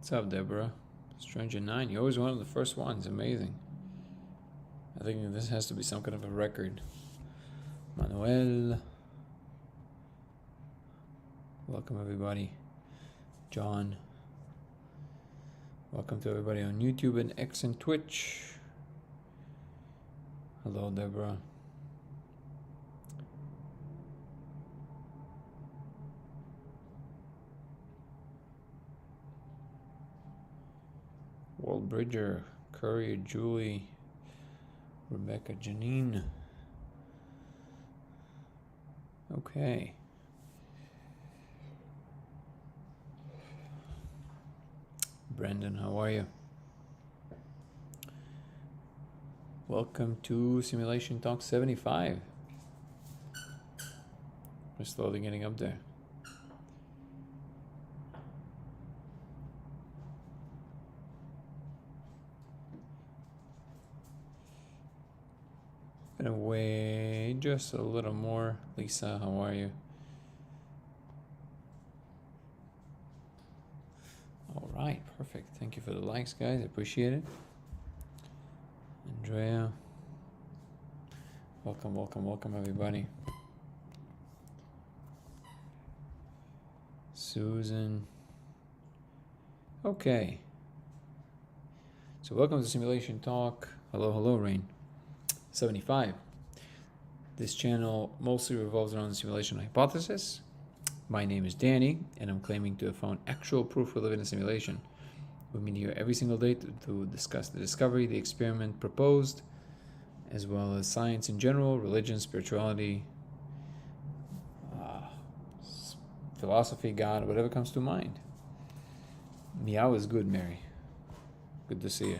What's up, Deborah? Stranger 9, you're always one of the first ones. Amazing. I think this has to be some kind of a record. Manuel. Welcome, everybody. John. Welcome to everybody on YouTube and X and Twitch. Hello, Deborah. Walt Bridger, Courier, Julie, Rebecca, Janine. Okay. Brandon, how are you? Welcome to Simulation Talk 75. We're slowly getting up there. Gonna wait just a little more. Lisa, how are you? All right, perfect. Thank you for the likes, guys. I appreciate it. Andrea. Welcome, welcome, welcome, everybody. Susan. Okay. So welcome to Simulation Talk. Hello, hello, Rain. 75. This channel mostly revolves around the simulation hypothesis. My name is Danny, and I'm claiming to have found actual proof we live in a simulation. We meet here every single day to discuss the discovery, the experiment proposed, as well as science in general, religion, spirituality, philosophy, God, whatever comes to mind. Meow is good, Mary. Good to see you.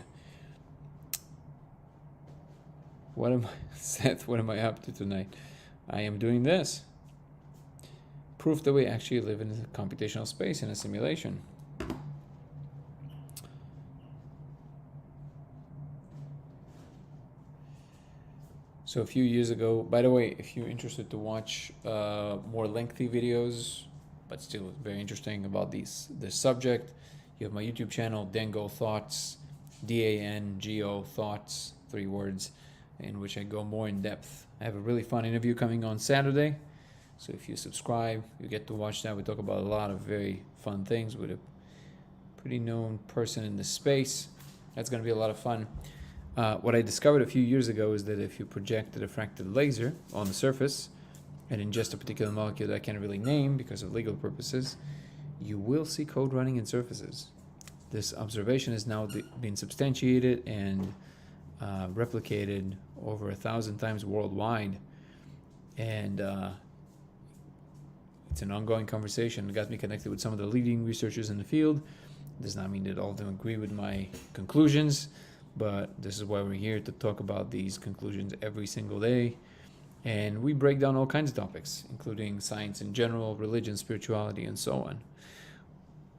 Seth, what am I up to tonight? I am doing this. Proof that we actually live in a computational space in a simulation. So a few years ago, by the way, if you're interested to watch more lengthy videos, but still very interesting about this subject, you have my YouTube channel, Dango Thoughts, DANGO Thoughts, 3 words, in which I go more in depth. I have a really fun interview coming on Saturday, so if you subscribe, you get to watch that. We talk about a lot of very fun things with a pretty known person in the space. That's going to be a lot of fun. What I discovered a few years ago is that if you project a diffracted laser on the surface and ingest a particular molecule that I can't really name because of legal purposes, you will see code running in surfaces. This observation has now been substantiated and replicated over 1,000 times worldwide, and it's an ongoing conversation. It got me connected with some of the leading researchers in the field. Does not mean that all of them agree with my conclusions, but this is why we're here, to talk about these conclusions every single day. And we break down all kinds of topics, including science in general, religion, spirituality, and so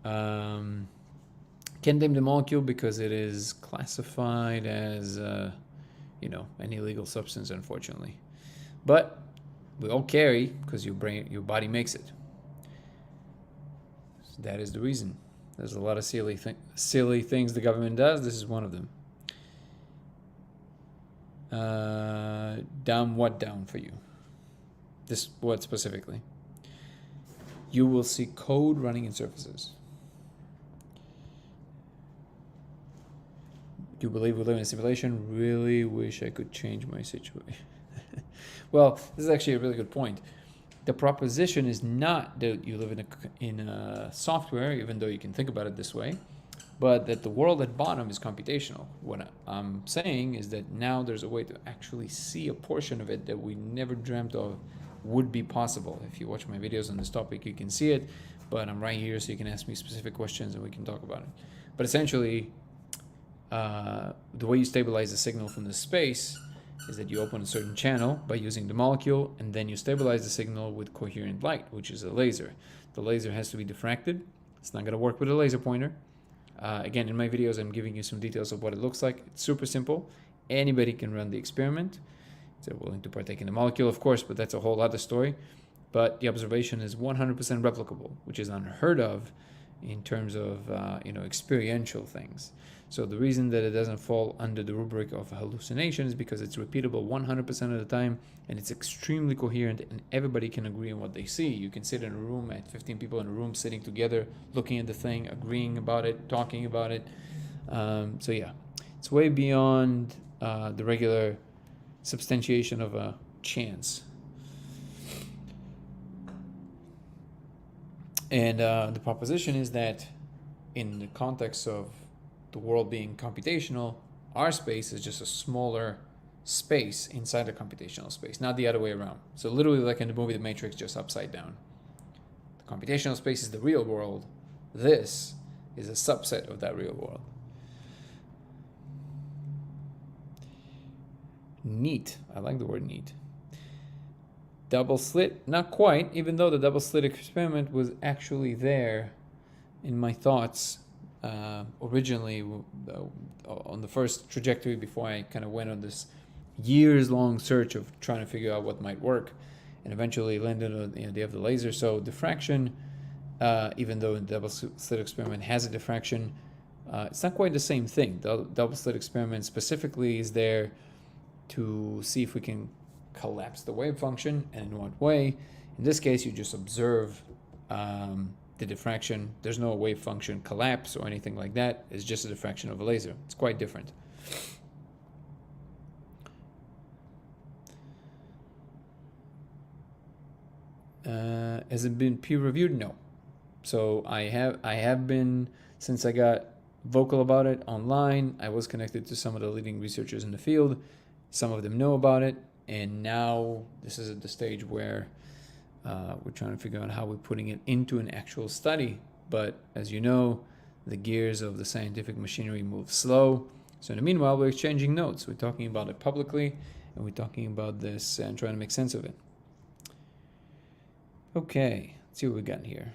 on. Can't name the molecule because it is classified as, an illegal substance, unfortunately. But we all carry because your body makes it. So that is the reason. There's a lot of silly things the government does. This is one of them. Down for you? This what specifically? You will see code running in surfaces. Do you believe we live in a simulation? Really wish I could change my situation. Well, this is actually a really good point. The proposition is not that you live in a software, even though you can think about it this way, but that the world at bottom is computational. What I'm saying is that now there's a way to actually see a portion of it that we never dreamt of would be possible. If you watch my videos on this topic, you can see it, but I'm right here so you can ask me specific questions and we can talk about it. But essentially, the way you stabilize the signal from the space is that you open a certain channel by using the molecule, and then you stabilize the signal with coherent light, which is a laser. The laser has to be diffracted. It's not going to work with a laser pointer. Again, in my videos, I'm giving you some details of what it looks like. It's super simple. Anybody can run the experiment. If they're willing to partake in the molecule, of course, but that's a whole other story. But the observation is 100% replicable, which is unheard of in terms of experiential things. So the reason that it doesn't fall under the rubric of hallucination is because it's repeatable 100% of the time, and it's extremely coherent, and everybody can agree on what they see. You can sit in a room at 15 people in a room sitting together, looking at the thing, agreeing about it, talking about it. So yeah, it's way beyond the regular substantiation of a chance. And the proposition is that in the context of the world being computational, our space is just a smaller space inside the computational space, not the other way around. So literally like in the movie The Matrix, just upside down. The computational space is the real world. This is a subset of that real world. Neat. I like the word neat. Double slit, not quite, even though the double slit experiment was actually there in my thoughts originally on the first trajectory before I kind of went on this years-long search of trying to figure out what might work, and eventually landed on the idea of the laser. So diffraction, even though the double slit experiment has a diffraction, it's not quite the same thing. The double slit experiment specifically is there to see if we can collapse the wave function, and in what way. In this case, you just observe the diffraction. There's no wave function collapse or anything like that. It's just a diffraction of a laser. It's quite different. Has it been peer reviewed? No. So I have been, since I got vocal about it online. I was connected to some of the leading researchers in the field. Some of them know about it, and now this is at the stage where we're trying to figure out how we're putting it into an actual study. But as you know, the gears of the scientific machinery move slow. So in the meanwhile, we're exchanging notes. We're talking about it publicly, and we're talking about this and trying to make sense of it. Okay, let's see what we got here.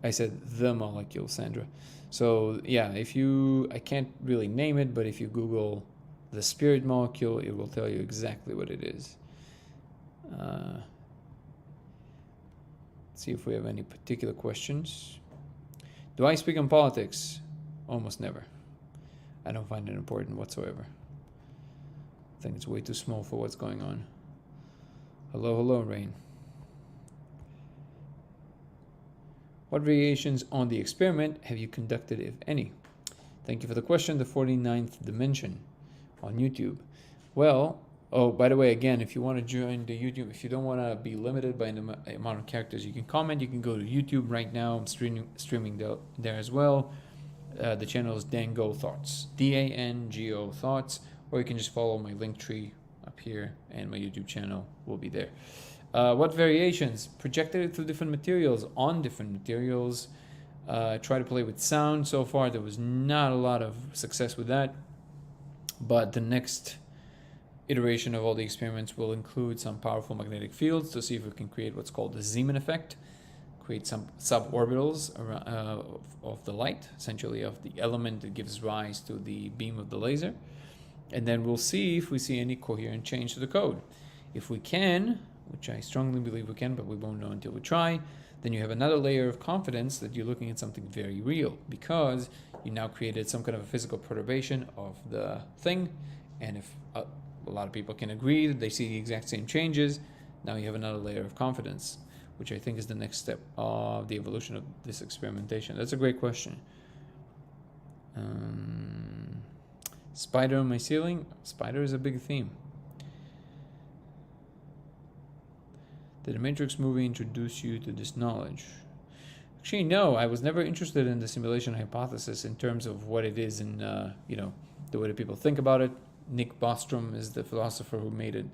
I said the molecule, Sandra. So yeah, I can't really name it, but if you Google the spirit molecule, it will tell you exactly what it is. Let's see if we have any particular questions. Do I speak on politics? Almost never. I don't find it important whatsoever. I think it's way too small for what's going on. Hello, Rain. What variations on the experiment have you conducted, if any? Thank you for the question. The 49th dimension on YouTube. Well, oh, by the way, again, if you want to join the YouTube, if you don't want to be limited by the amount of characters you can comment, you can go to YouTube right now. I'm streaming there as well. The channel is Dango Thoughts, DANGO Thoughts, or you can just follow my link tree up here, and my YouTube channel will be there. What variations? Projected it through different materials, on different materials. Try to play with sound. So far, there was not a lot of success with that. But the next iteration of all the experiments will include some powerful magnetic fields to see if we can create what's called the Zeeman effect. Create some suborbitals of the light, essentially of the element that gives rise to the beam of the laser. And then we'll see if we see any coherent change to the code. If we can, which I strongly believe we can, but we won't know until we try, then you have another layer of confidence that you're looking at something very real, because you now created some kind of a physical perturbation of the thing. And if a lot of people can agree that they see the exact same changes, now you have another layer of confidence, which I think is the next step of the evolution of this experimentation. That's a great question. Spider on my ceiling? Spider is a big theme. Did the Matrix movie introduce you to this knowledge? Actually, no. I was never interested in the simulation hypothesis in terms of what it is and the way that people think about it. Nick Bostrom is the philosopher who made it,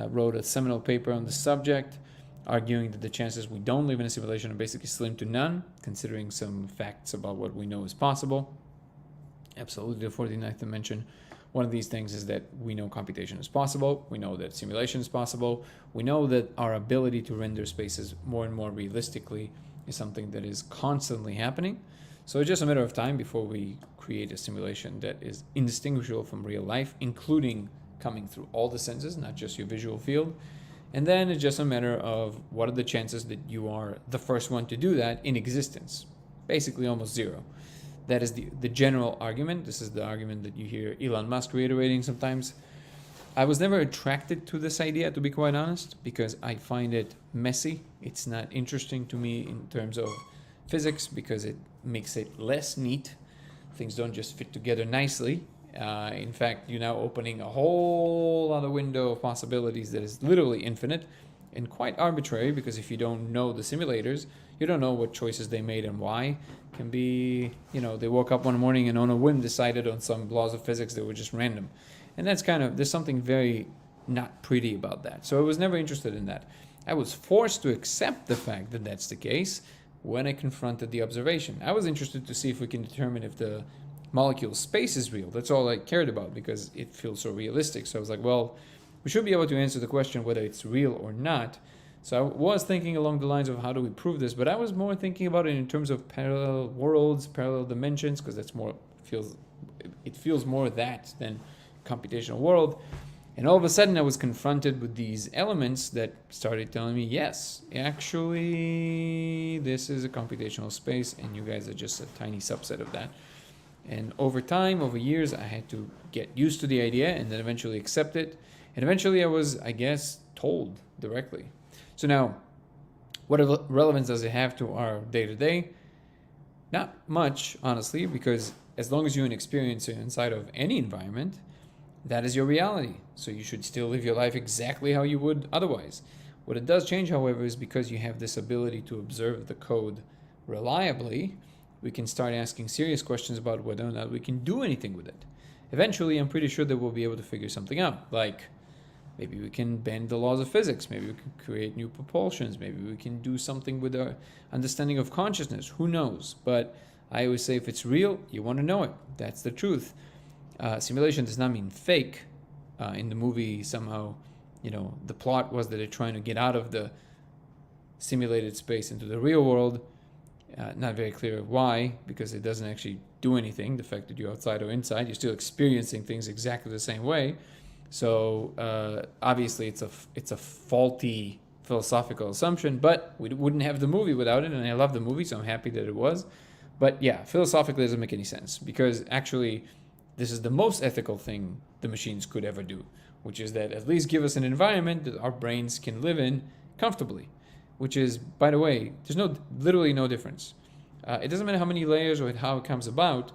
wrote a seminal paper on the subject, arguing that the chances we don't live in a simulation are basically slim to none, considering some facts about what we know is possible. Absolutely, the 49th dimension. One of these things is that we know computation is possible. We know that simulation is possible. We know that our ability to render spaces more and more realistically is something that is constantly happening. So it's just a matter of time before we create a simulation that is indistinguishable from real life, including coming through all the senses, not just your visual field. And then it's just a matter of what are the chances that you are the first one to do that in existence. Basically almost zero. That is the general argument. This is the argument that you hear Elon Musk reiterating sometimes. I was never attracted to this idea, to be quite honest, because I find it messy. It's not interesting to me in terms of physics because it makes it less neat. Things don't just fit together nicely. In fact, you're now opening a whole other window of possibilities that is literally infinite and quite arbitrary, because if you don't know the simulators, you don't know what choices they made and why. It can be, they woke up one morning and on a whim decided on some laws of physics that were just random. And that's there's something very not pretty about that. So I was never interested in that. I was forced to accept the fact that that's the case when I confronted the observation. I was interested to see if we can determine if the molecule space is real. That's all I cared about because it feels so realistic. So I was like, well, we should be able to answer the question whether it's real or not. So I was thinking along the lines of how do we prove this, but I was more thinking about it in terms of parallel worlds, parallel dimensions, because that's more it feels more that than computational world. And all of a sudden I was confronted with these elements that started telling me, yes, actually this is a computational space and you guys are just a tiny subset of that. And over time, over years, I had to get used to the idea and then eventually accept it. And eventually I was, I guess, told directly. So now, what relevance does it have to our day-to-day? Not much, honestly, because as long as you're an experiencer inside of any environment, that is your reality. So you should still live your life exactly how you would otherwise. What it does change, however, is because you have this ability to observe the code reliably, we can start asking serious questions about whether or not we can do anything with it. Eventually, I'm pretty sure that we'll be able to figure something out, like maybe we can bend the laws of physics, maybe we can create new propulsions, maybe we can do something with our understanding of consciousness, who knows? But I always say if it's real, you want to know it. That's the truth. Simulation does not mean fake. In the movie, somehow, the plot was that they're trying to get out of the simulated space into the real world. Not very clear why, because it doesn't actually do anything. The fact that you're outside or inside, you're still experiencing things exactly the same way. So obviously it's a faulty philosophical assumption, but we wouldn't have the movie without it, and I love the movie, so I'm happy that it was. But yeah, philosophically it doesn't make any sense, because actually this is the most ethical thing the machines could ever do, which is that at least give us an environment that our brains can live in comfortably, which is, by the way, there's literally no difference. It doesn't matter how many layers or how it comes about.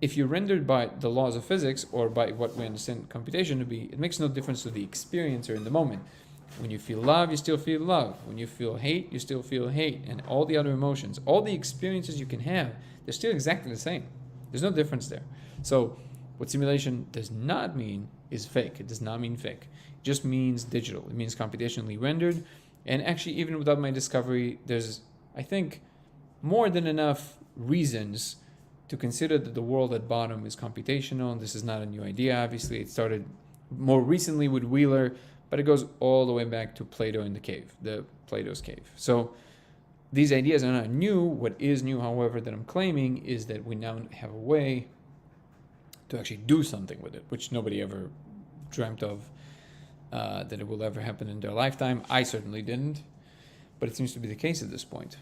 If you're rendered by the laws of physics or by what we understand computation to be, it makes no difference to the experiencer in the moment. When you feel love, you still feel love. When you feel hate, you still feel hate. And all the other emotions, all the experiences you can have, they're still exactly the same. There's no difference there. So what simulation does not mean is fake. It does not mean fake. It just means digital. It means computationally rendered. And actually, even without my discovery, there's, I think, more than enough reasons to consider that the world at bottom is computational. This is not a new idea, obviously. It started more recently with Wheeler, but it goes all the way back to Plato in the cave, the Plato's cave. So these ideas are not new. What is new, however, that I'm claiming is that we now have a way to actually do something with it, which nobody ever dreamt of that it will ever happen in their lifetime. I certainly didn't, but it seems to be the case at this point.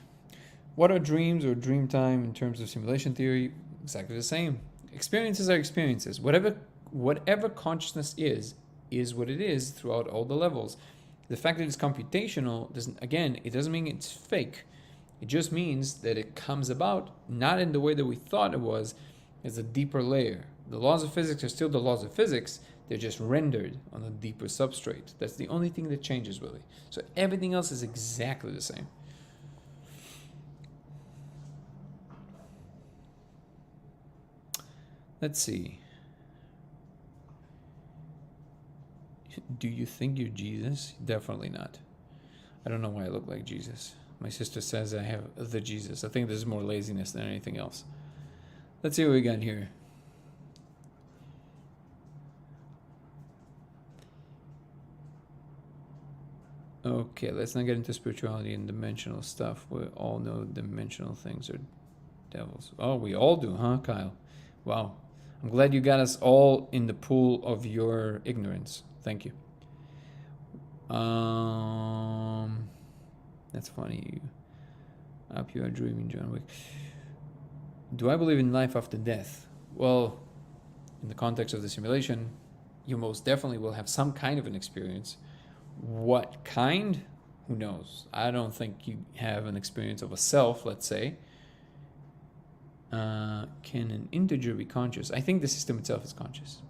What are dreams or dream time in terms of simulation theory? Exactly the same. Experiences are experiences. Whatever consciousness is what it is throughout all the levels. The fact that it's computational it doesn't mean it's fake. It just means that it comes about not in the way that we thought it was, as a deeper layer. The laws of physics are still the laws of physics. They're just rendered on a deeper substrate. That's the only thing that changes, really. So everything else is exactly the same. Let's see. Do you think you're Jesus? Definitely not. I don't know why I look like Jesus. My sister says I have the Jesus. I think this is more laziness than anything else. Let's see what we got here. Okay, let's not get into spirituality and dimensional stuff. We all know dimensional things are devils. Oh, we all do, huh, Kyle? Wow. I'm glad you got us all in the pool of your ignorance. Thank you. That's funny. Up you are dreaming, John Wick. Do I believe in life after death? Well, in the context of the simulation, you most definitely will have some kind of an experience. What kind? Who knows? I don't think you have an experience of a self, let's say. Can an integer be conscious? I think the system itself is conscious.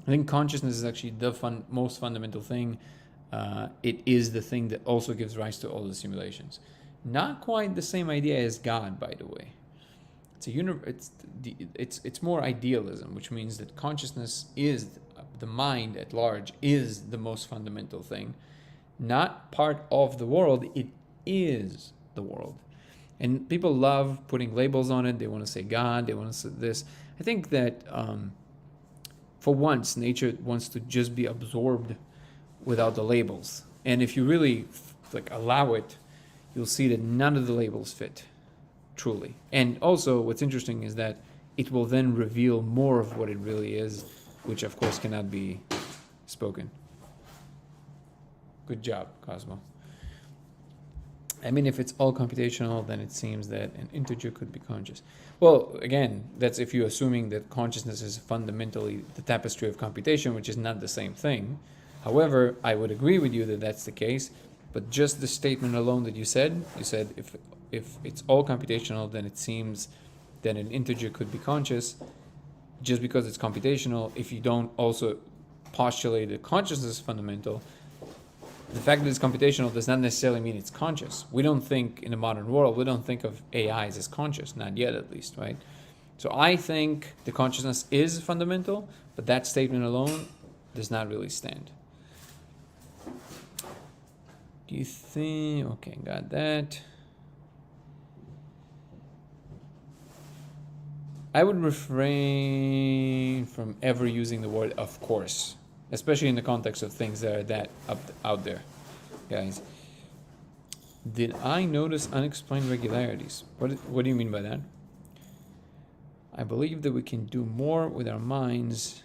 I think consciousness is actually the most fundamental thing. It is the thing that also gives rise to all the simulations. Not quite the same idea as God, by the way. It's more idealism, which means that consciousness is the mind at large is the most fundamental thing, not part of the world. It is the world. And people love putting labels on it. They want to say God, they want to say this. I think that for once, nature wants to just be absorbed without the labels. And if you really allow it, you'll see that none of the labels fit, truly. And also, what's interesting is that it will then reveal more of what it really is, which of course cannot be spoken. Good job, Cosmo. I mean, if it's all computational, then it seems that an integer could be conscious. Well, again, that's if you're assuming that consciousness is fundamentally the tapestry of computation, which is not the same thing. However, I would agree with you that that's the case, but just the statement alone that you said if it's all computational, then it seems that an integer could be conscious. Just because it's computational, if you don't also postulate that consciousness is fundamental, the fact that it's computational does not necessarily mean it's conscious. We don't think in the modern world, we don't think of AIs as conscious, not yet at least, right? So I think the consciousness is fundamental, but that statement alone does not really stand. Do you think, okay, got that. I would refrain from ever using the word of course, especially in the context of things that are that out there, guys. Did I notice unexplained regularities? What do you mean by that? I believe that we can do more with our minds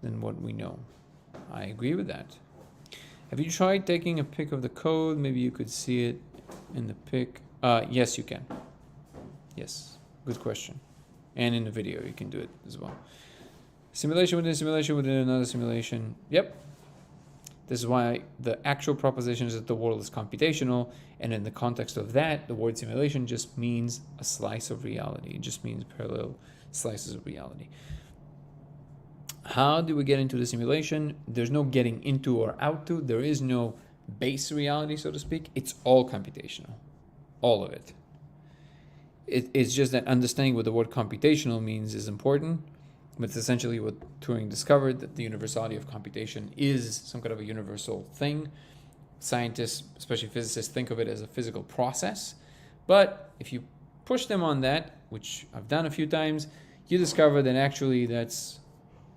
than what we know. I agree with that. Have you tried taking a pic of the code? Maybe you could see it in the pic. Yes, you can. Yes, good question. And in the video, you can do it as well. Simulation within another simulation. Yep. This is why the actual proposition is that the world is computational, and in the context of that, the word simulation just means a slice of reality. It just means parallel slices of reality. How do we get into the simulation? There's no getting into or out to. There is no base reality, so to speak. It's all computational. All of it. It's just that understanding what the word computational means is important. But it's essentially what Turing discovered, that the universality of computation is some kind of a universal thing. Scientists, especially physicists, think of it as a physical process. But if you push them on that, which I've done a few times, you discover that actually there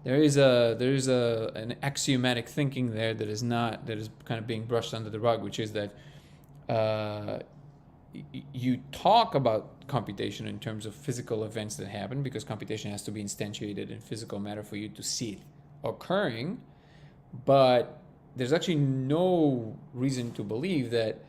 is an axiomatic thinking there that is kind of being brushed under the rug, which is that you talk about computation in terms of physical events that happen, because computation has to be instantiated in physical matter for you to see it occurring, but there's actually no reason to believe that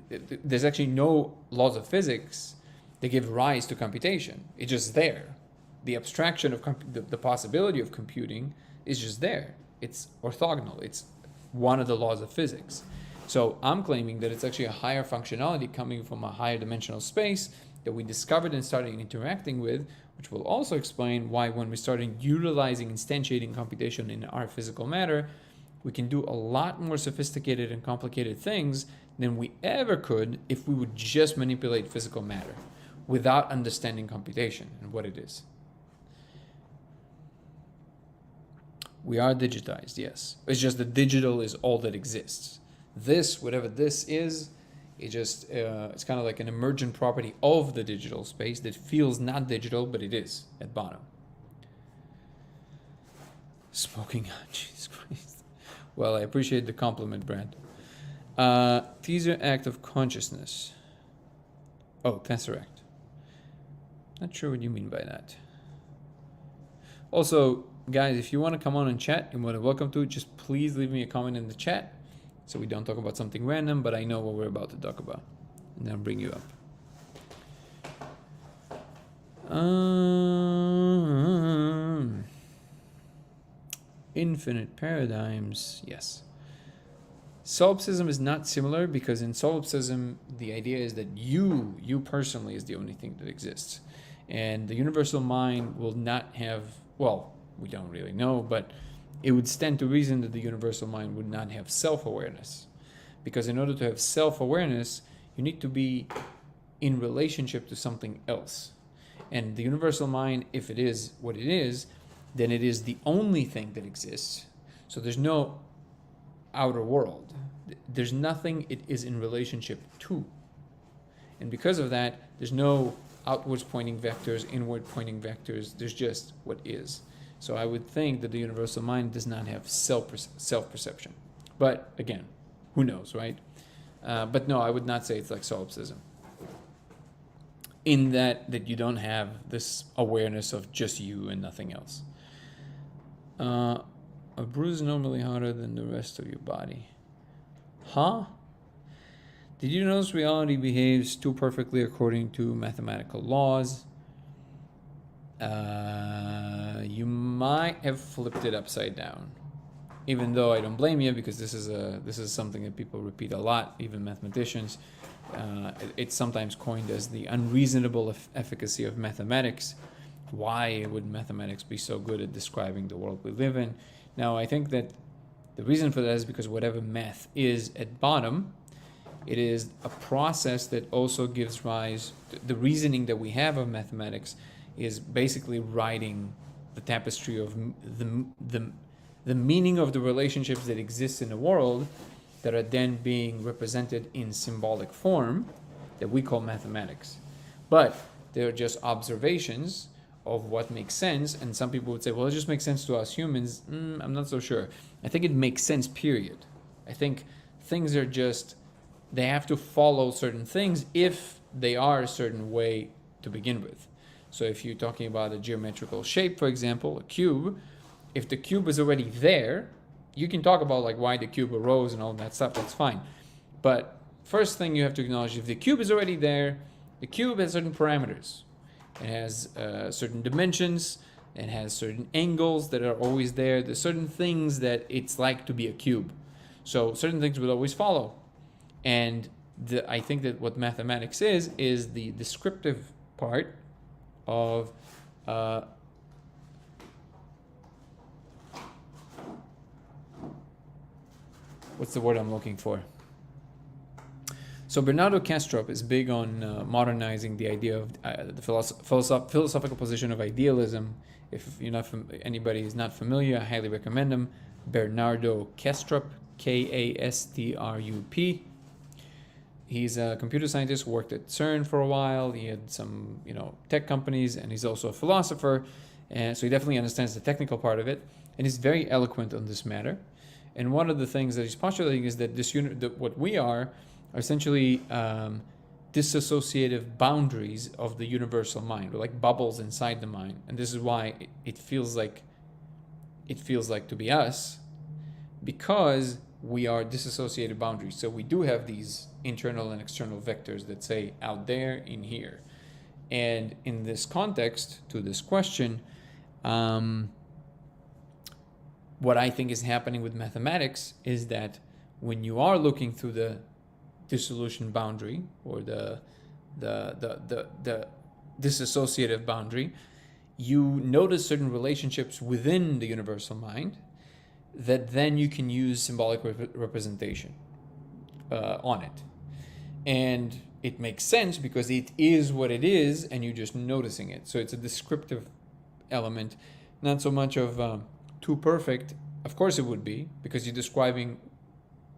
there's actually no laws of physics that give rise to computation. It's just there. The abstraction of the possibility of computing is just there. It's orthogonal. It's one of the laws of physics. So I'm claiming that it's actually a higher functionality coming from a higher dimensional space that we discovered and started interacting with, which will also explain why when we started utilizing instantiating computation in our physical matter, we can do a lot more sophisticated and complicated things than we ever could if we would just manipulate physical matter without understanding computation and what it is. We are digitized, yes. It's just that digital is all that exists. This, whatever this is, it's kind of like an emergent property of the digital space that feels not digital, but it is at bottom. Smoking hot, Jesus Christ. Well, I appreciate the compliment, Brad. Teaser act of consciousness. Oh, tesseract. Not sure what you mean by that. Also, guys, if you want to come on and chat, you're more than welcome to. Just please leave me a comment in the chat. so we don't talk about something random, but I know what we're about to talk about, and then I'll bring you up. Infinite paradigms, yes. Solipsism is not similar because in solipsism, the idea is that you personally is the only thing that exists. And the universal mind will not have, well, we don't really know, but it would stand to reason that the universal mind would not have self-awareness. Because in order to have self-awareness, you need to be in relationship to something else. And the universal mind, if it is what it is, then it is the only thing that exists. So there's no outer world. There's nothing it is in relationship to. And because of that, there's no outwards pointing vectors, inward pointing vectors. There's just what is. So I would think that the universal mind does not have self-perception. But again, who knows, right? But no, I would not say it's like solipsism. In that you don't have this awareness of just you and nothing else. A bruise is normally harder than the rest of your body. Huh? Did you notice reality behaves too perfectly according to mathematical laws? You might have flipped it upside down. Even though I don't blame you, because this is something that people repeat a lot, even mathematicians. It's sometimes coined as the unreasonable efficacy of mathematics. Why would mathematics be so good at describing the world we live in? Now, I think that the reason for that is because whatever math is at bottom, it is a process that also gives rise to the reasoning that we have of mathematics is basically writing the tapestry of the meaning of the relationships that exist in the world that are then being represented in symbolic form that we call mathematics. But they're just observations of what makes sense, and some people would say, well, it just makes sense to us humans. I'm not so sure. I think it makes sense, period. I think things are just, they have to follow certain things if they are a certain way to begin with. So if you're talking about a geometrical shape, for example, a cube, if the cube is already there, you can talk about like why the cube arose and all that stuff, that's fine. But first thing you have to acknowledge, if the cube is already there, the cube has certain parameters. It has certain dimensions, it has certain angles that are always there. There's certain things that it's like to be a cube. So certain things will always follow. And I think that what mathematics is the descriptive part of what's the word I'm looking for? So Bernardo Kastrup is big on modernizing the idea of the philosophical position of idealism. If you're not anybody is not familiar, I highly recommend him. Bernardo Kastrup, Kastrup. He's a computer scientist, worked at CERN for a while. He had some, tech companies, and he's also a philosopher. And so he definitely understands the technical part of it, and he's very eloquent on this matter. And one of the things that he's postulating is that what we are essentially dissociative boundaries of the universal mind, or like bubbles inside the mind. And this is why it feels like to be us, because we are dissociated boundaries. So we do have these internal and external vectors that say out there, in here. And in this context, to this question, what I think is happening with mathematics is that when you are looking through the dissolution boundary, or the dissociative boundary, you notice certain relationships within the universal mind that then you can use symbolic representation on it. And it makes sense because it is what it is and you're just noticing it. So it's a descriptive element, not so much of too perfect. Of course it would be, because you're describing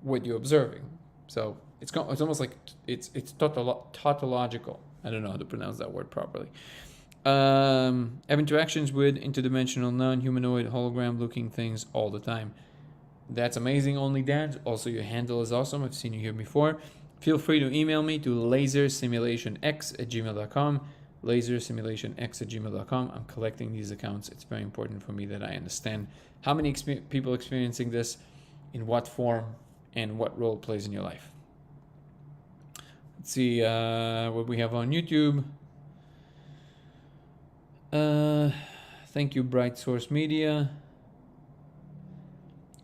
what you're observing. So it's almost like it's tautological. I don't know how to pronounce that word properly. Have interactions with interdimensional, non-humanoid, hologram-looking things all the time. That's amazing, Only Dad. Also, your handle is awesome. I've seen you here before. Feel free to email me to lasersimulationx@gmail.com. lasersimulationx@gmail.com. I'm collecting these accounts. It's very important for me that I understand how many people experiencing this, in what form, and what role it plays in your life. Let's see what we have on YouTube. Thank you, Bright Source Media.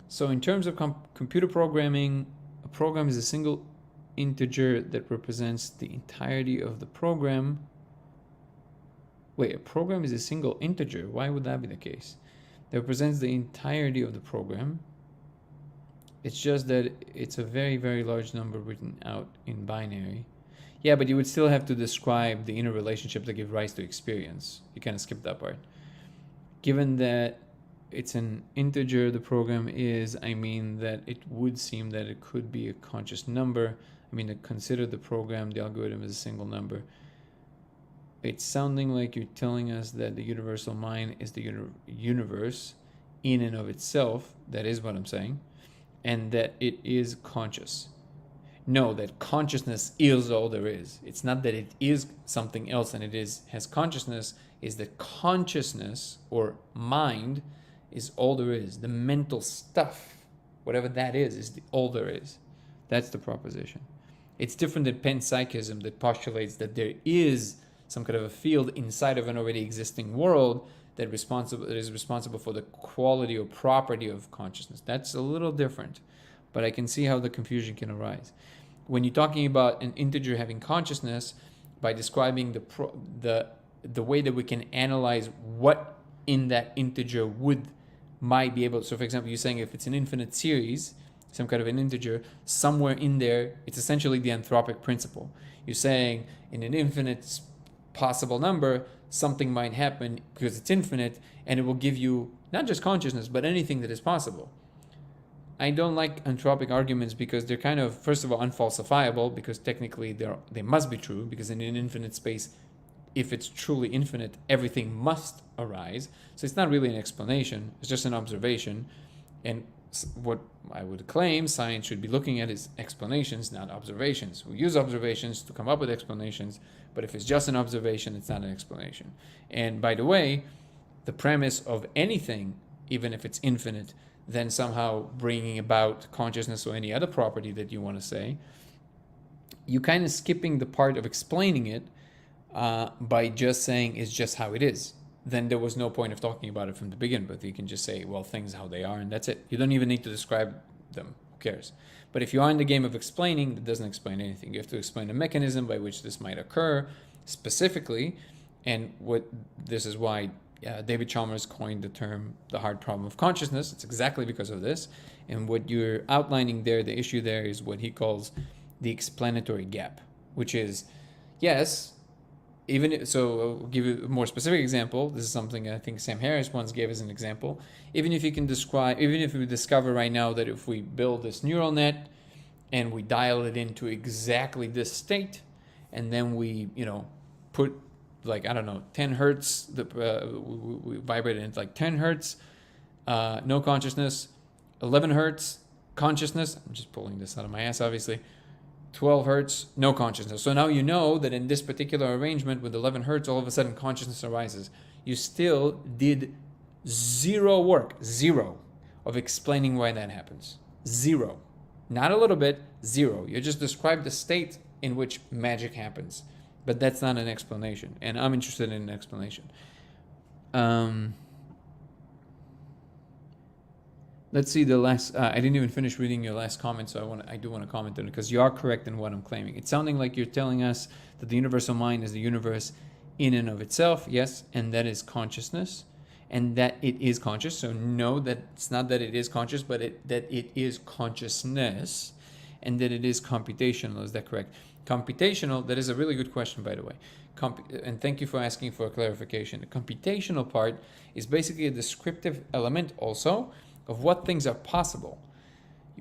So in terms of computer programming, a program is a single integer that represents the entirety of the program. Wait, a program is a single integer. Why would that be the case? That represents the entirety of the program. It's just that it's a very, very large number written out in binary. Yeah, but you would still have to describe the inner relationships that give rise to experience. You kind of skipped that part. Given that it's an integer, the program is, I mean that it would seem that it could be a conscious number. I mean, to consider the program, the algorithm as a single number. It's sounding like you're telling us that the universal mind is the universe in and of itself. That is what I'm saying. And that it is conscious. No, that consciousness is all there is. It's not that it is something else and it has consciousness. Is that consciousness or mind is all there is. The mental stuff, whatever that is all there is. That's the proposition. It's different than panpsychism that postulates that there is some kind of a field inside of an already existing world that is responsible for the quality or property of consciousness. That's a little different, but I can see how the confusion can arise. When you're talking about an integer having consciousness, by describing the way that we can analyze what in that integer might be able. So, for example, you're saying if it's an infinite series, some kind of an integer, somewhere in there, it's essentially the anthropic principle. You're saying in an infinite possible number, something might happen because it's infinite, and it will give you not just consciousness, but anything that is possible. I don't like anthropic arguments because they're kind of, first of all, unfalsifiable, because technically they must be true, because in an infinite space, if it's truly infinite, everything must arise. So it's not really an explanation, it's just an observation. And what I would claim science should be looking at is explanations, not observations. We use observations to come up with explanations, but if it's just an observation, it's not an explanation. And by the way, the premise of anything, even if it's infinite, then somehow bringing about consciousness or any other property that you want to say, you're kind of skipping the part of explaining it by just saying it's just how it is. Then there was no point of talking about it from the beginning, but you can just say, well, things how they are, and that's it. You don't even need to describe them. Who cares? But if you are in the game of explaining, that doesn't explain anything. You have to explain the mechanism by which this might occur specifically, and this is why David Chalmers coined the term the hard problem of consciousness. It's exactly because of this. And what you're outlining there, the issue there, is what he calls the explanatory gap, which is, yes, so I'll give you a more specific example. This is something I think Sam Harris once gave as an example. Even if we discover right now that if we build this neural net and we dial it into exactly this state, and then we, put 10 hertz, we vibrate it into like 10 hertz, no consciousness, 11 hertz, consciousness. I'm just pulling this out of my ass, obviously. 12 hertz, no consciousness. So now you know that in this particular arrangement with 11 hertz, all of a sudden consciousness arises. You still did zero work, of explaining why that happens. Zero. Not a little bit, zero. You just described the state in which magic happens. But that's not an explanation. And I'm interested in an explanation. Let's see the last. I didn't even finish reading your last comment, so I do want to comment on it, because you are correct in what I'm claiming. It's sounding like you're telling us that the universal mind is the universe in and of itself, yes, and that is consciousness, and that it is conscious. So no, that it's not that it is conscious, but that it is consciousness, and that it is computational. Is that correct? Computational. That is a really good question, by the way. And thank you for asking for a clarification. The computational part is basically a descriptive element also of what things are possible.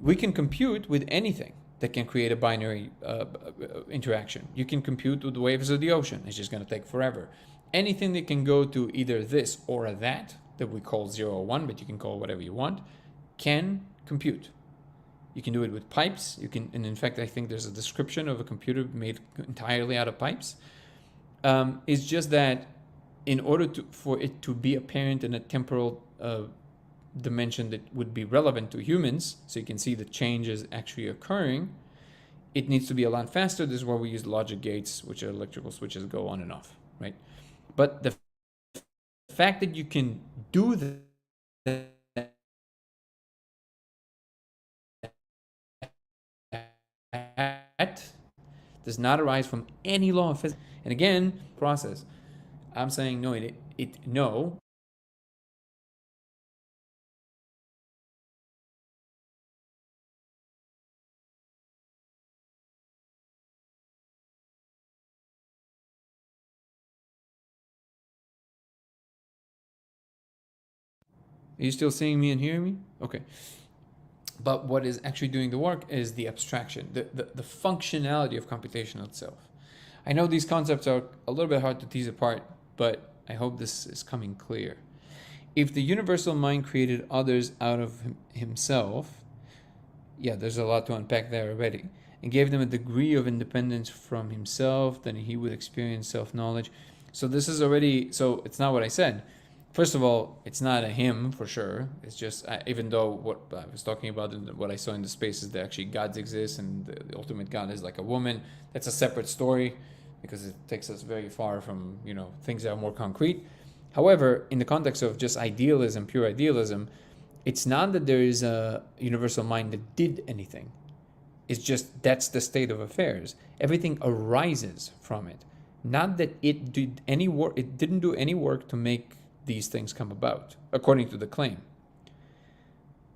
We can compute with anything that can create a binary interaction. You can compute with the waves of the ocean. It's just going to take forever. Anything that can go to either this or that we call 0 or 1, but you can call whatever you want, can compute. You can do it with pipes. And in fact, I think there's a description of a computer made entirely out of pipes. It's just that in order for it to be apparent in a temporal dimension that would be relevant to humans, so you can see the changes actually occurring, it needs to be a lot faster. This is where we use logic gates, which are electrical switches go on and off, right? But the fact that you can do that does not arise from any law of physics. And again, process. I'm saying no. No. Are you still seeing me and hearing me? Okay. But what is actually doing the work is the abstraction, the functionality of computation itself. I know these concepts are a little bit hard to tease apart, but I hope this is coming clear. If the universal mind created others out of himself, yeah, there's a lot to unpack there already, and gave them a degree of independence from himself, then he would experience self-knowledge. So this is already, so it's not what I said. First of all, it's not a him for sure. It's just, even though what I was talking about and what I saw in the space is that actually gods exist and the ultimate God is like a woman. That's a separate story because it takes us very far from, things that are more concrete. However, in the context of just idealism, pure idealism, it's not that there is a universal mind that did anything. It's just that's the state of affairs. Everything arises from it. Not that it did any work. It didn't do any work to make these things come about, according to the claim.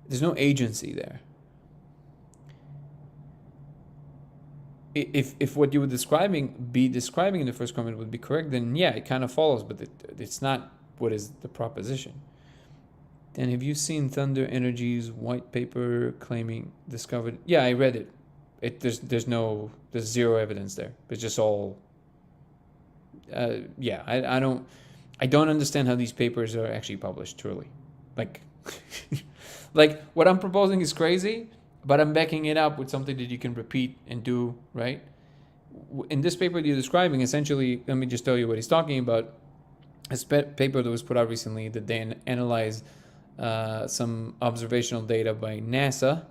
There's no agency there. If what you were describing in the first comment would be correct, then yeah, it kind of follows, but it's not what is the proposition. Then have you seen Thunder Energy's white paper claiming discovered? Yeah, I read it. There's zero evidence there. It's just all. Yeah, I don't understand how these papers are actually published. Truly, like, like what I'm proposing is crazy, but I'm backing it up with something that you can repeat and do right. In this paper that you're describing, essentially, let me just tell you what he's talking about. A paper that was put out recently that they analyzed some observational data by NASA,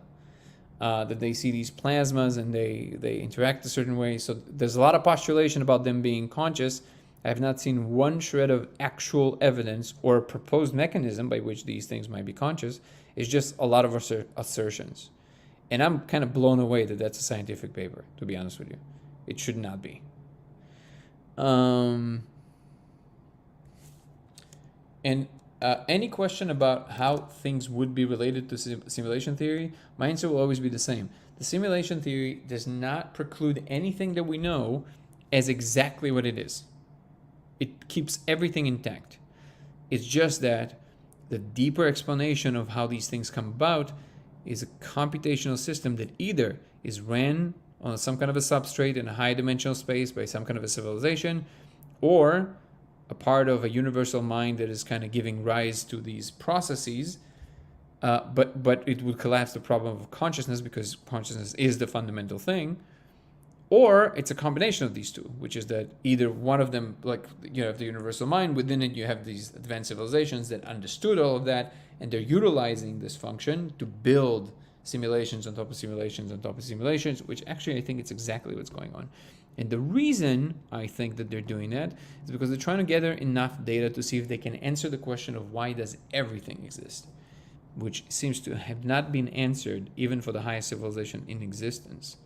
that they see these plasmas and they interact a certain way. So there's a lot of postulation about them being conscious. I have not seen one shred of actual evidence or proposed mechanism by which these things might be conscious. It's just a lot of assertions. And I'm kind of blown away that that's a scientific paper, to be honest with you. It should not be. And any question about how things would be related to simulation theory, my answer will always be the same. The simulation theory does not preclude anything that we know as exactly what it is. It keeps everything intact. It's just that the deeper explanation of how these things come about is a computational system that either is ran on some kind of a substrate in a high dimensional space by some kind of a civilization, or a part of a universal mind that is kind of giving rise to these processes, but it would collapse the problem of consciousness because consciousness is the fundamental thing. Or it's a combination of these two, which is that either one of them, like you have the universal mind, within it you have these advanced civilizations that understood all of that, and they're utilizing this function to build simulations on top of simulations on top of simulations, which actually I think it's exactly what's going on. And the reason I think that they're doing that is because they're trying to gather enough data to see if they can answer the question of why does everything exist, which seems to have not been answered even for the highest civilization in existence.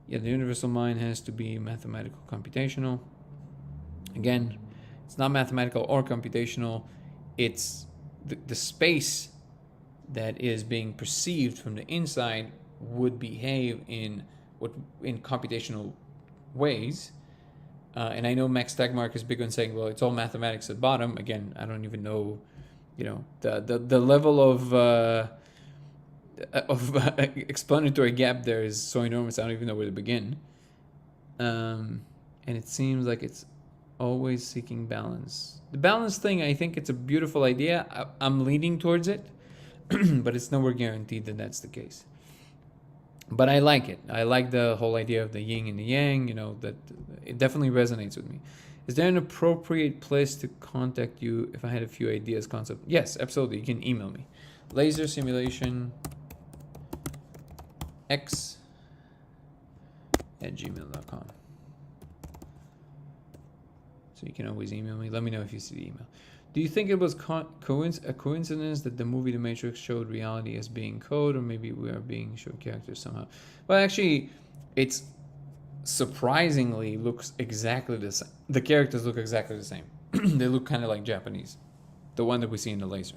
Yeah, the universal mind has to be mathematical computational. Again, it's not mathematical or computational. It's the space that is being perceived from the inside would behave in computational ways. And I know Max Tegmark is big on saying, well, it's all mathematics at bottom. Again, I don't even know, the level of explanatory gap there is so enormous. I don't even know where to begin. And it seems like it's always seeking balance. The balance thing, I think it's a beautiful idea. I'm leaning towards it, but it's nowhere guaranteed that that's the case. But I like it. I like the whole idea of the yin and the yang, that it definitely resonates with me. Is there an appropriate place to contact you if I had a few ideas, concept? Yes, absolutely. You can email me. Laser simulation x@gmail.com. So you can always email me. Let me know if you see the email. Do you think it was a coincidence that the movie The Matrix showed reality as being code, or maybe we are being shown characters somehow? Well, actually, it's surprisingly looks exactly the same. The characters look exactly the same. They look kind of like Japanese, the one that we see in the laser.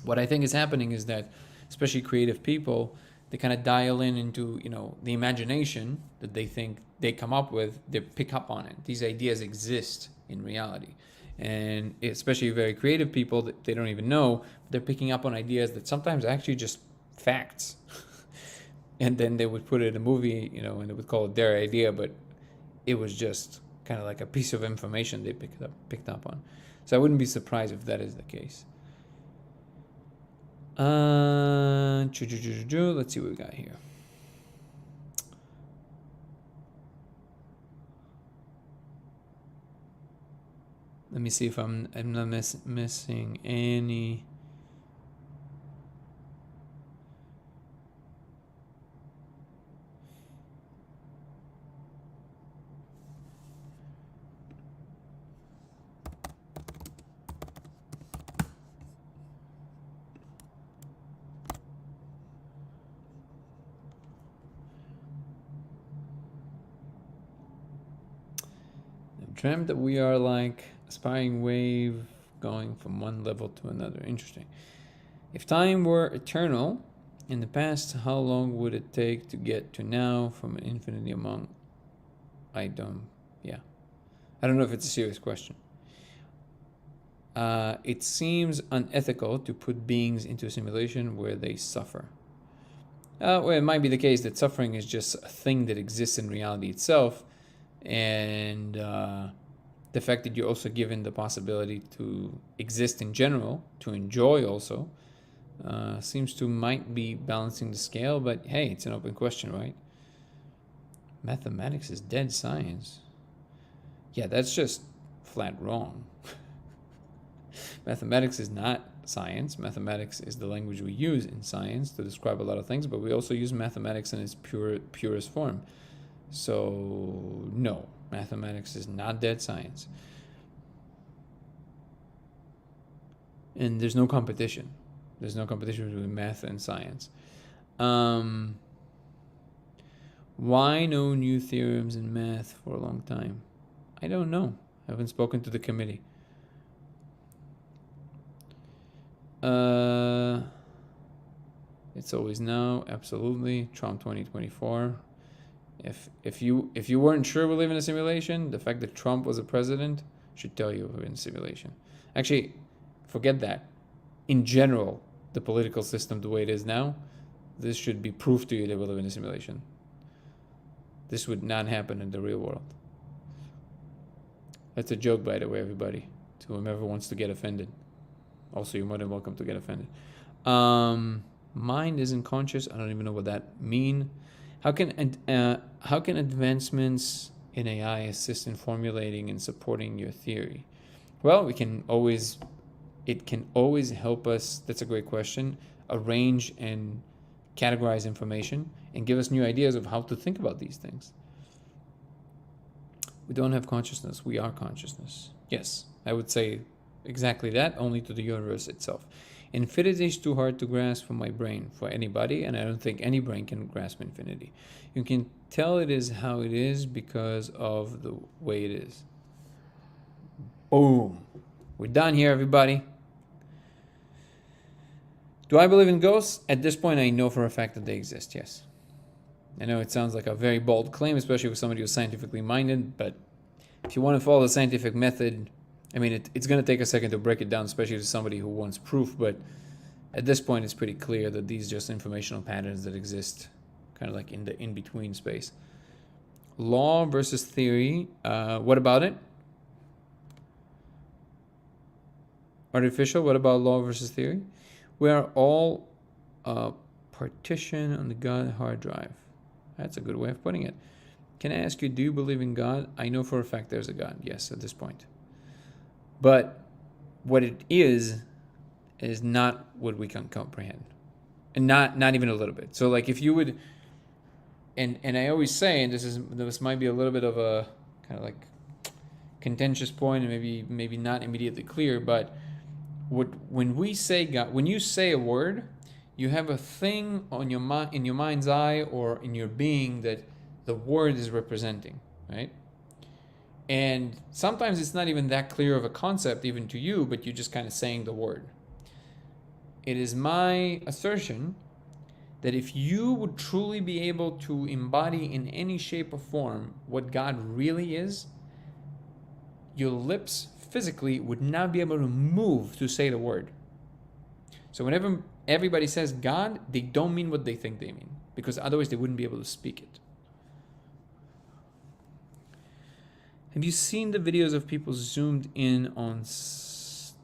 What I think is happening is that, especially creative people, they kind of dial into the imagination that they think they come up with. They pick up on it. These ideas exist in reality, and especially very creative people that they don't even know, they're picking up on ideas that sometimes actually just facts. And then they would put it in a movie, and they would call it their idea, but it was just kind of like a piece of information they picked up on. So I wouldn't be surprised if that is the case. Let's see what we got here. Let me see if I'm not missing any. Dreamt that we are like aspiring wave going from one level to another. Interesting. If time were eternal in the past, how long would it take to get to now from an infinity among? I don't know if it's a serious question. It seems unethical to put beings into a simulation where they suffer. Well, it might be the case that suffering is just a thing that exists in reality itself, and the fact that you're also given the possibility to exist in general, to enjoy also, seems to might be balancing the scale, but hey, it's an open question, right? Mathematics is dead science. Yeah, that's just flat wrong. Mathematics is not science. Mathematics is the language we use in science to describe a lot of things, but we also use mathematics in its purest form. So no, mathematics is not dead science. And there's no competition. There's no competition between math and science. Why no new theorems in math for a long time? I don't know. I haven't spoken to the committee. It's always now, absolutely. Trump 2024. If you weren't sure we live in a simulation, the fact that Trump was a president should tell you we're in a simulation. Actually, forget that. In general, the political system the way it is now, this should be proof to you that we live in a simulation. This would not happen in the real world. That's a joke, by the way, everybody. To whomever wants to get offended. Also, you're more than welcome to get offended. Mind isn't conscious. I don't even know what that means. How can advancements in AI assist in formulating and supporting your theory? Well, it can always help us. That's a great question. Arrange and categorize information and give us new ideas of how to think about these things. We don't have consciousness. We are consciousness. Yes, I would say exactly that, only to the universe itself. Infinity is too hard to grasp for my brain, for anybody, and I don't think any brain can grasp infinity. You can tell it is how it is because of the way it is. Boom. We're done here, everybody. Do I believe in ghosts? At this point, I know for a fact that they exist, yes. I know it sounds like a very bold claim, especially with somebody who's scientifically minded, but if you want to follow the scientific method, I mean, it's going to take a second to break it down, especially to somebody who wants proof, but at this point, it's pretty clear that these are just informational patterns that exist kind of like in the in-between space. Law versus theory. What about it? Artificial, what about law versus theory? We are all partition on the God hard drive. That's a good way of putting it. Can I ask you, do you believe in God? I know for a fact there's a God. Yes, at this point. But what it is not what we can comprehend. And not even a little bit. So like if you would, and I always say, and this might be a little bit of a kind of like contentious point and maybe not immediately clear, but when we say God, when you say a word, you have a thing on your mind, in your mind's eye or in your being that the word is representing, right? And sometimes it's not even that clear of a concept even to you, but you're just kind of saying the word. It is my assertion that if you would truly be able to embody in any shape or form what God really is, your lips physically would not be able to move to say the word. So whenever everybody says God, they don't mean what they think they mean, because otherwise they wouldn't be able to speak it. Have you seen the videos of people zoomed in on starts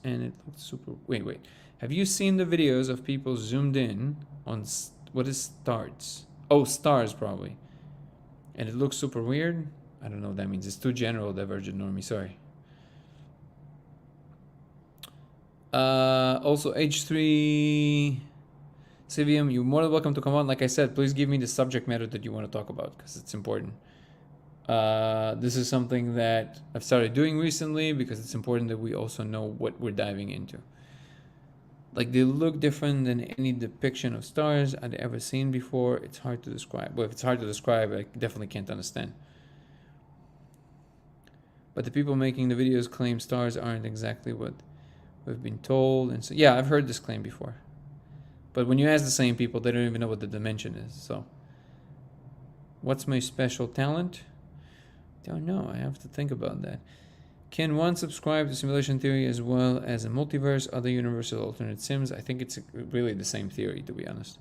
and it looks super... Wait. Have you seen the videos of people zoomed in on... What is starts? Oh, stars probably. And it looks super weird? I don't know what that means. It's too general, Divergent Normie. Sorry. Also, H3... Civium, you're more than welcome to come on. Like I said, please give me the subject matter that you want to talk about, because it's important. This is something that I've started doing recently because it's important that we also know what we're diving into. Like, they look different than any depiction of stars I'd ever seen before. It's hard to describe. Well, if it's hard to describe, I definitely can't understand. But the people making the videos claim stars aren't exactly what we've been told. And so, yeah, I've heard this claim before. But when you ask the same people, they don't even know what the dimension is. So, what's my special talent? Don't know. I have to think about that. Can one subscribe to simulation theory as well as a multiverse, other universal alternate sims? I think it's really the same theory, to be honest.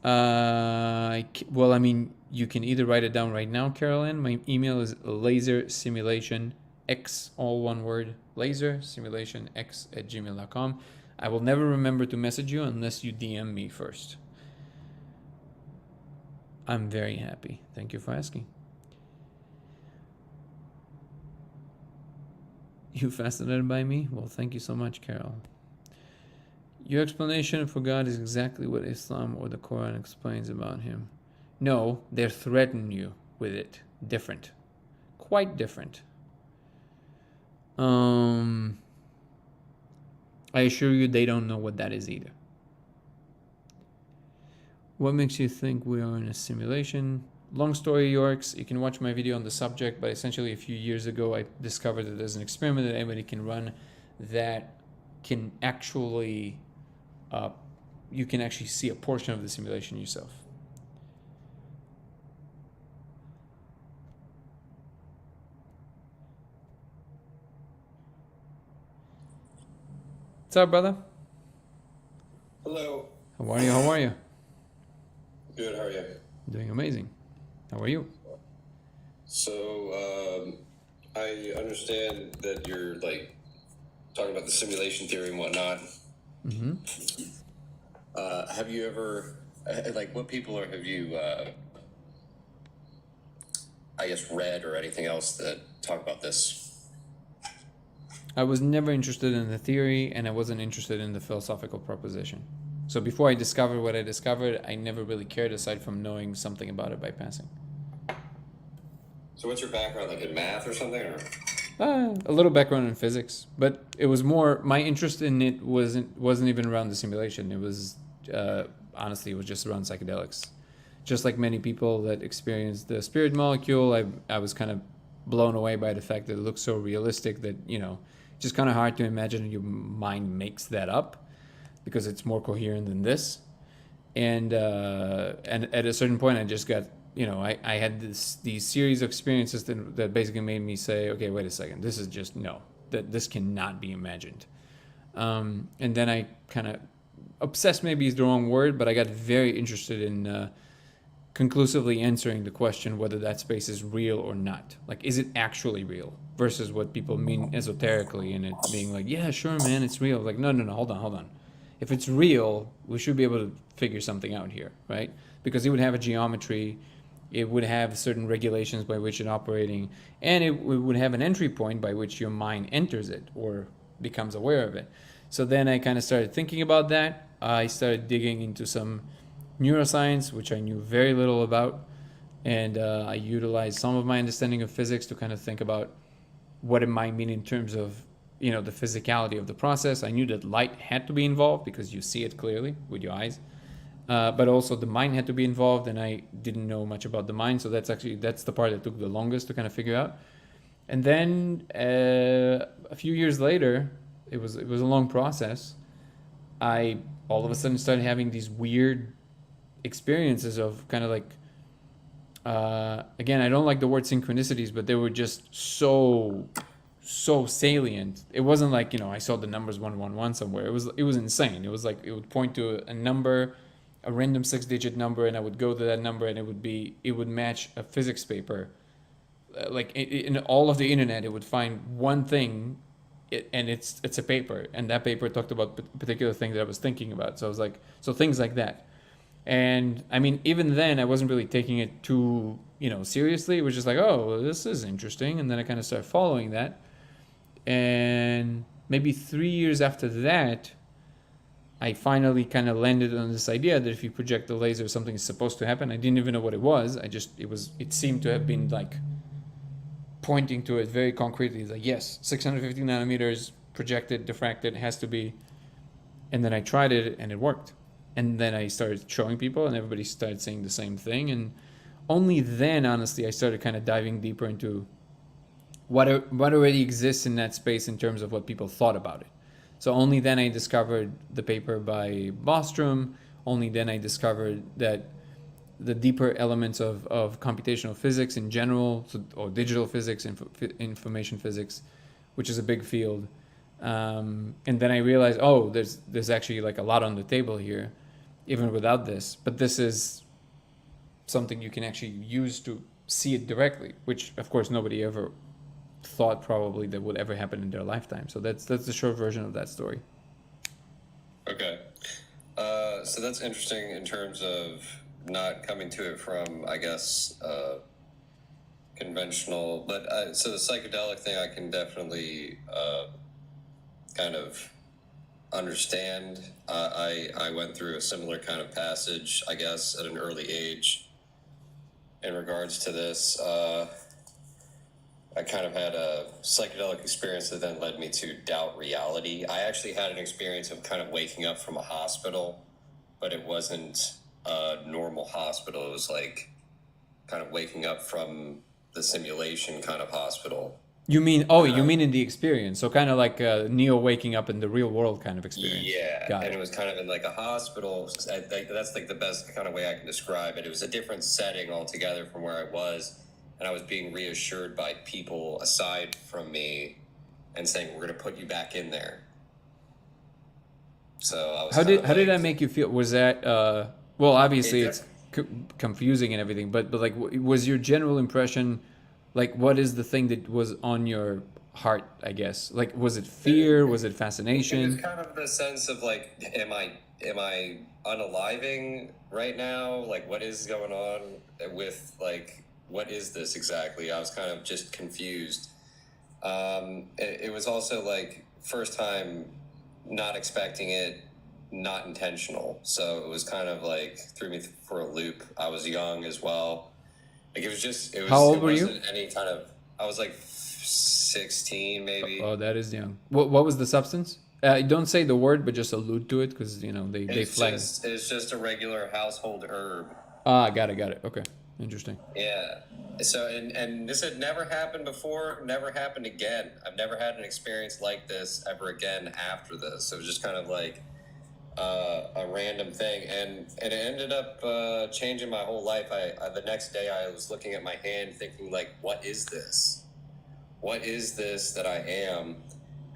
Well, I mean, you can either write it down right now, Carolyn. My email is lasersimulationx, all one word, lasersimulationx@gmail.com. I will never remember to message you unless you DM me first. I'm very happy. Thank you for asking. You fascinated by me? Well, thank you so much, Carol. Your explanation for God is exactly what Islam or the Quran explains about him. No, they threaten you with it. Different. Quite different. I assure you they don't know what that is either. What makes you think we are in a simulation? Long story, Yorks. You can watch my video on the subject, but essentially a few years ago I discovered that there's an experiment that anybody can run that can actually, you can actually see a portion of the simulation yourself. What's up, brother? Hello. How are you? How are you? Good, how are you? Doing amazing. How are you? So, I understand that you're, like, talking about the simulation theory and whatnot. Mm-hmm. Have you ever, like, what people have you, I guess, read or anything else that talk about this? I was never interested in the theory, and I wasn't interested in the philosophical proposition. So before I discovered what I discovered, I never really cared aside from knowing something about it by passing. So what's your background, like in math or something? Or? A little background in physics, but it was more, my interest in it wasn't even around the simulation. It was, honestly, it was just around psychedelics. Just like many people that experienced the spirit molecule, I was kind of blown away by the fact that it looks so realistic that, you know, just kind of hard to imagine your mind makes that up, because it's more coherent than this. And at a certain point, I just got, you know, I had these series of experiences that basically made me say, okay, wait a second, this is just, no, that this cannot be imagined. And then I kind of, obsessed maybe is the wrong word, but I got very interested in conclusively answering the question whether that space is real or not. Like, is it actually real? Versus what people mean esoterically, and it being like, yeah, sure, man, it's real. Like, no, hold on. if it's real, we should be able to figure something out here, right? Because it would have a geometry, it would have certain regulations by which it's operating, and it would have an entry point by which your mind enters it or becomes aware of it. So then I kind of started thinking about that. I started digging into some neuroscience, which I knew very little about, and I utilized some of my understanding of physics to kind of think about what it might mean in terms of the physicality of the process. I knew that light had to be involved because you see it clearly with your eyes, but also the mind had to be involved, and I didn't know much about the mind, so that's the part that took the longest to kind of figure out. And then a few years later, it was a long process. I all of a sudden started having these weird experiences of kind of like again, I don't like the word synchronicities, but they were just so salient. It wasn't like I saw the numbers 111 somewhere. It was insane. It was like it would point to a number, a random 6-digit number, and I would go to that number, and it would match a physics paper. Like in all of the internet, it would find one thing, and it's a paper, and that paper talked about a particular thing that I was thinking about. So I was like, so things like that. And I mean, even then, I wasn't really taking it too seriously. It was just like, oh, well, this is interesting, and then I kind of started following that. And maybe 3 years after that, I finally kind of landed on this idea that if you project the laser, something is supposed to happen. I didn't even know what it was. It seemed to have been like pointing to it very concretely. It's like, yes, 650 nanometers projected, diffracted, has to be. And then I tried it, and it worked. And then I started showing people, and everybody started saying the same thing. And only then, honestly, I started kind of diving deeper into what already exists in that space in terms of what people thought about it. So only then I discovered the paper by Bostrom. Only then I discovered that the deeper elements of computational physics in general, or digital physics, information physics, which is a big field. And then I realized, oh, there's actually like a lot on the table here, even without this. But this is something you can actually use to see it directly, which of course nobody ever thought probably that would ever happen in their lifetime. So that's the short version of that story. Okay. So that's interesting in terms of not coming to it from, I guess, conventional. But so the psychedelic thing, I can definitely kind of understand. I went through a similar kind of passage, I guess, at an early age in regards to this. I kind of had a psychedelic experience that then led me to doubt reality. I actually had an experience of kind of waking up from a hospital, but it wasn't a normal hospital. It was like kind of waking up from the simulation kind of hospital. You mean, oh, you mean in the experience. So kind of like Neo waking up in the real world kind of experience. Yeah, and it was kind of in like a hospital. That's like the best kind of way I can describe it. It was a different setting altogether from where I was. And I was being reassured by people aside from me and saying, we're going to put you back in there. So I was how did that make you feel? Was that, well, obviously it's confusing and everything, but like, was your general impression, like, what is the thing that was on your heart, I guess? Like, was it fear? Was it fascination? It was kind of the sense of like, am I unaliving right now? Like, what is going on with like, what is this exactly? I was kind of just confused. It was also like first time not expecting it, not intentional. So it was kind of like threw me for a loop. I was young as well. Like it was How old were you? Any kind of, I was like 16 maybe. Oh, that is young. What was the substance? Don't say the word, but just allude to it because they flag. It's just a regular household herb. Ah, got it. Okay. Interesting. Yeah. So, and this had never happened before, never happened again. I've never had an experience like this ever again after this. So it was just kind of like a random thing. And it ended up changing my whole life. The next day I was looking at my hand thinking like, what is this? What is this that I am?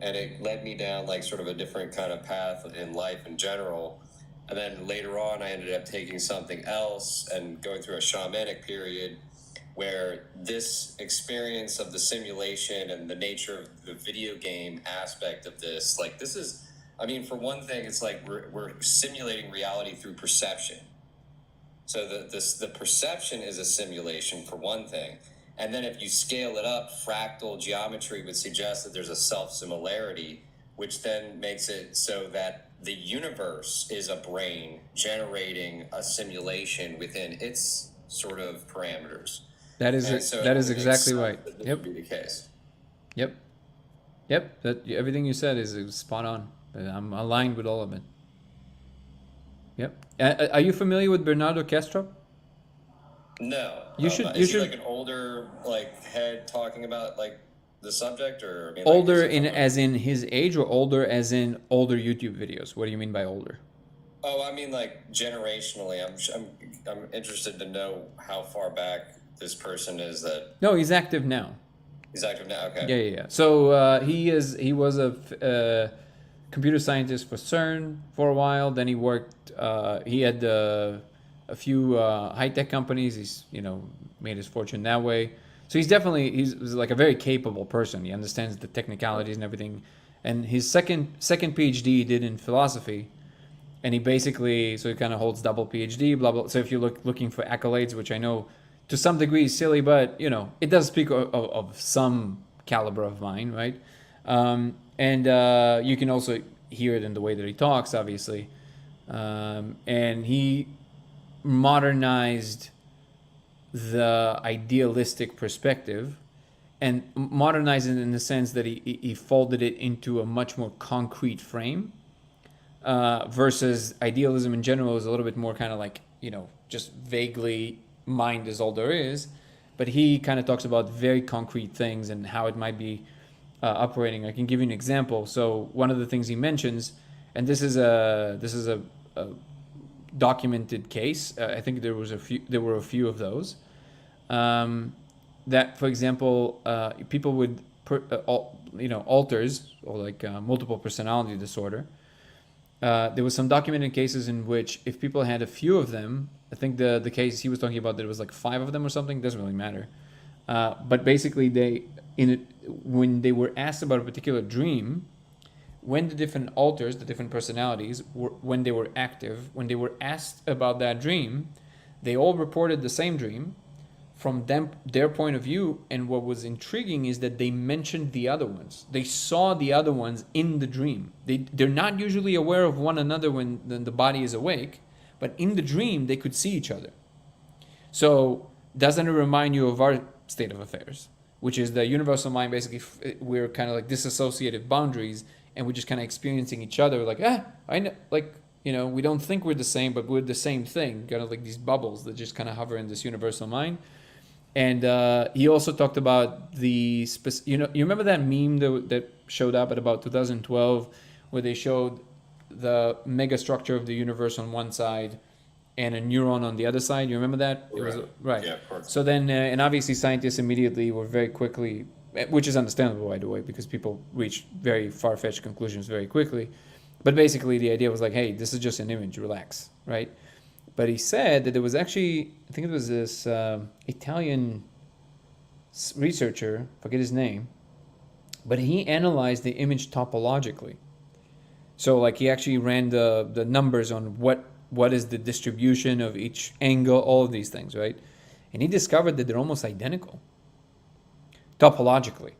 And it led me down like sort of a different kind of path in life in general. And then later on, I ended up taking something else and going through a shamanic period where this experience of the simulation and the nature of the video game aspect of this, like this is I mean, for one thing, it's like we're simulating reality through perception. So the perception is a simulation for one thing. And then if you scale it up, fractal geometry would suggest that there's a self-similarity, which then makes it so that the universe is a brain generating a simulation within its sort of parameters. That is And so that it is makes exactly sense right. that this Yep. would be the case. Yep. Yep. That everything you said is spot on. I'm aligned with all of it. Yep. Are you familiar with Bernardo Kastrup? No. You should. You Is he should. like an older like head talking about like the subject, or I mean, like, Older is it in from as in his age, or older as in older YouTube videos? What do you mean by older? Oh, I mean, like generationally. I'm interested to know how far back this person is that No, he's active now. he's active now. Okay. Yeah, yeah, yeah. So he was a computer scientist for CERN for a while. Then he worked. He had a few high tech companies. He's made his fortune that way. So he's like a very capable person. He understands the technicalities and everything. And his second PhD he did in philosophy, and he basically he kind of holds double PhD. Blah blah. So if you're looking for accolades, which I know to some degree is silly, but it does speak of some caliber of mind, right? And you can also hear it in the way that he talks, obviously. And he modernized the idealistic perspective, and modernized it in the sense that he folded it into a much more concrete frame, versus idealism in general is a little bit more kind of like, just vaguely mind is all there is. But he kind of talks about very concrete things and how it might be operating. I can give you an example. So one of the things he mentions, and this is a documented case. I think there were a few of those. That, for example, people with alters, or like multiple personality disorder. There was some documented cases in which if people had a few of them, I think the case he was talking about, there was like 5 of them or something. Doesn't really matter. But basically, when they were asked about a particular dream, when the different alters, the different personalities, when they were active, when they were asked about that dream, they all reported the same dream from their point of view. And what was intriguing is that they mentioned the other ones. They saw the other ones in the dream. They're not usually aware of one another when the body is awake, but in the dream they could see each other. So doesn't it remind you of our state of affairs, which is the universal mind? Basically, we're kind of like disassociative boundaries, and we're just kind of experiencing each other like, I know, like, we don't think we're the same, but we're the same thing, kind of like these bubbles that just kind of hover in this universal mind. And he also talked about you remember that meme that showed up at about 2012, where they showed the megastructure of the universe on one side and a neuron on the other side? You remember that? It Right. was right. Yeah, of course. So then, and obviously scientists immediately were very quickly, which is understandable, by the way, because people reach very far-fetched conclusions very quickly. But basically the idea was like, hey, this is just an image, relax, right? But he said that there was actually, I think it was this Italian researcher, forget his name, but he analyzed the image topologically. So like he actually ran the numbers on what is the distribution of each angle, all of these things, right? And he discovered that they're almost identical topologically.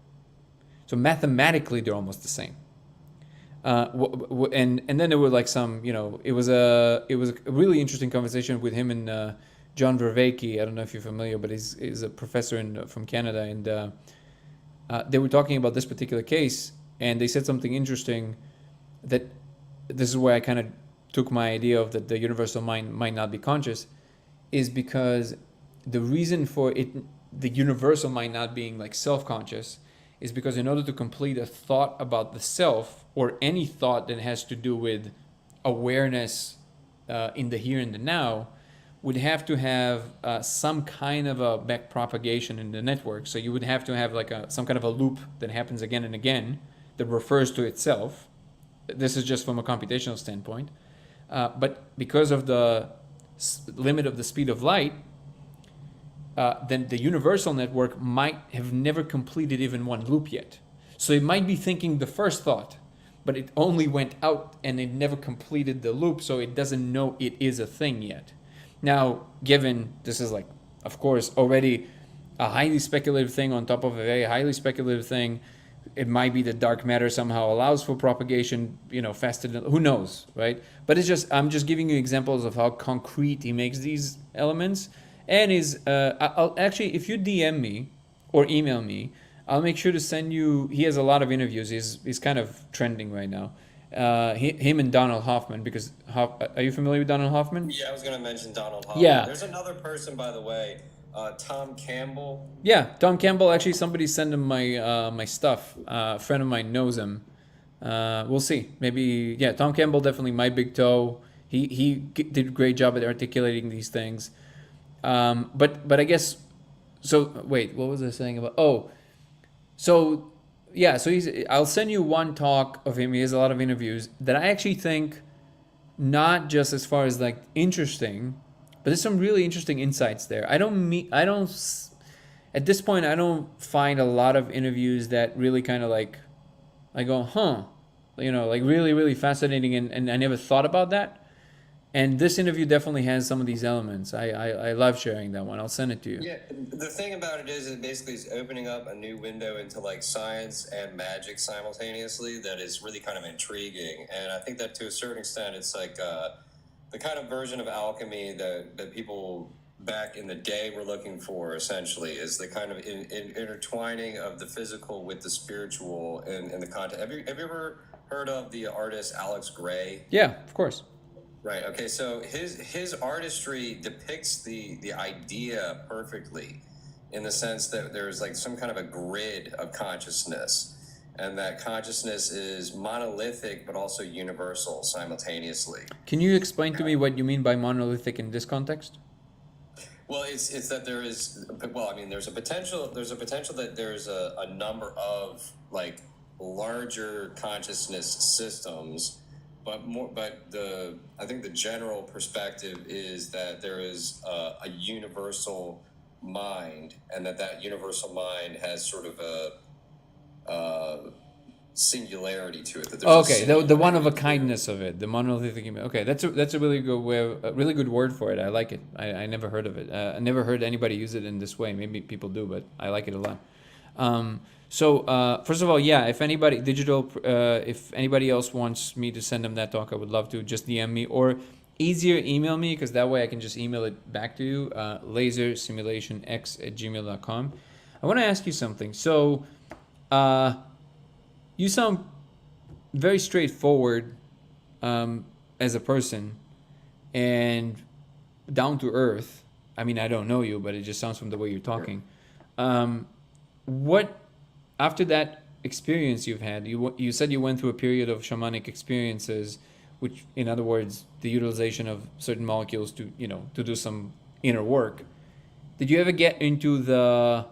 So mathematically, they're almost the same. And then there were like some, it was a really interesting conversation with him and John Vervaeke. I don't know if you're familiar, but he's a professor from Canada, and they were talking about this particular case, and they said something interesting, that this is where I kind of took my idea of that the universal mind might not be conscious, is because the reason for it, the universal mind not being like self-conscious, is because in order to complete a thought about the self, or any thought that has to do with awareness in the here and the now, would have to have some kind of a back propagation in the network. So you would have to have like some kind of a loop that happens again and again that refers to itself. This is just from a computational standpoint. But because of the limit of the speed of light, then the universal network might have never completed even one loop yet. So it might be thinking the first thought, but it only went out and it never completed the loop, so it doesn't know it is a thing yet. Now, given this is like, of course, already a highly speculative thing on top of a very highly speculative thing, it might be that dark matter somehow allows for propagation, faster than, who knows, right? But it's just, I'm just giving you examples of how concrete he makes these elements. And I'll actually, if you DM me or email me, I'll make sure to send you, he has a lot of interviews. He's kind of trending right now. Him and Donald Hoffman, because, are you familiar with Donald Hoffman? Yeah, I was going to mention Donald Hoffman. Yeah. There's another person, by the way, Tom Campbell. Yeah, Tom Campbell. Actually, somebody sent him my stuff. A friend of mine knows him. We'll see. Maybe, yeah, Tom Campbell, definitely my big toe. He did a great job at articulating these things. But I guess, so wait, what was I saying about, so yeah, so I'll send you one talk of him. He has a lot of interviews that I actually think, not just as far as like interesting, but there's some really interesting insights there. At this point, I don't find a lot of interviews that really kind of like, I go, like really, really fascinating. And I never thought about that. And this interview definitely has some of these elements. I love sharing that one. I'll send it to you. Yeah, the thing about it is, it basically is opening up a new window into like science and magic simultaneously that is really kind of intriguing. And I think that to a certain extent, it's like the kind of version of alchemy that people back in the day were looking for, essentially, is the kind of intertwining of the physical with the spiritual in the content. Have you ever heard of the artist Alex Gray? Yeah, of course. Right. Okay. So his artistry depicts the idea perfectly, in the sense that there's like some kind of a grid of consciousness, and that consciousness is monolithic but also universal simultaneously. Can you explain to me what you mean by monolithic in this context? Well, it's that there is, well, I mean, there's a potential that there's a number of like larger consciousness systems. But I think the general perspective is that there is a universal mind, and that universal mind has sort of a singularity to it. That okay, the one of a kindness of it, the monolithic. Okay, that's a really good a really good word for it. I like it. I never heard of it. I never heard anybody use it in this way. Maybe people do, but I like it a lot. So first of all, yeah, if anybody if anybody else wants me to send them that talk, I would love to. Just DM me, or easier, email me, because that way I can just email it back to you. lasersimulationx@gmail.com. I want to ask you something. So you sound very straightforward as a person and down to earth. I mean, I don't know you, but it just sounds from the way you're talking. What, after that experience you've had, you said you went through a period of shamanic experiences, which, in other words, the utilization of certain molecules to do some inner work. Did you ever get into the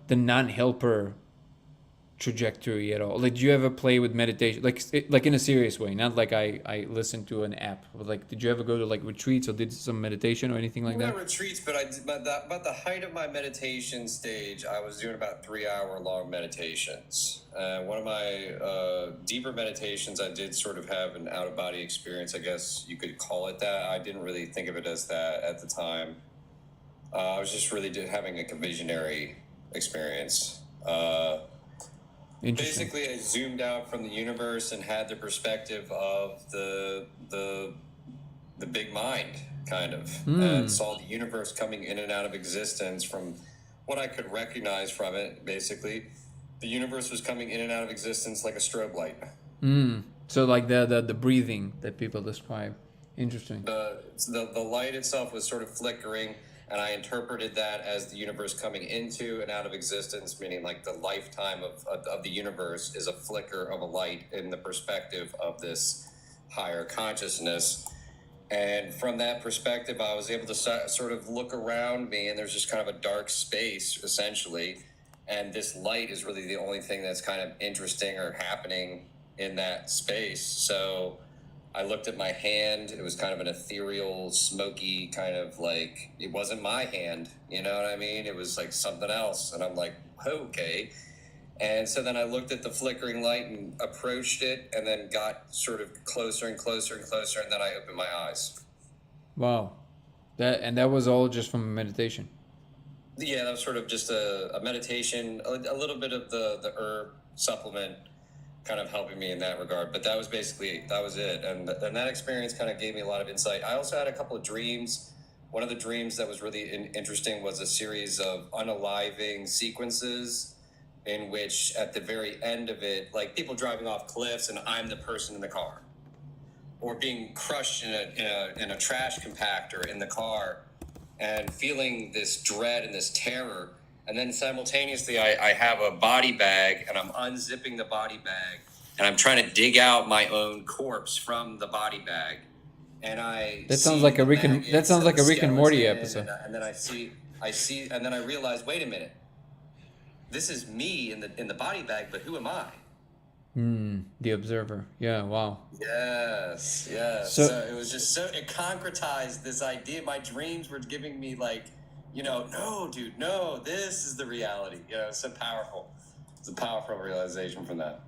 non-helper trajectory at all? Like, did you ever play with meditation, like in a serious way, not like I listened to an app, but like, did you ever go to like retreats or did some meditation or anything like that? Not retreats, but about the height of my meditation stage, I was doing about 3-hour long meditations. One of my deeper meditations, I did sort of have an out of body experience, I guess you could call it that. I didn't really think of it as that at the time. I was just really having a visionary experience. Basically, I zoomed out from the universe and had the perspective of the big mind, kind of, and saw the universe coming in and out of existence from what I could recognize from it. Basically, the universe was coming in and out of existence like a strobe light. So like the breathing that people describe. Interesting. The light itself was sort of flickering, and I interpreted that as the universe coming into and out of existence, meaning like the lifetime of the universe is a flicker of a light in the perspective of this higher consciousness. And from that perspective, I was able to sort of look around me, and there's just kind of a dark space, essentially. And this light is really the only thing that's kind of interesting or happening in that space. So I looked at my hand. It was kind of an ethereal, smoky kind of like, it wasn't my hand, you know what I mean? It was like something else. And I'm like, okay. And so then I looked at the flickering light and approached it, and then got sort of closer and closer and closer, and then I opened my eyes. Wow. That was all just from meditation. Yeah, that was sort of just a meditation, a little bit of the herb supplement kind of helping me in that regard. But that was it. And that experience kind of gave me a lot of insight. I also had a couple of dreams. One of the dreams that was really interesting was a series of unaliving sequences in which at the very end of it, like people driving off cliffs and I'm the person in the car, or being crushed in a trash compactor in the car and feeling this dread and this terror. And then simultaneously, I have a body bag and I'm unzipping the body bag and I'm trying to dig out my own corpse from the body bag. And That sounds like a Rick and Morty episode. And then and then I realize, wait a minute, this is me in the body bag, but who am I? The observer. Yeah, wow. Yes. So it was just it concretized this idea. My dreams were giving me like, no, dude, no, this is the reality. It's so powerful. It's a powerful realization from that.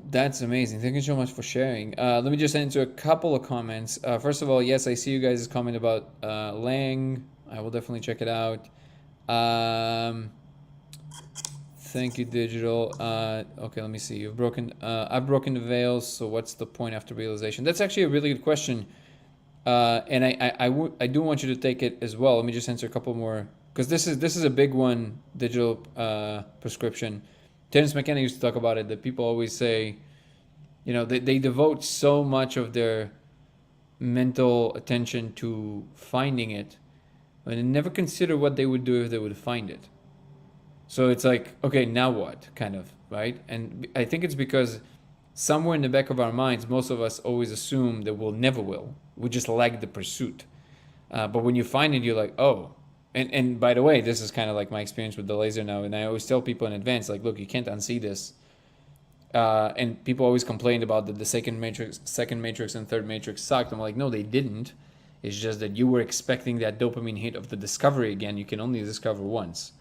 That's amazing. Thank you so much for sharing. Let me just answer a couple of comments. First of all, yes, I see you guys' comment about Lang. I will definitely check it out. Thank you, Digital. Okay, let me see. I've broken the veils, so what's the point after realization? That's actually a really good question. And I do want you to take it as well. Let me just answer a couple more, because this is a big one, digital prescription. Terence McKenna used to talk about it, that people always say, they devote so much of their mental attention to finding it, but they never consider what they would do if they would find it. So it's like, okay, now what, kind of, right? And I think it's because somewhere in the back of our minds, most of us always assume that we'll never will. We just like the pursuit. But when you find it, you're like, oh. And by the way, this is kind of like my experience with the laser now. And I always tell people in advance, like, look, you can't unsee this. And people always complained about that the second matrix and third matrix sucked. I'm like, no, they didn't. It's just that you were expecting that dopamine hit of the discovery again. You can only discover once.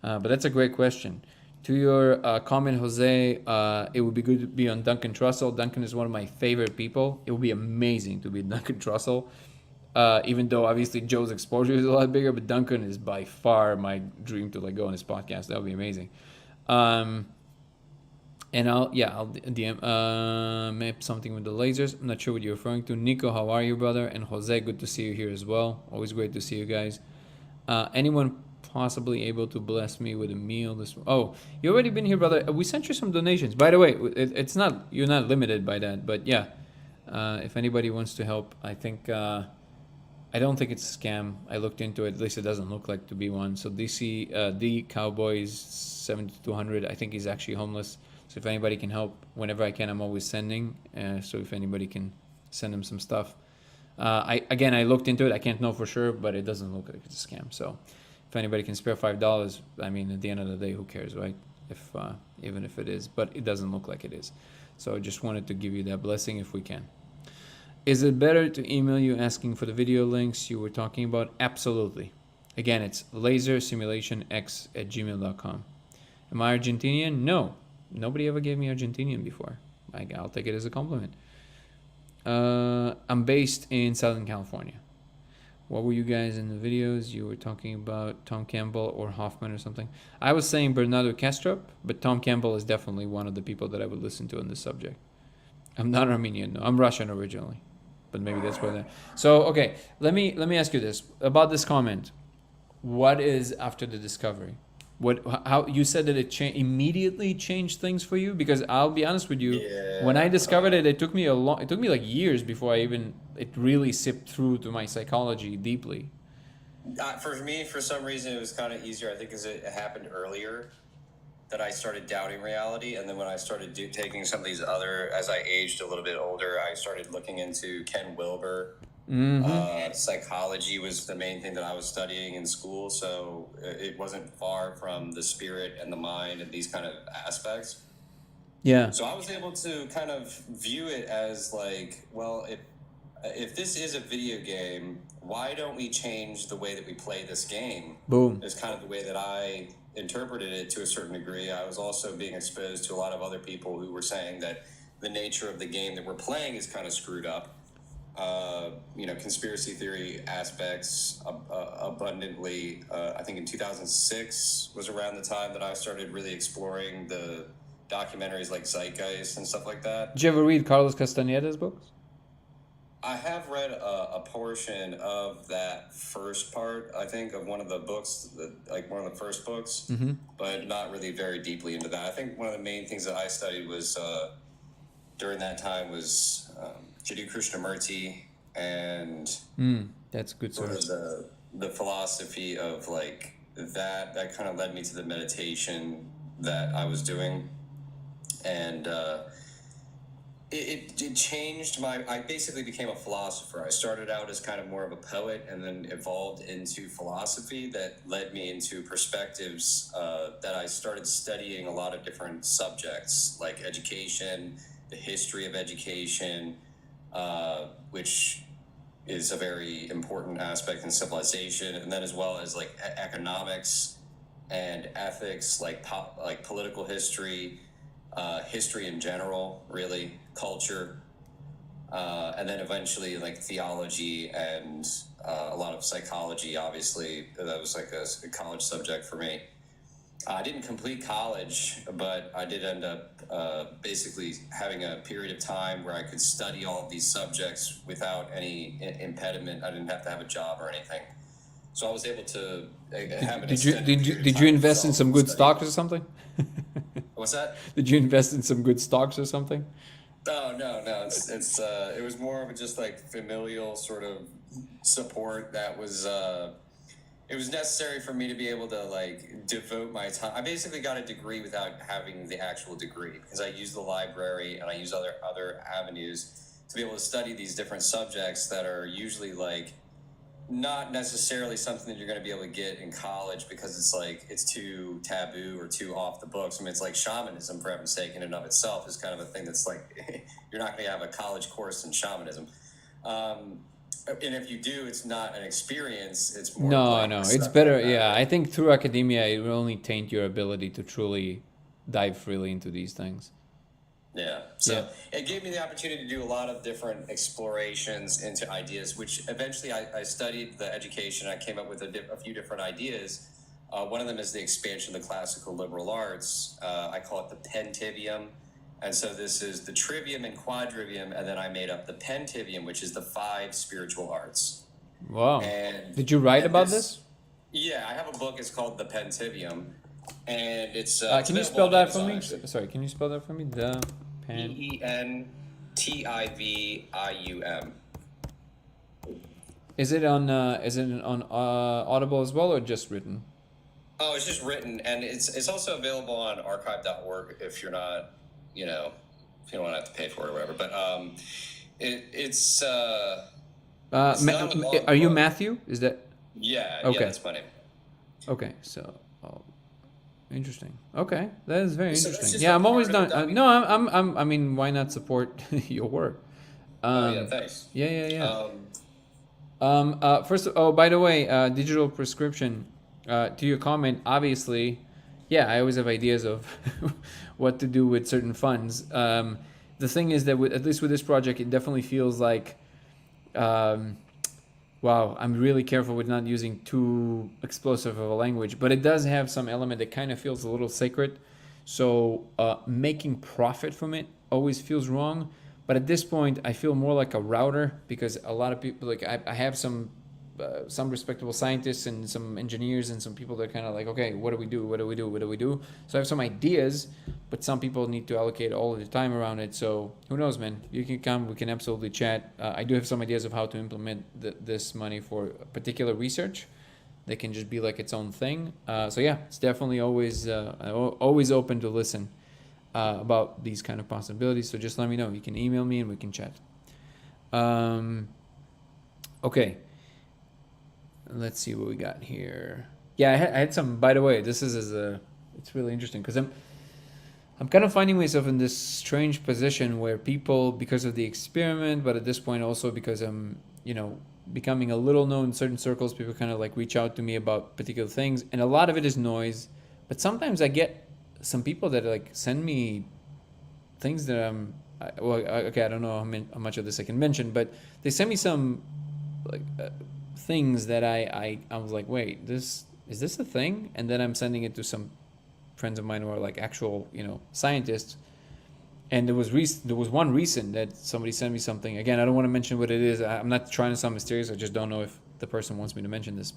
But that's a great question. To your comment, Jose, it would be good to be on Duncan Trussell. Duncan is one of my favorite people. It would be amazing to be Duncan Trussell. Even though obviously Joe's exposure is a lot bigger, but Duncan is by far my dream to go on his podcast. That would be amazing. And I'll DM map something with the lasers. I'm not sure what you're referring to. Nico, how are you, brother? And Jose, good to see you here as well. Always great to see you guys. Anyone possibly able to bless me with a meal you already been here, brother. We sent you some donations, by the way. It's not, you're not limited by that, but yeah, if anybody wants to help, I think I don't think it's a scam. I looked into it, at least it doesn't look like to be one. So DC D Cowboys 7200, I think he's actually homeless, so if anybody can help, whenever I can, I'm always sending. So if anybody can send him some stuff. I looked into it, I can't know for sure, but it doesn't look like it's a scam. So if anybody can spare $5, I mean, at the end of the day, who cares, right? If even if it is, but it doesn't look like it is. So I just wanted to give you that blessing if we can. Is it better to email you asking for the video links you were talking about? Absolutely. Again, it's lasersimulationx@gmail.com. Am I Argentinian? No. Nobody ever gave me Argentinian before. I'll take it as a compliment. I'm based in Southern California. What were you guys in the videos? You were talking about Tom Campbell or Hoffman or something. I was saying Bernardo Kastrup, but Tom Campbell is definitely one of the people that I would listen to on this subject. I'm not Armenian, no. I'm Russian originally, but maybe that's where that. So okay, let me ask you this about this comment. What is after the discovery? How you said that it immediately changed things for you? Because I'll be honest with you, when I discovered it, it took me like years before it really sipped through to my psychology deeply. For me, for some reason, it was kind of easier. I think because it happened earlier that I started doubting reality, and then when I started taking some of these as I aged a little bit older, I started looking into Ken Wilber. Psychology was the main thing that I was studying in school, so it wasn't far from the spirit and the mind and these kind of aspects. Yeah. So I was able to kind of view it as like, well, if this is a video game, why don't we change the way that we play this game? Boom. Is kind of the way that I interpreted it to a certain degree, I was also being exposed to a lot of other people who were saying that the nature of the game that we're playing is kind of screwed up. Conspiracy theory aspects abundantly. I think in 2006 was around the time that I started really exploring the documentaries like Zeitgeist and stuff like that. Did you ever read Carlos Castaneda's books? I have read a portion of that first part, I think, of one of the books, like one of the first books, but not really very deeply into that. I think one of the main things that I studied was during that time was Jiddu Krishnamurti and That's a good sort source. of the philosophy of like that kind of led me to the meditation that I was doing, and it changed I basically became a philosopher. I started out as kind of more of a poet and then evolved into philosophy that led me into perspectives that I started studying a lot of different subjects like education, the history of education, which is a very important aspect in civilization, and then as well as like economics and ethics, like political history, history in general, really, culture, and then eventually like theology and a lot of psychology. Obviously, that was like a college subject for me. I didn't complete college, but I did end up basically having a period of time where I could study all of these subjects without any impediment. I didn't have to have a job or anything, so I was able to have an extended period of Did time you of invest in some good self-study. stocks or something? What's that? Did you invest in some good stocks or something? No. It was more of a just like familial sort of support that was. It was necessary for me to be able to like devote my time. I basically got a degree without having the actual degree because I used the library and I use other avenues to be able to study these different subjects that are usually like not necessarily something that you're going to be able to get in college because it's too taboo or too off the books. I mean, it's like shamanism, for heaven's sake, in and of itself is kind of a thing that's like you're not going to have a college course in shamanism. And if you do, it's not an experience. It's more No, it's better. Yeah, I think through academia, it will only taint your ability to truly dive freely into these things. Yeah. So it gave me the opportunity to do a lot of different explorations into ideas, which eventually I studied the education. I came up with a few different ideas. One of them is the expansion of the classical liberal arts. I call it the Pentivium. And so this is the trivium and quadrivium, and then I made up the pentivium, which is the 5 spiritual arts. Wow. And Did you write about this? Yeah, I have a book. It's called The Pentivium, and it's. Can you spell that for me? Sorry, can you spell that for me? The Pentivium. Is it on Audible as well, or just written? Oh, it's just written, and it's also available on archive.org if you're not. If you don't want to have to pay for it or whatever. But it's are you Matthew? Is that? Yeah. Okay. Yeah, that's my name. Okay, so interesting. Okay, that is very So interesting. that's just Yeah, a I'm always part of done. it. No, I mean, why not support your work? Yeah, thanks. Yeah. By the way, digital prescription. To your comment, obviously, yeah, I always have ideas of what to do with certain funds. The thing is that at least with this project, it definitely feels like, wow, I'm really careful with not using too explosive of a language, but it does have some element that kind of feels a little sacred. So making profit from it always feels wrong. But at this point, I feel more like a router because a lot of people, like I have some respectable scientists and some engineers and some people that are kind of like, okay, what do we do? So I have some ideas, but some people need to allocate all of the time around it. So who knows, man? You can come, we can absolutely chat. I do have some ideas of how to implement this money for particular research that can just be like its own thing. So yeah, it's definitely always open to listen about these kind of possibilities. So just let me know. You can email me and we can chat. Okay. Let's see what we got here. Yeah, I had some. By the way, this is it's really interesting because I'm kind of finding myself in this strange position where people, because of the experiment, but at this point also because I'm becoming a little known in certain circles, people kind of like reach out to me about particular things, and a lot of it is noise, But sometimes I get some people that like send me things that okay, I don't know how much of this I can mention, but they send me some like things that I was like, wait, this is this a thing? And then I'm sending it to some friends of mine who are like actual, scientists. And there was one recent that somebody sent me something. Again, I don't want to mention what it is. I'm not trying to sound mysterious. I just don't know if the person wants me to mention this.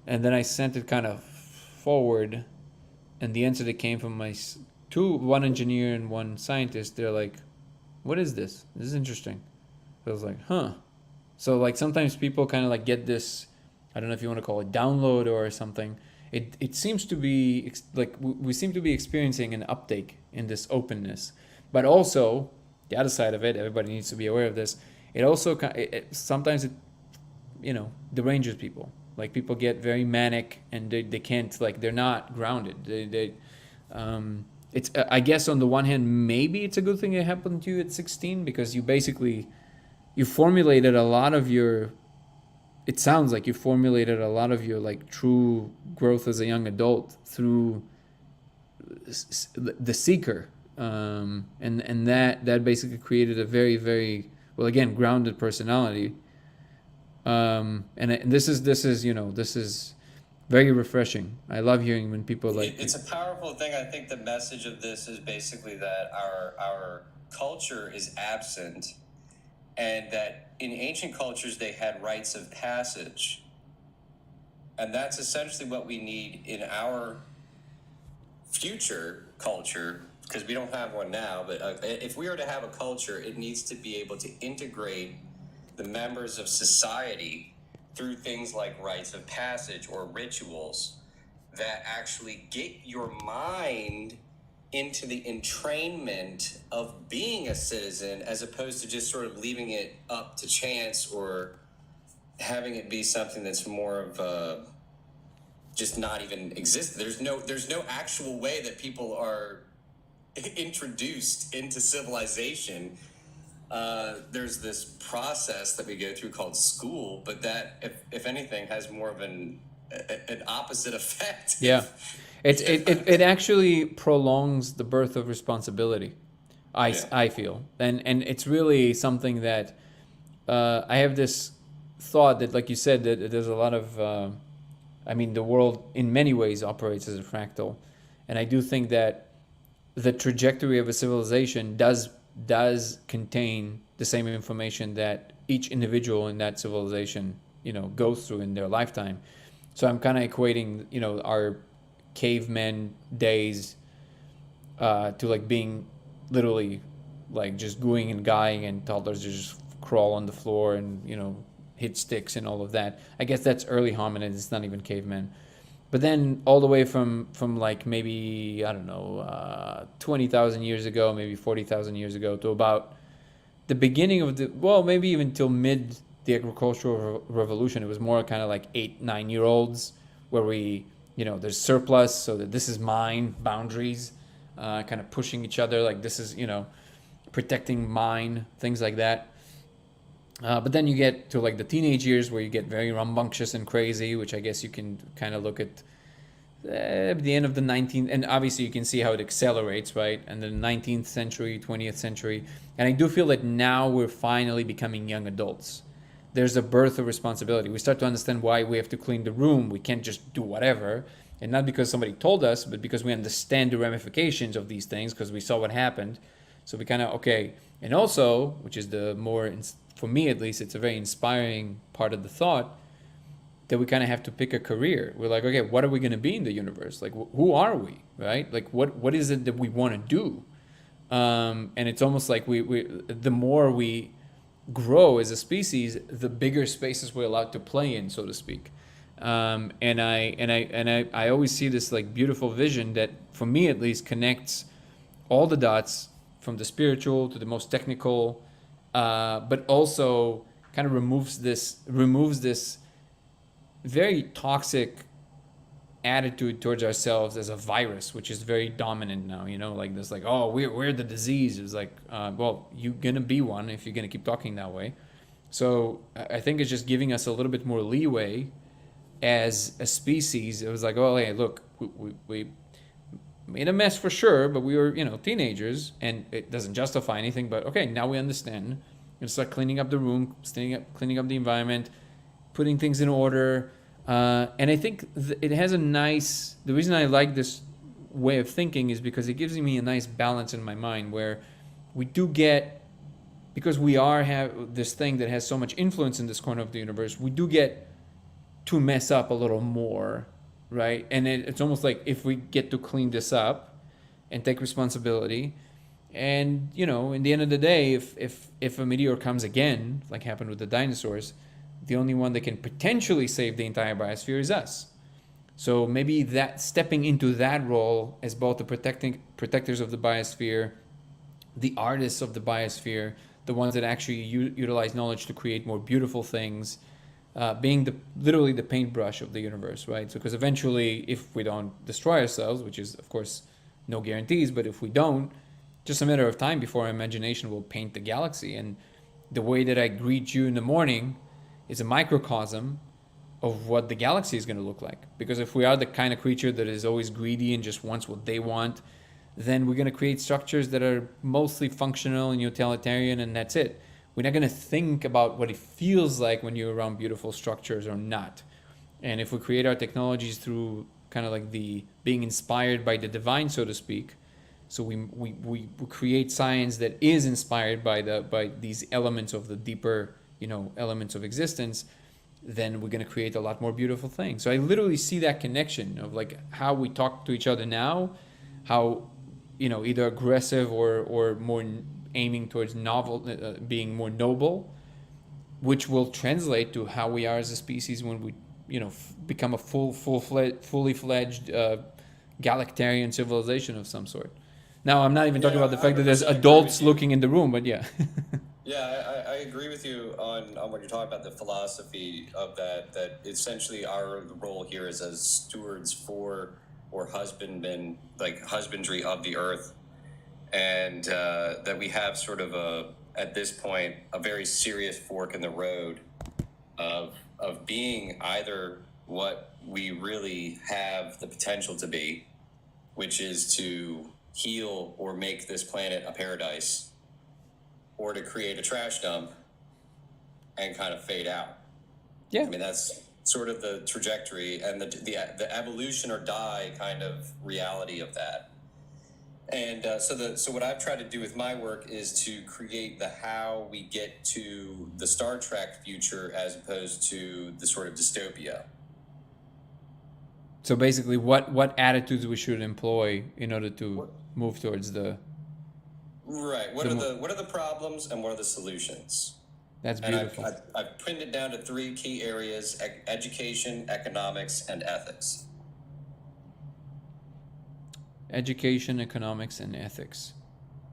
And then I sent it kind of forward, and the answer that came from one engineer and one scientist, they're like, "What is this? This is interesting." I was like, "Huh." So like sometimes people kind of like get this, I don't know if you want to call it download or something. It seems to be like we seem to be experiencing an uptake in this openness, but also the other side of it, everybody needs to be aware of this. It also sometimes deranges people. Like people get very manic and they can't, like, they're not grounded. It's I guess on the one hand maybe it's a good thing it happened to you at 16 because you formulated a lot of your, it sounds like you formulated a lot of your like true growth as a young adult through the seeker, and that basically created a very, very, well, again, grounded personality, and this is very refreshing. I love hearing when people like it's a powerful thing. I think the message of this is basically that our culture is absent, and that in ancient cultures they had rites of passage, and that's essentially what we need in our future culture, because we don't have one now. But if we are to have a culture, it needs to be able to integrate the members of society through things like rites of passage or rituals that actually get your mind into the entrainment of being a citizen, as opposed to just sort of leaving it up to chance or having it be something that's more of just not even exist. There's no actual way that people are introduced into civilization. There's this process that we go through called school, but that, if anything, has more of an opposite effect. Yeah, it actually prolongs the birth of responsibility. I feel, and it's really something that I have this thought that, like you said, that there's a lot of the world in many ways operates as a fractal, and I do think that the trajectory of a civilization does contain the same information that each individual in that civilization goes through in their lifetime. So I'm kind of equating our caveman days to like being literally like just gooing and guying, and toddlers just crawl on the floor and hit sticks and all of that. I guess that's early hominids. It's not even cavemen. But then all the way from like maybe, I don't know, 20,000 years ago, maybe 40,000 years ago, to about the beginning of maybe even till mid the agricultural revolution. It was more kind of like 8-9-year-olds where we, there's surplus, so that this is mine, boundaries, kind of pushing each other, like this is, protecting mine, things like that. But then you get to like the teenage years where you get very rambunctious and crazy, which I guess you can kind of look at the end of the 19th, and obviously you can see how it accelerates, right? And the 19th century, 20th century. And I do feel that now we're finally becoming young adults. There's a birth of responsibility. We start to understand why we have to clean the room. We can't just do whatever. And not because somebody told us, but because we understand the ramifications of these things, because we saw what happened. So we kind of, okay. And also, which is the more, for me at least, it's a very inspiring part of the thought, that we kind of have to pick a career. We're like, okay, what are we going to be in the universe? Like, who are we, right? Like, what is it that we want to do? And it's almost like the more we grow as a species, the bigger spaces we're allowed to play in, so to speak. And I always see this like beautiful vision that, for me at least, connects all the dots from the spiritual to the most technical, but also kind of removes this very toxic attitude towards ourselves as a virus, which is very dominant now. Like this, like, oh, we're the disease. It's like, well, you're gonna be one if you're gonna keep talking that way. So I think it's just giving us a little bit more leeway as a species. It was like, oh, hey, look, we made a mess for sure, but we were, teenagers, and it doesn't justify anything. But okay, now we understand. We're gonna start cleaning up the room, cleaning up the environment, putting things in order. And I think it has a nice. The reason I like this way of thinking is because it gives me a nice balance in my mind where we do get, because we have this thing that has so much influence in this corner of the universe, we do get to mess up a little more, right? And it's almost like if we get to clean this up and take responsibility, and in the end of the day, if a meteor comes again, like happened with the dinosaurs, the only one that can potentially save the entire biosphere is us. So maybe that stepping into that role as both the protectors of the biosphere, the artists of the biosphere, the ones that actually utilize knowledge to create more beautiful things, being literally the paintbrush of the universe, right? So because eventually, if we don't destroy ourselves, which is of course no guarantees, but if we don't, just a matter of time before our imagination will paint the galaxy. And the way that I greet you in the morning is a microcosm of what the galaxy is going to look like. Because if we are the kind of creature that is always greedy and just wants what they want, then we're going to create structures that are mostly functional and utilitarian, and that's it. We're not going to think about what it feels like when you're around beautiful structures or not. And if we create our technologies through kind of like the being inspired by the divine, so to speak, so we create science that is inspired by these elements of the deeper, elements of existence, then we're going to create a lot more beautiful things. So I literally see that connection of like how we talk to each other now, how either aggressive or more aiming towards being more noble, which will translate to how we are as a species when we become a fully fledged galactarian civilization of some sort. Now I'm not even talking about the fact that there's adults looking in the room, but yeah. Yeah, I agree with you on what you're talking about, the philosophy of that essentially our role here is as stewards for or husbandmen, like husbandry of the earth, and that we have sort of at this point a very serious fork in the road of being either what we really have the potential to be, which is to heal or make this planet a paradise, or to create a trash dump and kind of fade out. Yeah. I mean, that's sort of the trajectory and the evolution or die kind of reality of that. And so what I've tried to do with my work is to create the how we get to the Star Trek future as opposed to the sort of dystopia. So basically, what attitudes we should employ in order to move towards the right. What are the problems and what are the solutions? That's beautiful. And I've pinned it down to three key areas: education, economics, and ethics. Education, economics, and ethics.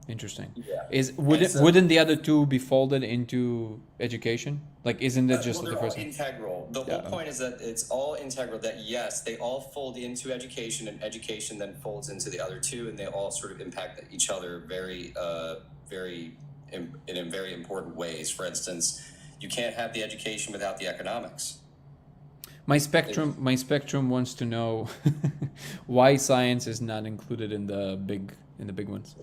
Interesting. Yeah. Wouldn't the other two be folded into education? Like, isn't it just the first one? Integral. The whole point is that it's all integral. That yes, they all fold into education, and education then folds into the other two, and they all sort of impact each other in very important ways. For instance, you can't have the education without the economics. My spectrum wants to know why science is not included in the big ones.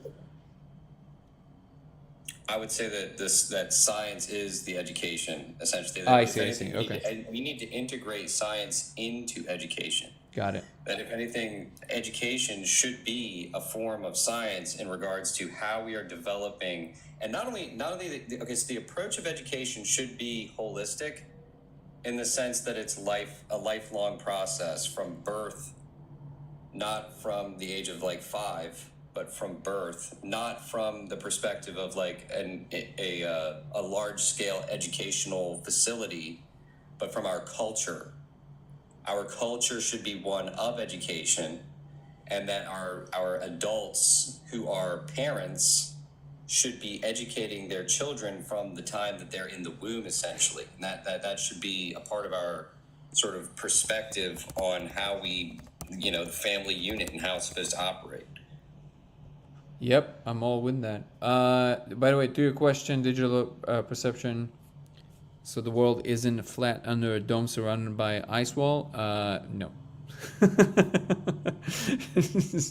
I would say that science is the education, essentially. I see. Okay. And we need to integrate science into education. Got it. That if anything, education should be a form of science in regards to how we are developing, and not only so the approach of education should be holistic, in the sense that it's a lifelong process from birth, not from the age of like 5. But from birth, not from the perspective of like a large scale educational facility, but from our culture. Our culture should be one of education, and that our adults who are parents should be educating their children from the time that they're in the womb, essentially. And that should be a part of our sort of perspective on how we, the family unit and how it's supposed to operate. Yep, I'm all with that. By the way, to your question, digital perception. So the world isn't flat under a dome surrounded by ice wall? No.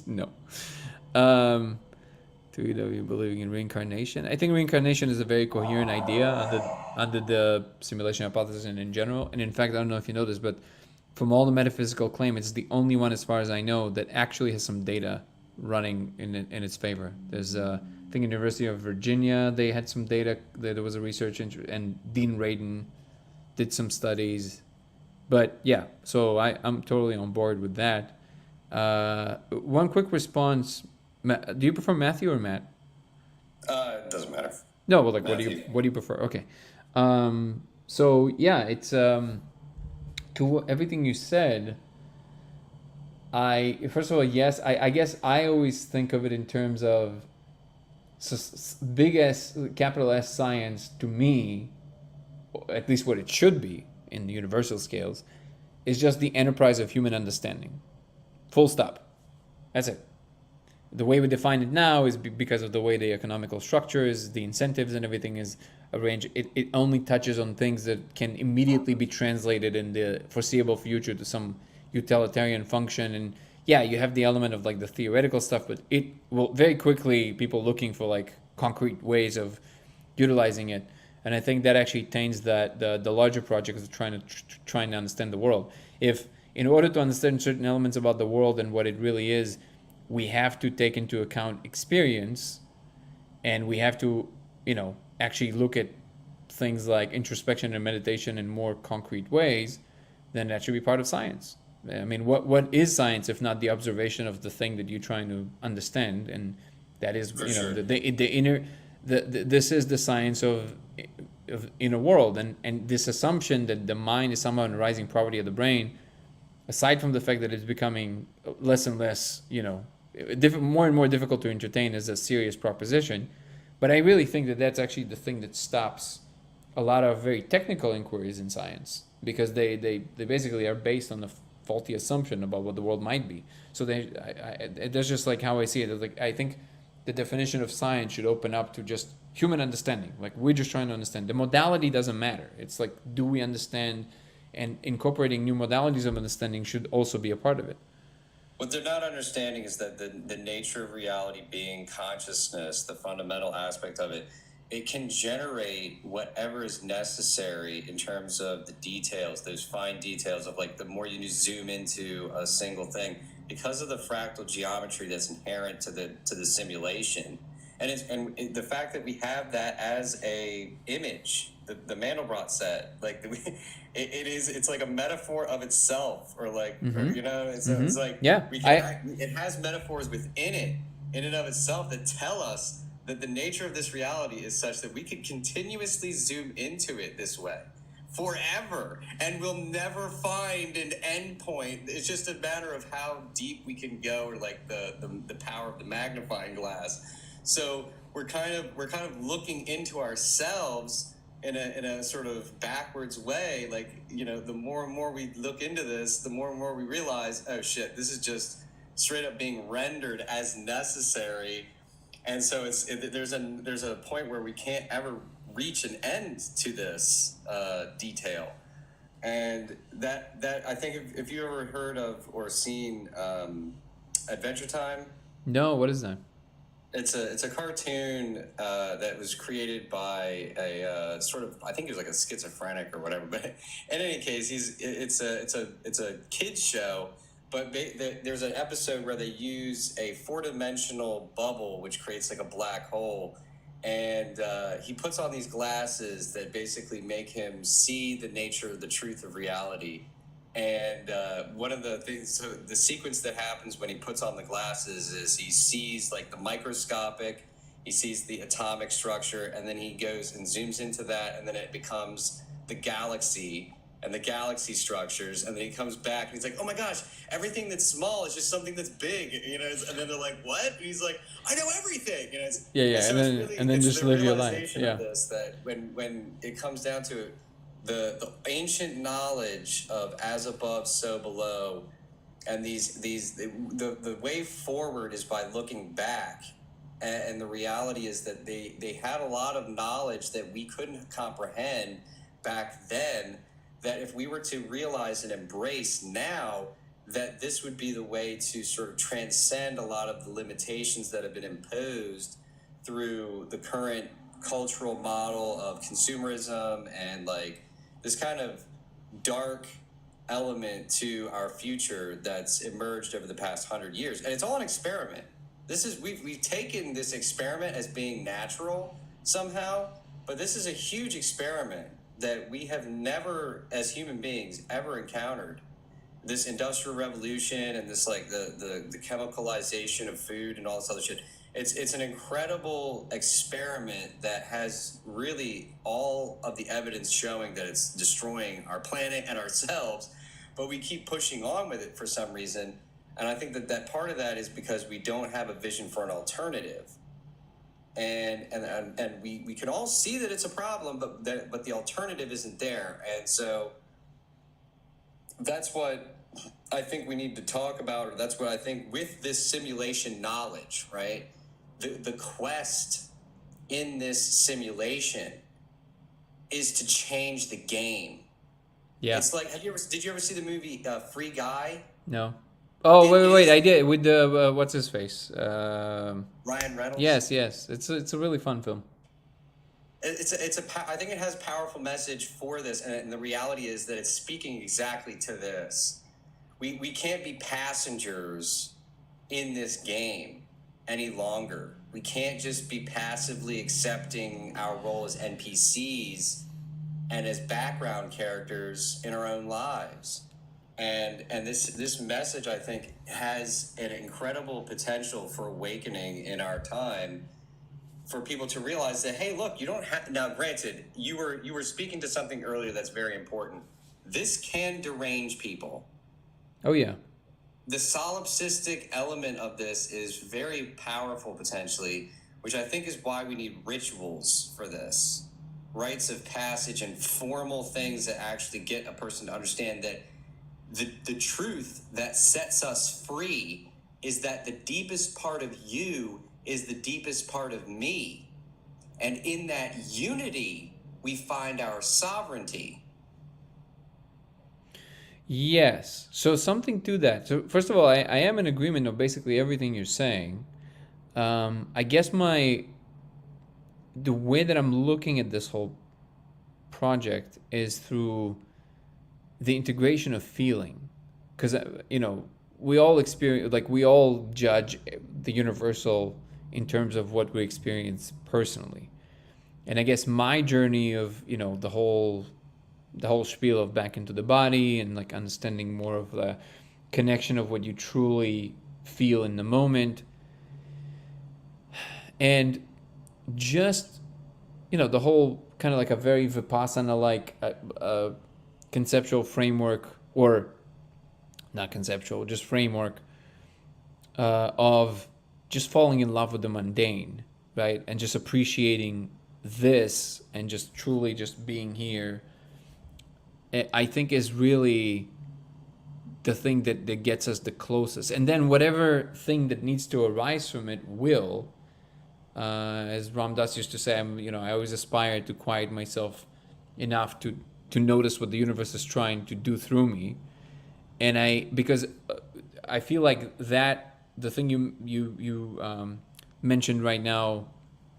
No. Um, you believing in reincarnation? I think reincarnation is a very coherent idea under the simulation hypothesis and in general. And in fact, I don't know if you know this, but from all the metaphysical claim, it's the only one, as far as I know, that actually has some data running in its favor. There's, I think, University of Virginia, they had some data. There was a research, and Dean Radin did some studies. But yeah, so I'm totally on board with that. One quick response. Do you prefer Matthew or Matt? It doesn't matter. No, well, like, Matthew. what do you prefer? Okay. So yeah, it's everything you said. I first of all, yes, I guess I always think of it in terms of big S, capital S science to me, at least what it should be in the universal scales, is just the enterprise of human understanding. Full stop. That's it. The way we define it now is because of the way the economical structure is, the incentives and everything is arranged. It only touches on things that can immediately be translated in the foreseeable future to some utilitarian function. And yeah, you have the element of like the theoretical stuff, but it will very quickly people looking for like concrete ways of utilizing it. And I think that actually taints that the larger project of trying to understand the world. If in order to understand certain elements about the world and what it really is, we have to take into account experience, and we have to, actually look at things like introspection and meditation in more concrete ways, then that should be part of science. I mean, what is science if not the observation of the thing that you're trying to understand? And that is, For sure. the inner, this is the science of inner world, and this assumption that the mind is somehow a rising property of the brain, aside from the fact that it's becoming less and less, more and more difficult to entertain as a serious proposition. But I really think that that's actually the thing that stops a lot of very technical inquiries in science, because they basically are based on a faulty assumption about what the world might be. So that's just like how I see it. Like, I think the definition of science should open up to just human understanding. Like, we're just trying to understand. The modality doesn't matter. It's like, do we understand? And incorporating new modalities of understanding should also be a part of it. What they're not understanding is that the nature of reality being consciousness, the fundamental aspect of it, it can generate whatever is necessary in terms of the details, those fine details of like the more you zoom into a single thing, because of the fractal geometry that's inherent to the simulation. And the fact that we have that as a image, the Mandelbrot set, like it's like a metaphor of itself, or like, or, it's like, Yeah, it has metaphors within it, in and of itself, that tell us that the nature of this reality is such that we could continuously zoom into it this way forever, and we'll never find an end point. It's just a matter of how deep we can go, or like the power of the magnifying glass. So we're kind of looking into ourselves in a sort of backwards way. Like, the more and more we look into this, the more and more we realize, oh shit, this is just straight up being rendered as necessary. And so there's a point where we can't ever reach an end to this detail. And that I think, if you ever heard of or seen Adventure Time. No, what is that? It's a cartoon that was created by a sort of, I think he was like a schizophrenic or whatever. But in any case, it's a kids show. But there's an episode where they use a 4-dimensional bubble, which creates like a black hole, and he puts on these glasses that basically make him see the nature of the truth of reality. And one of the things, so the sequence that happens when he puts on the glasses is he sees like the microscopic, he sees the atomic structure, and then he goes and zooms into that, and then it becomes the galaxy and the galaxy structures, and then he comes back and he's like, oh my gosh, everything that's small is just something that's big, and then they're like, what? And he's like, I know everything, and then just live your life. Yeah. Of this, that when it comes down to it, the ancient knowledge of as above, so below, and the way forward is by looking back, and the reality is that they had a lot of knowledge that we couldn't comprehend back then, that if we were to realize and embrace now, that this would be the way to sort of transcend a lot of the limitations that have been imposed through the current cultural model of consumerism and like this kind of dark element to our future that's emerged over the past 100 years. And it's all an experiment. This is we've taken this experiment as being natural somehow, but this is a huge experiment that we have never, as human beings, ever encountered. This industrial revolution and this like the chemicalization of food and all this other shit. It's an incredible experiment that has really all of the evidence showing that it's destroying our planet and ourselves, but we keep pushing on with it for some reason. And I think that part of that is because we don't have a vision for an alternative. And we can all see that it's a problem, but the alternative isn't there. And so that's what I think we need to talk about, or that's what I think with this simulation knowledge, right? The quest in this simulation is to change the game. Yeah. It's like, did you ever see the movie Free Guy? No. Oh, wait, I did, with the what's his face? Ryan Reynolds. Yes. It's a really fun film. I think it has a powerful message for this, and the reality is that it's speaking exactly to this. We can't be passengers in this game any longer. We can't just be passively accepting our role as NPCs and as background characters in our own lives. And this message, I think, has an incredible potential for awakening in our time, for people to realize that, hey, look, you don't have. Now, granted, you were speaking to something earlier that's very important. This can derange people. Oh yeah. The solipsistic element of this is very powerful potentially, which I think is why we need rituals for this, rites of passage and formal things that actually get a person to understand that the truth that sets us free is that the deepest part of you is the deepest part of me. And in that unity, we find our sovereignty. Yes. So something to that. So first of all, I am in agreement of basically everything you're saying. I guess the way that I'm looking at this whole project is through the integration of feeling, because we all experience, like, we all judge the universal in terms of what we experience personally. And I guess my journey of the whole spiel of back into the body and like understanding more of the connection of what you truly feel in the moment, and just the whole kind of like a very Vipassana like conceptual framework, or not conceptual, just framework of just falling in love with the mundane, right? And just appreciating this and just truly just being here, I think is really the thing that gets us the closest. And then whatever thing that needs to arise from it will, as Ram Dass used to say, I always aspire to quiet myself enough to notice what the universe is trying to do through me. And because I feel like that the thing you mentioned right now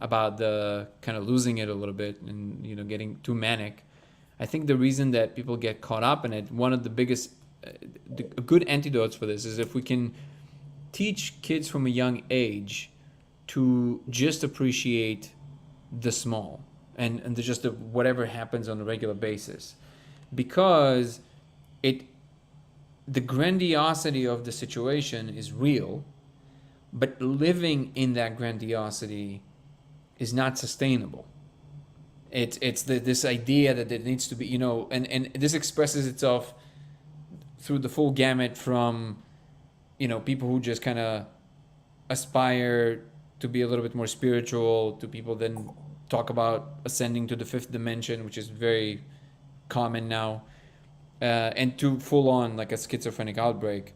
about the kind of losing it a little bit and getting too manic, I think the reason that people get caught up in it, one of the biggest good antidotes for this is if we can teach kids from a young age to just appreciate the small and just whatever happens on a regular basis, because the grandiosity of the situation is real, but living in that grandiosity is not sustainable. It's this idea that it needs to be, and this expresses itself through the full gamut from, people who just kind of aspire to be a little bit more spiritual, to people then talk about ascending to the fifth dimension, which is very common now, and to full on like a schizophrenic outbreak.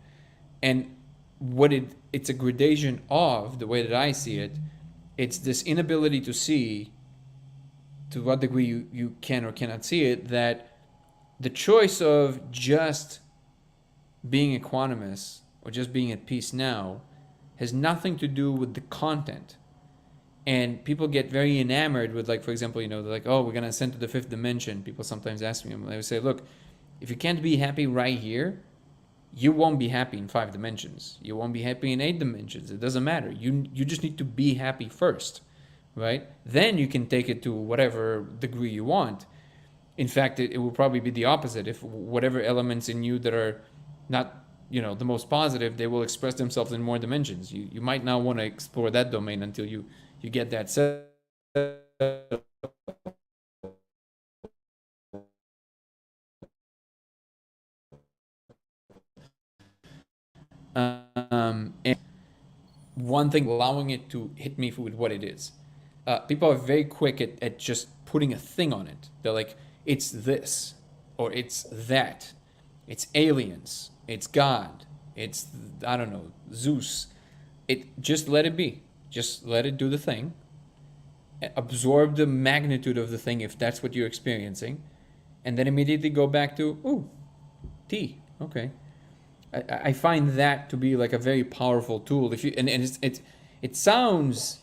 And what it's a gradation of, the way that I see it, it's this inability to see, to what degree you can or cannot see it, that the choice of just being equanimous or just being at peace now has nothing to do with the content. And people get very enamored with, like, for example, they're like, oh, we're going to ascend to the fifth dimension. People sometimes ask me, they would say, look, if you can't be happy right here, you won't be happy in 5 dimensions. You won't be happy in 8 dimensions. It doesn't matter. You just need to be happy first, right? Then you can take it to whatever degree you want. In fact, it will probably be the opposite. If whatever elements in you that are not the most positive, they will express themselves in more dimensions. You might not want to explore that domain until you get that set. And one thing, allowing it to hit me with what it is. People are very quick at just putting a thing on it. They're like, it's this, or it's that, it's aliens, it's God, it's, I don't know, Zeus. Just let it be. Just let it do the thing. Absorb the magnitude of the thing if that's what you're experiencing, and then immediately go back to, ooh, tea. Okay. I find that to be like a very powerful tool. If you and it sounds,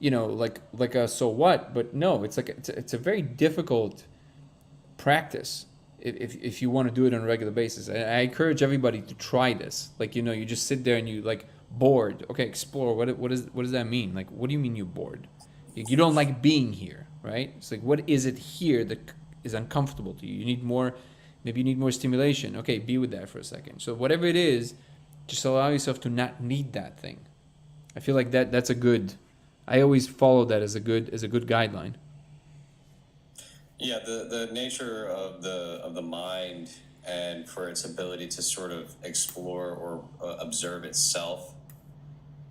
like a so what, but no, it's like it's a very difficult practice if you want to do it on a regular basis. I encourage everybody to try this. Like, you just sit there and you like bored. Okay, explore. What does that mean? Like, what do you mean you're bored? You don't like being here, right? It's like, what is it here that is uncomfortable to you? You need more. Maybe you need more stimulation. Okay, be with that for a second. So whatever it is, just allow yourself to not need that thing. I feel like that's a good. I always follow that as a good guideline. Yeah, the nature of the mind and for its ability to sort of explore or observe itself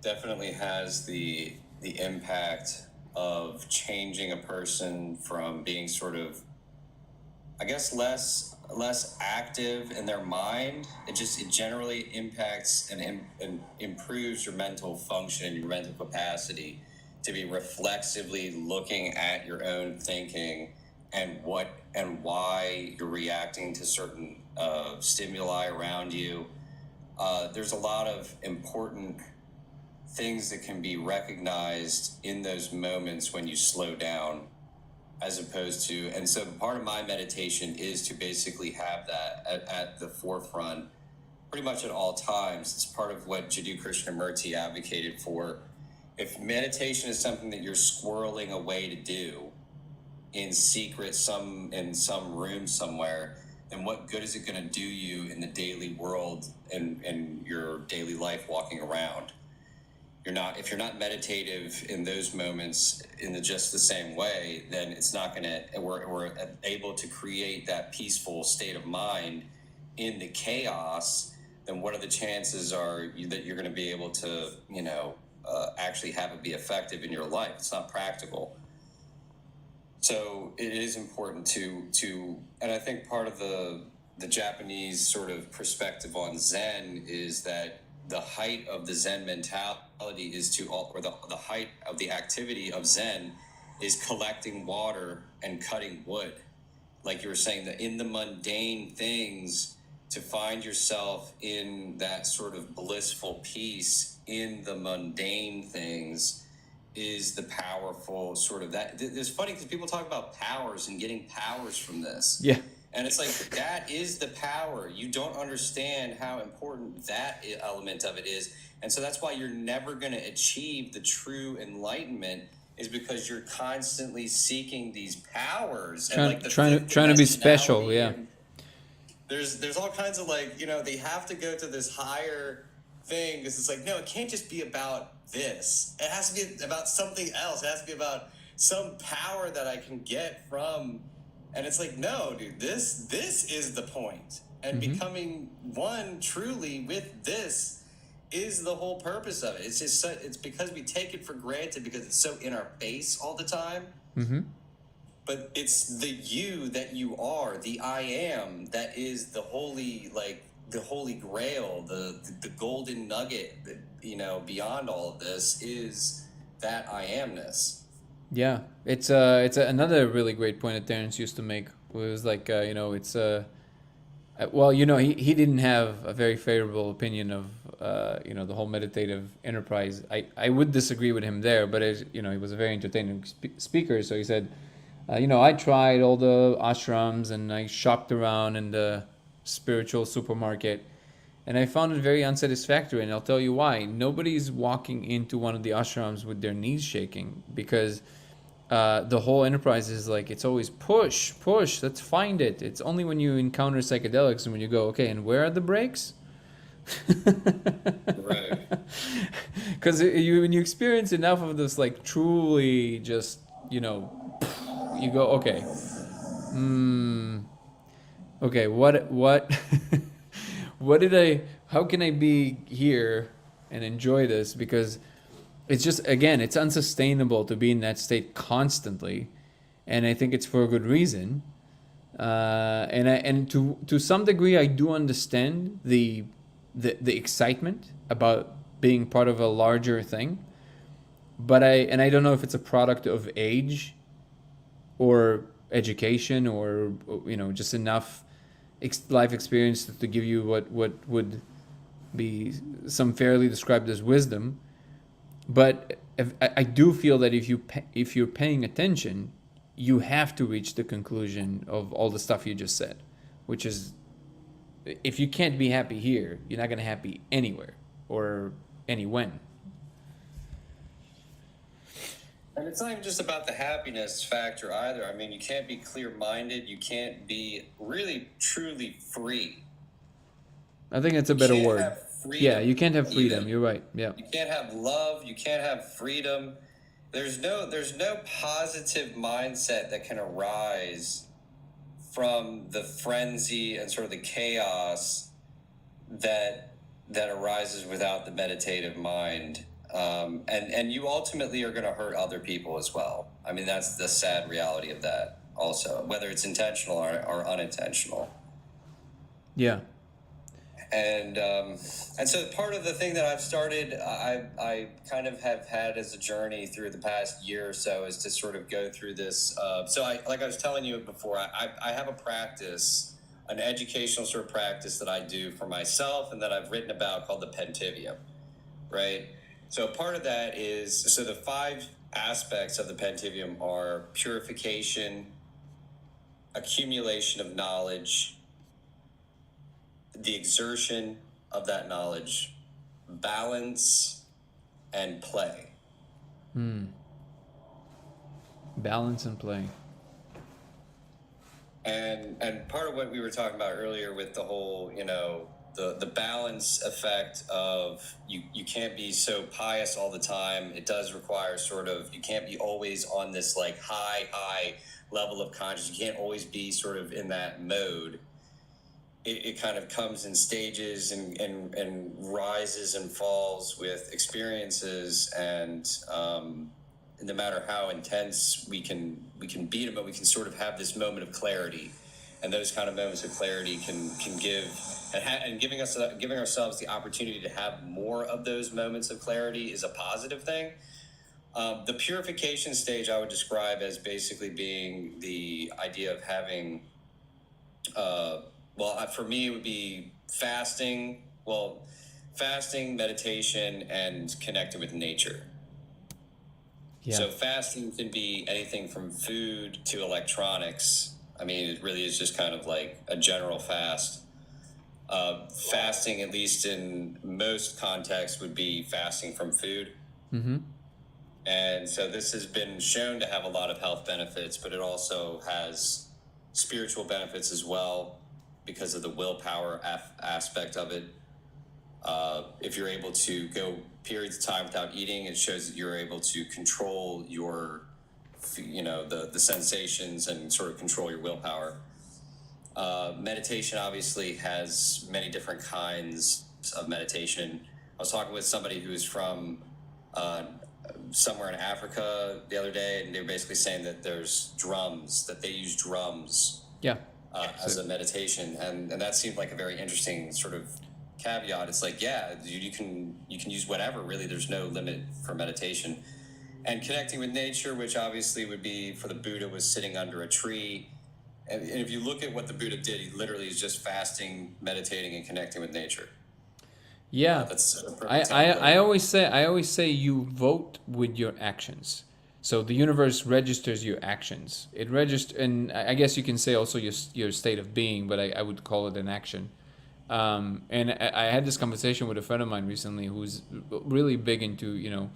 definitely has the impact of changing a person from being sort of, I guess, less active in their mind. It generally impacts and improves your mental function and your mental capacity to be reflexively looking at your own thinking and what and why you're reacting to certain stimuli around you. There's a lot of important things that can be recognized in those moments when you slow down, as opposed to, and so part of my meditation is to basically have that at the forefront pretty much at all times. It's part of what Jiddu Krishnamurti advocated for. If meditation is something that you're squirreling away to do in secret, in some room somewhere, then what good is it going to do you in the daily world and your daily life walking around? If you're not meditative in those moments in just the same way, then it's not going to, we're able to create that peaceful state of mind in the chaos. Then what are the chances that you're going to be able to, actually have it be effective in your life? It's not practical. So it is important to, and I think part of the Japanese sort of perspective on Zen is that the height of the Zen mentality is the height of the activity of Zen is collecting water and cutting wood. Like you were saying, that in the mundane things, to find yourself in that sort of blissful peace in the mundane things is the powerful sort of that. It's funny because people talk about powers and getting powers from this. Yeah. And it's like, that is the power. You don't understand how important that element of it is. And so that's why you're never going to achieve the true enlightenment, is because you're constantly seeking these powers. Trying to be special, yeah. There's all kinds of they have to go to this higher thing because it's like, no, it can't just be about this. It has to be about something else. It has to be about some power that I can get from. And it's like, no, dude, this is the point. And becoming one truly with this is the whole purpose of it. It's just it's because we take it for granted because it's so in our face all the time. But it's the you that you are, the I am, that is the holy grail, the golden nugget that, beyond all of this is that I amness. Yeah, it's another really great point that Terence used to make. Was like, it's Well, he didn't have a very favorable opinion of, the whole meditative enterprise. I would disagree with him there, but he was a very entertaining speaker. So he said, I tried all the ashrams and I shopped around in the spiritual supermarket, and I found it very unsatisfactory. And I'll tell you why. Nobody's walking into one of the ashrams with their knees shaking, because the whole enterprise is like, it's always push, push, let's find it. It's only when you encounter psychedelics and when you go, okay, and where are the brakes? Right. Because when you experience enough of this, like truly just, you go, okay, okay, what, how can I be here and enjoy this? Because it's just, again, it's unsustainable to be in that state constantly, and I think it's for a good reason. And to some degree, I do understand the excitement about being part of a larger thing, but I don't know if it's a product of age or education, or just enough life experience to give you what would be some fairly described as wisdom. But I do feel that if you're paying attention, you have to reach the conclusion of all the stuff you just said, which is, if you can't be happy here, you're not going to happy anywhere or when. And it's not even just about the happiness factor either. I mean, you can't be clear-minded. You can't be really, truly free. I think that's a better You can't word. have freedom Yeah, you can't have freedom. even. You're right. Yeah. You can't have love. You can't have freedom. There's no positive mindset that can arise from the frenzy and sort of the chaos that arises without the meditative mind. And you ultimately are going to hurt other people as well. I mean, that's the sad reality of that also, whether it's intentional or unintentional. Yeah. And so part of the thing that I've started, I kind of have had as a journey through the past year or so, is to sort of go through this. So like I was telling you before, I have a practice, an educational sort of practice that I do for myself and that I've written about, called the Pentivium, right? So part of that is, so the 5 aspects of the Pentivium are purification, accumulation of knowledge, the exertion of that knowledge, balance, and play. Balance and play. And part of what we were talking about earlier with the whole, the balance effect of you can't be so pious all the time. It does require sort of, you can't be always on this like high level of consciousness. You can't always be sort of in that mode. It kind of comes in stages and rises and falls with experiences, and no matter how intense we can beat them, but we can sort of have this moment of clarity, and those kind of moments of clarity can give and giving ourselves the opportunity to have more of those moments of clarity is a positive thing. The purification stage I would describe as basically being the idea of having for me, it would be fasting, meditation, and connecting with nature. Yeah. So fasting can be anything from food to electronics. I mean, it really is just kind of like a general fast. Fasting, at least in most contexts, would be fasting from food. Mm-hmm. And so this has been shown to have a lot of health benefits, but it also has spiritual benefits as well, because of the willpower aspect of it. If you're able to go periods of time without eating, it shows that you're able to control your, the sensations and sort of control your willpower. Meditation obviously has many different kinds of meditation. I was talking with somebody who's from somewhere in Africa the other day, and they were basically saying that there's drums, that they use drums. Yeah. As a meditation, and that seemed like a very interesting sort of caveat. It's like, yeah, you can use whatever, really. There's no limit for meditation. And connecting with nature, which obviously would be, for the Buddha, was sitting under a tree And if you look at what the Buddha did, he literally is just fasting, meditating, and connecting with nature. Yeah, That's a I, perfect I template. I always say you vote with your actions. So the universe registers your actions. It registers, and I guess you can say also your state of being, but I would call it an action. And I had this conversation with a friend of mine recently who's really big into,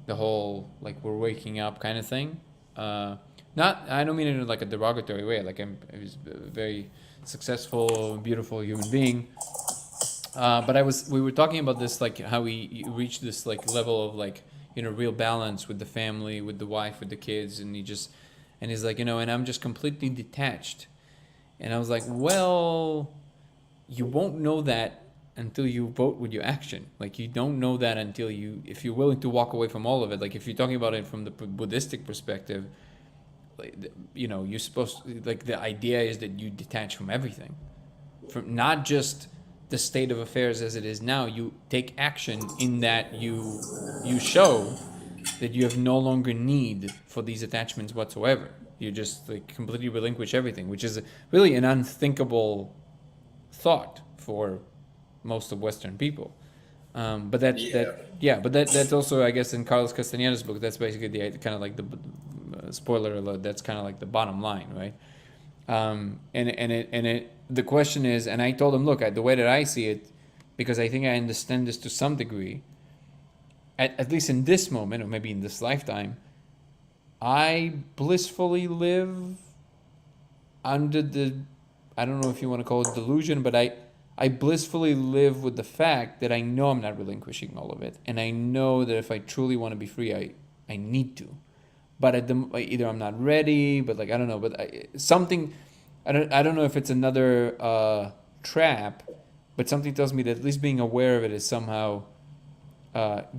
the whole like we're waking up kind of thing. Not, I don't mean it in like a derogatory way. Like I was a very successful, beautiful human being. But we were talking about this, like how he reached this like level of like, real balance with the family, with the wife, with the kids, and he's like, and I'm just completely detached. And I was like, well, you won't know that until you vote with your action. Like you don't know that until if you're willing to walk away from all of it. Like if you're talking about it from the Buddhistic perspective, like, you're supposed to, like the idea is that you detach from everything, from not just the state of affairs as it is now. You take action in that you show that you have no longer need for these attachments whatsoever. You just like completely relinquish everything, which is really an unthinkable thought for most of Western people. But Yeah. that's also, I guess, in Carlos Castaneda's book. That's basically the kind of like the spoiler alert. That's kind of like the bottom line, right? And the question is, and I told him, look, the way that I see it, because I think I understand this to some degree, at least in this moment, or maybe in this lifetime, I blissfully live under the, I don't know if you want to call it delusion, but I blissfully live with the fact that I know I'm not relinquishing all of it, and I know that if I truly want to be free, I need to. But either I'm not ready, but like I don't know, but something, I don't know if it's another trap, but something tells me that at least being aware of it is somehow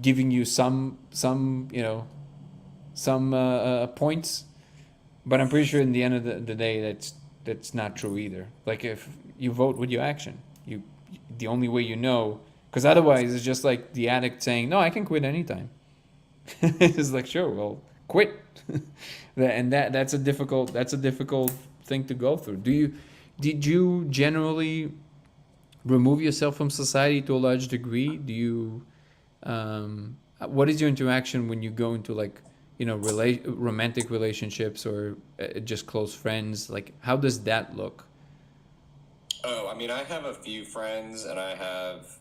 giving you some points. But I'm pretty sure in the end of the day that's not true either. Like if you vote with your action, the only way because otherwise it's just like the addict saying, "No, I can quit anytime." It's like, sure, well, quit. And that's a difficult thing to go through. Did you generally remove yourself from society to a large degree? Do you what is your interaction when you go into like romantic relationships or just close friends? Like how does that look? Oh, I mean, I have a few friends and I have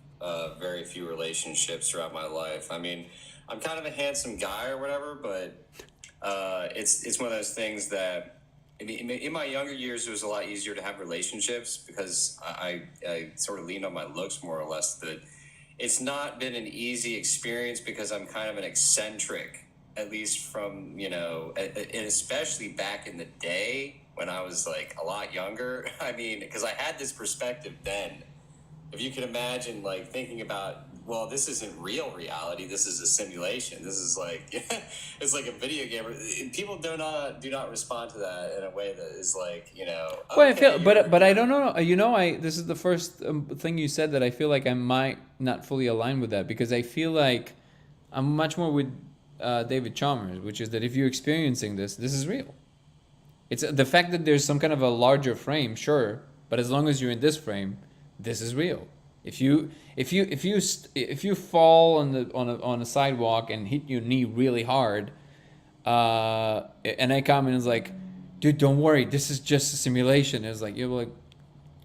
very few relationships throughout my life. I mean, I'm kind of a handsome guy or whatever, but it's one of those things that in my younger years, it was a lot easier to have relationships because I sort of leaned on my looks more or less. But it's not been an easy experience because I'm kind of an eccentric, at least from, and especially back in the day when I was like a lot younger. I mean, because I had this perspective then. If you can imagine, like thinking about, well, this isn't real reality. This is a simulation. This is like, it's like a video game. People do not respond to that in a way that is like, Well, I okay, feel, but I don't know. This is the first thing you said that I feel like I might not fully align with that, because I feel like I'm much more with David Chalmers, which is that if you're experiencing this is real. It's the fact that there's some kind of a larger frame, sure, but as long as you're in this frame, this is real. If you fall on a sidewalk and hit your knee really hard, and I come and it's like, dude, don't worry, this is just a simulation. It's like you're like,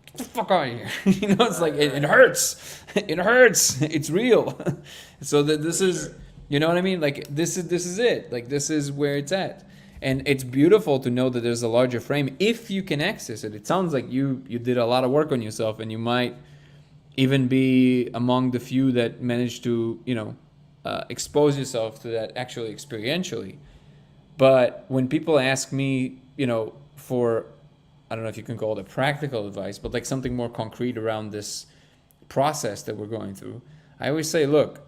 get the fuck out of here. It's like it hurts. It hurts. It's real. So that this is, you know what I mean? Like this is it. Like this is where it's at. And it's beautiful to know that there's a larger frame if you can access it. It sounds like you did a lot of work on yourself, and you might even be among the few that managed to expose yourself to that actually experientially. But when people ask me, for, I don't know if you can call it a practical advice, but like something more concrete around this process that we're going through, I always say, look,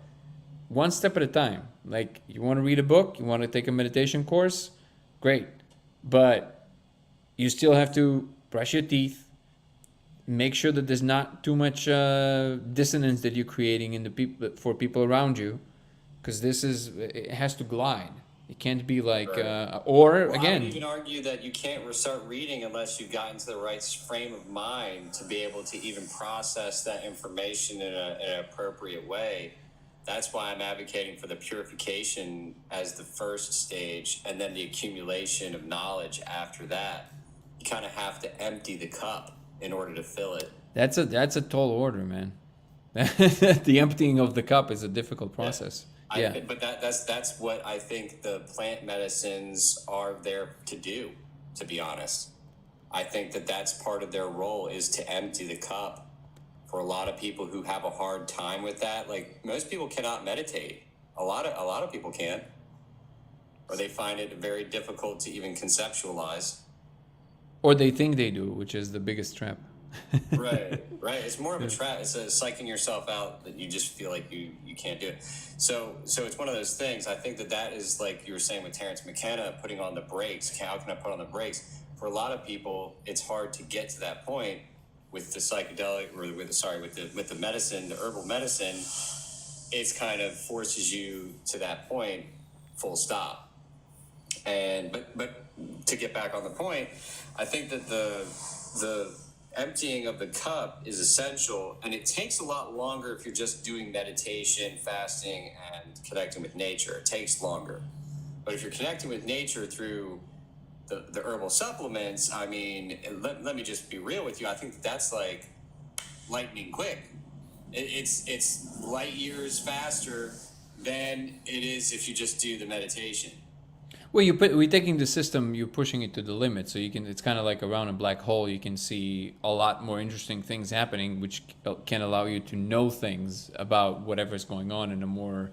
one step at a time. Like you want to read a book, you want to take a meditation course, great. But you still have to brush your teeth, make sure that there's not too much dissonance that you're creating in for people around you, because it has to glide. It can't be like, Right. or Well, I would again, even argue that you can't start reading unless you've gotten to the right frame of mind to be able to even process that information in an appropriate way. That's why I'm advocating for the purification as the first stage, and then the accumulation of knowledge after that. You kind of have to empty the cup in order to fill it. that's a tall order, man. The emptying of the cup is a difficult Yeah. process. Yeah. But that's what I think the plant medicines are there to do. To be honest, I think that that's part of their role, is to empty the cup. For a lot of people who have a hard time with that, like most people cannot meditate. A lot of people can't, or they find it very difficult to even conceptualize. Or they think they do, which is the biggest trap. Right. It's more of a trap. It's a psyching yourself out that you just feel like you can't do it. So it's one of those things. I think that is, like you were saying with Terence McKenna, putting on the brakes. How can I put on the brakes? For a lot of people, it's hard to get to that point with the psychedelic, or with the medicine, the herbal medicine. It's kind of forces you to that point, full stop. And but to get back on the point, I think that the emptying of the cup is essential, and it takes a lot longer if you're just doing meditation, fasting, and connecting with nature. It takes longer. But if you're connecting with nature through the herbal supplements, I mean, let me just be real with you. I think that's like lightning quick. It's light years faster than it is if you just do the meditation. Well, we're taking the system, you're pushing it to the limit, so you can. It's kind of like around a black hole. You can see a lot more interesting things happening, which can allow you to know things about whatever's going on in a more,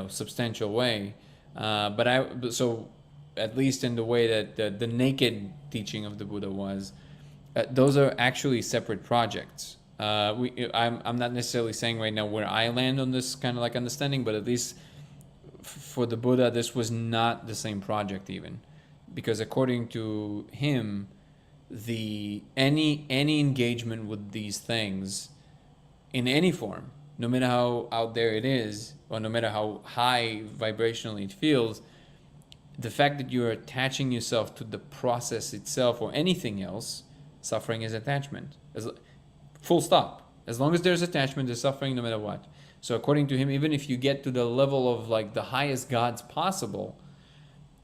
substantial way. So at least in the way that the naked teaching of the Buddha was, those are actually separate projects. I'm not necessarily saying right now where I land on this kind of like understanding, but at least for the Buddha, this was not the same project even, because according to him, any engagement with these things in any form, no matter how out there it is, or no matter how high vibrationally it feels, the fact that you're attaching yourself to the process itself or anything else, suffering is attachment. Full stop. As long as there's attachment, there's suffering, no matter what. So according to him, even if you get to the level of like the highest gods possible,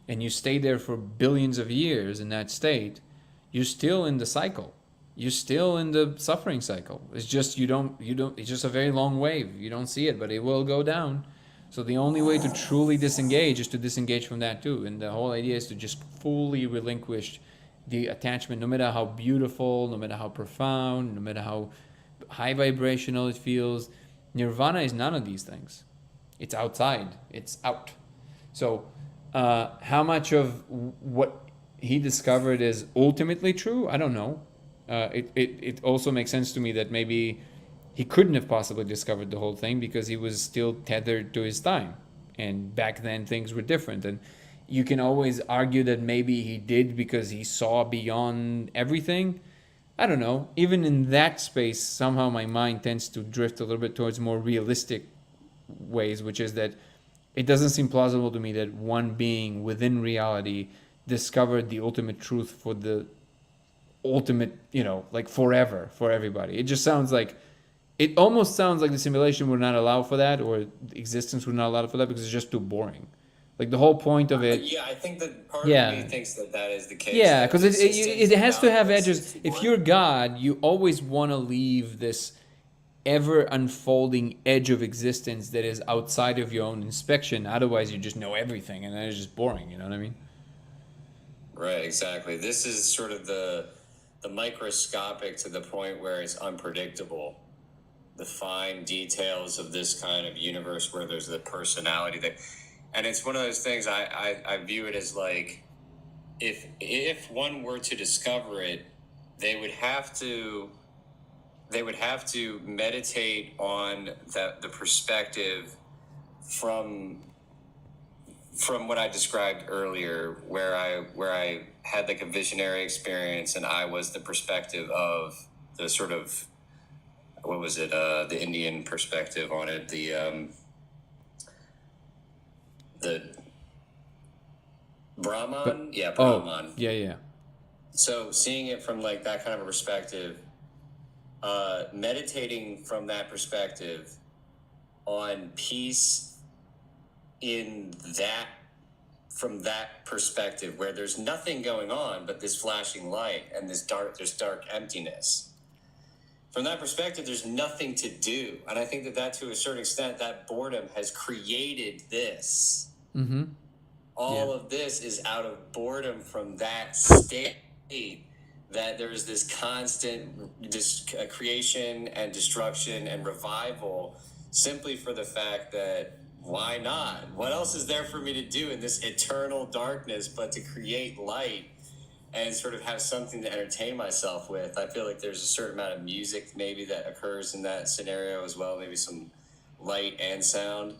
and you stay there for billions of years in that state, you're still in the cycle. You're still in the suffering cycle. It's just you don't. It's just a very long wave. You don't see it, but it will go down. So the only way to truly disengage is to disengage from that too. And the whole idea is to just fully relinquish the attachment, no matter how beautiful, no matter how profound, no matter how high vibrational it feels. Nirvana is none of these things. It's outside. It's out. So how much of what he discovered is ultimately true, I don't know. It also makes sense to me that maybe he couldn't have possibly discovered the whole thing because he was still tethered to his time. And back then things were different. And you can always argue that maybe he did because he saw beyond everything. I don't know. Even in that space, somehow my mind tends to drift a little bit towards more realistic ways, which is that it doesn't seem plausible to me that one being within reality discovered the ultimate truth for the ultimate, like forever for everybody. It almost sounds like the simulation would not allow for that, or existence would not allow for that, because it's just too boring. Like the whole point of it. Yeah, I think that part of me thinks that is the case. Yeah, because it has to have edges. existence If you're God, you always want to leave this ever unfolding edge of existence that is outside of your own inspection. Otherwise, you just know everything, and then it's just boring. You know what I mean? Right, exactly. This is sort of the microscopic to the point where it's unpredictable. The fine details of this kind of universe where there's the personality that, and it's one of those things I view it as like, if one were to discover it, they would have to meditate on the perspective from what I described earlier, where I had like a visionary experience, and I was the perspective of the sort of, what was it, the Indian perspective on it, the Brahman, yeah, Oh, Brahman. yeah. So seeing it from like that kind of a perspective, meditating from that perspective on peace in that from that perspective where there's nothing going on but this flashing light and there's dark emptiness. From that perspective, there's nothing to do. And I think that to a certain extent, that boredom has created this. Mm-hmm. All of this is out of boredom from that state, that there's this constant creation and destruction and revival simply for the fact that why not? What else is there for me to do in this eternal darkness but to create light and sort of have something to entertain myself with? I feel like there's a certain amount of music maybe that occurs in that scenario as well, maybe some light and sound.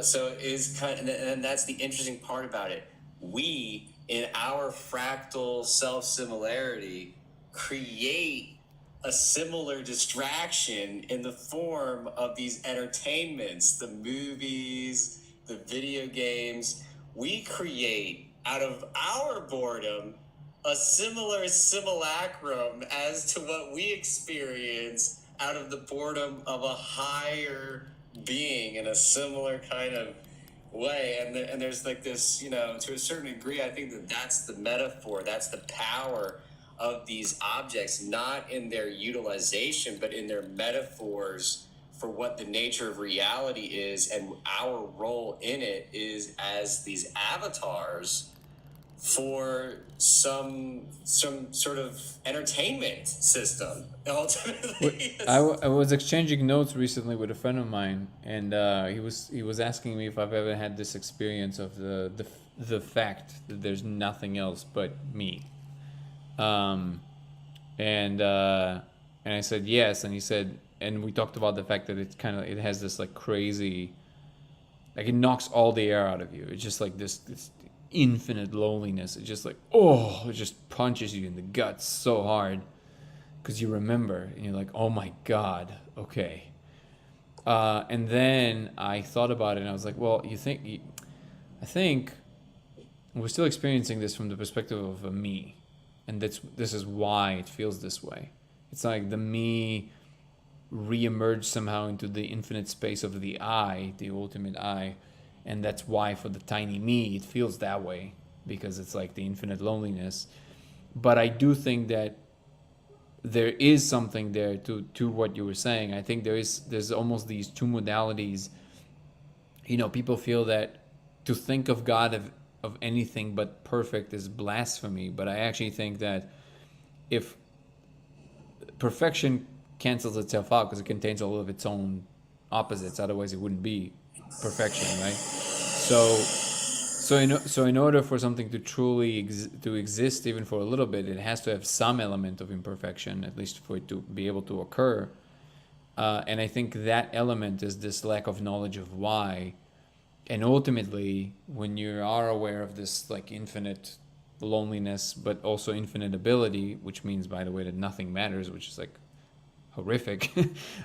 So it is kind of, and that's the interesting part about it. We, in our fractal self-similarity, create a similar distraction in the form of these entertainments, the movies, the video games. We create out of our boredom a similar simulacrum as to what we experience out of the boredom of a higher being in a similar kind of way. And there's like this, to a certain degree, I think that's the metaphor, that's the power of these objects, not in their utilization, but in their metaphors for what the nature of reality is, and our role in it is as these avatars for some sort of entertainment system. Ultimately, I was exchanging notes recently with a friend of mine, and he was asking me if I've ever had this experience of the fact that there's nothing else but me. And I said yes, and he said, and we talked about the fact that it has this like crazy, like it knocks all the air out of you. It's just like this infinite loneliness. It just like, it just punches you in the guts so hard because you remember and you're like, oh my God, okay. And then I thought about it and I was like, well, I think we're still experiencing this from the perspective of a me. And this is why it feels this way. It's like the me re-emerged somehow into the infinite space of the I, the ultimate I. And that's why for the tiny me, it feels that way, because it's like the infinite loneliness. But I do think that there is something there to what you were saying. I think there's almost these two modalities. People feel that to think of God of anything but perfect is blasphemy. But I actually think that if perfection cancels itself out because it contains all of its own opposites, otherwise it wouldn't be perfection, right? So in order for something to truly to exist, even for a little bit, it has to have some element of imperfection, at least for it to be able to occur. And I think that element is this lack of knowledge of why. And ultimately, when you are aware of this like infinite loneliness, but also infinite ability, which means, by the way, that nothing matters, which is like horrific.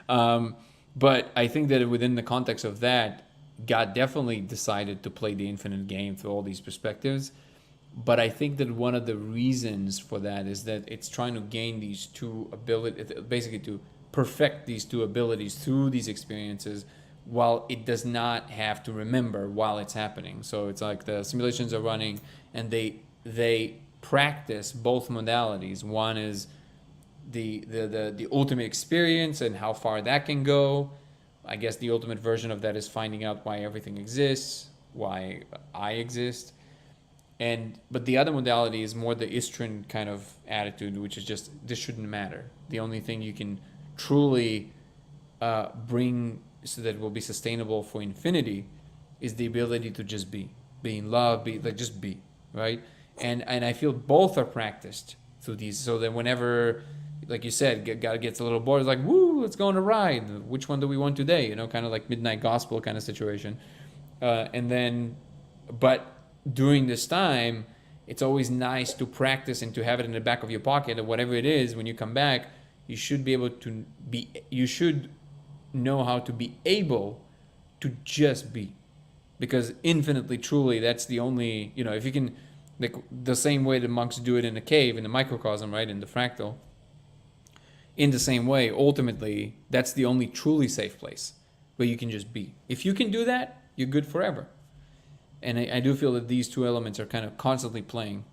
But I think that within the context of that, God definitely decided to play the infinite game through all these perspectives. But I think that one of the reasons for that is that it's trying to gain these two abilities, basically to perfect these two abilities through these experiences, while it does not have to remember while it's happening. So it's like the simulations are running and they practice both modalities. One is the ultimate experience and how far that can go. I guess the ultimate version of that is finding out why everything exists, why I exist. But the other modality is more the Istran kind of attitude, which is just, this shouldn't matter. The only thing you can truly bring so that it will be sustainable for infinity is the ability to just be in love, just be, right? And I feel both are practiced through these, so that whenever, like you said, God gets a little bored, it's like, woo, let's go on a ride. Which one do we want today? Kind of like midnight gospel kind of situation. But during this time, it's always nice to practice and to have it in the back of your pocket, or whatever it is. When you come back, you should be able to you should know how to be able to just be. because infinitely truly, that's the only, if you can, like the same way the monks do it in the cave, in the microcosm, right, in the fractal, in the same way, ultimately, that's the only truly safe place where you can just be. If you can do that, you're good forever. And I do feel that these two elements are kind of constantly playing.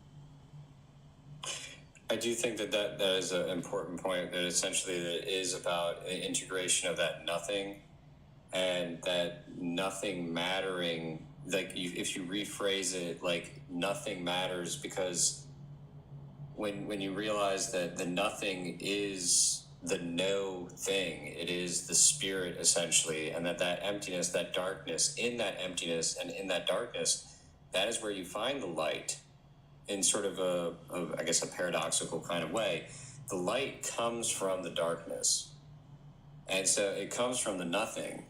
I do think that is an important point, that essentially that it is about the integration of that nothing, and that nothing mattering, like if you rephrase it, like nothing matters, because when you realize that the nothing is the no thing, it is the spirit essentially, and that emptiness, that darkness, in that emptiness and in that darkness, that is where you find the light. In sort of I guess a paradoxical kind of way, the light comes from the darkness, and so it comes from the nothing,